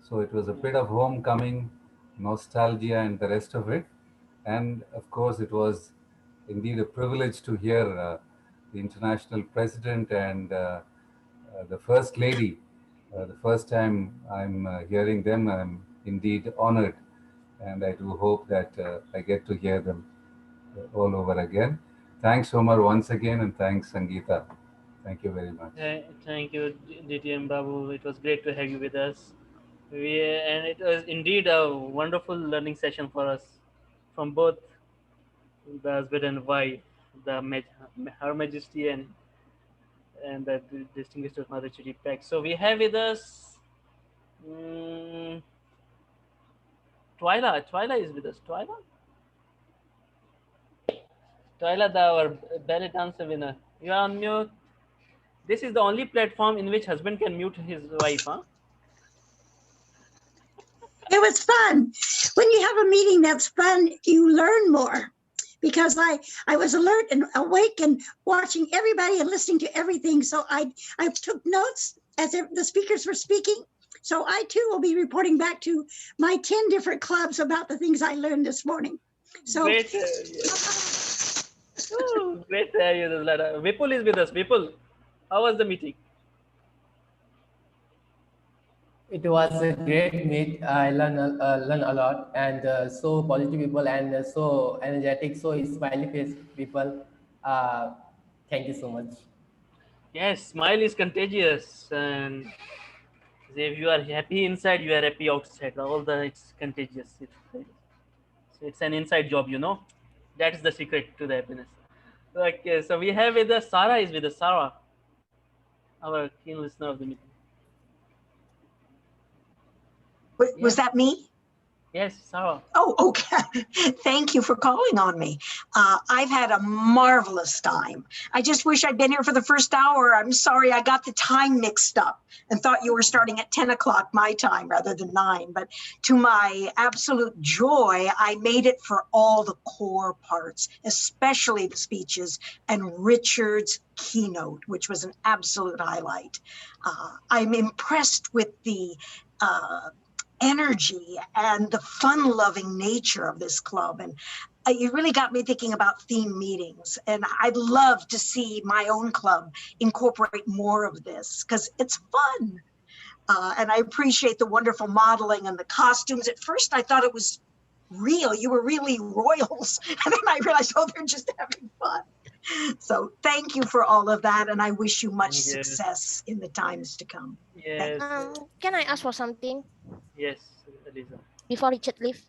So it was a bit of homecoming, nostalgia, and the rest of it. And of course, it was indeed a privilege to hear the international president and the First Lady. The first time I'm hearing them, I'm indeed honored. and I do hope that I get to hear them all over again. Thanks, Omar, once again, and thanks, Sangita. Thank you very much. Thank you, DTM Babu. It was great to have you with us. And it was indeed a wonderful learning session for us from both the husband and wife, Her Majesty and the distinguished Mother Chudi Peck. So we have with us Twyla. Twyla is with us. Twyla, our belly dancer winner. You are on mute. This is the only platform in which husband can mute his wife, huh? It was fun. When you have a meeting that's fun, you learn more. Because I was alert and awake and watching everybody and listening to everything. So I took notes as the speakers were speaking. So I too will be reporting back to my 10 different clubs about the things I learned this morning. So great. Great to have you, Lada. Vipul is with us. Vipul, how was the meeting? It was a great meet. I learned a lot, and so positive people and so energetic, so smiley face people. Thank you so much. Yes, smile is contagious, and if you are happy inside, you are happy outside. It's contagious. It's an inside job, you know. That is the secret to the happiness. Okay, so we have with us Sarah is with us. Sarah, our keen listener of the meeting. Was that me? Yes, Sarah. Oh, okay. Thank you for calling on me. I've had a marvelous time. I just wish I'd been here for the first hour. I'm sorry I got the time mixed up and thought you were starting at 10 o'clock my time rather than 9. But to my absolute joy, I made it for all the core parts, especially the speeches and Richard's keynote, which was an absolute highlight. I'm impressed with the energy and the fun-loving nature of this club. And you really got me thinking about theme meetings. And I'd love to see my own club incorporate more of this because it's fun. And I appreciate the wonderful modeling and the costumes. At first, I thought it was real. You were really royals. And then I realized, oh, they're just having fun. So thank you for all of that. And I wish you much success in the times to come. Yes. Can I ask for something? Yes, Eliza. Before Richard leaves?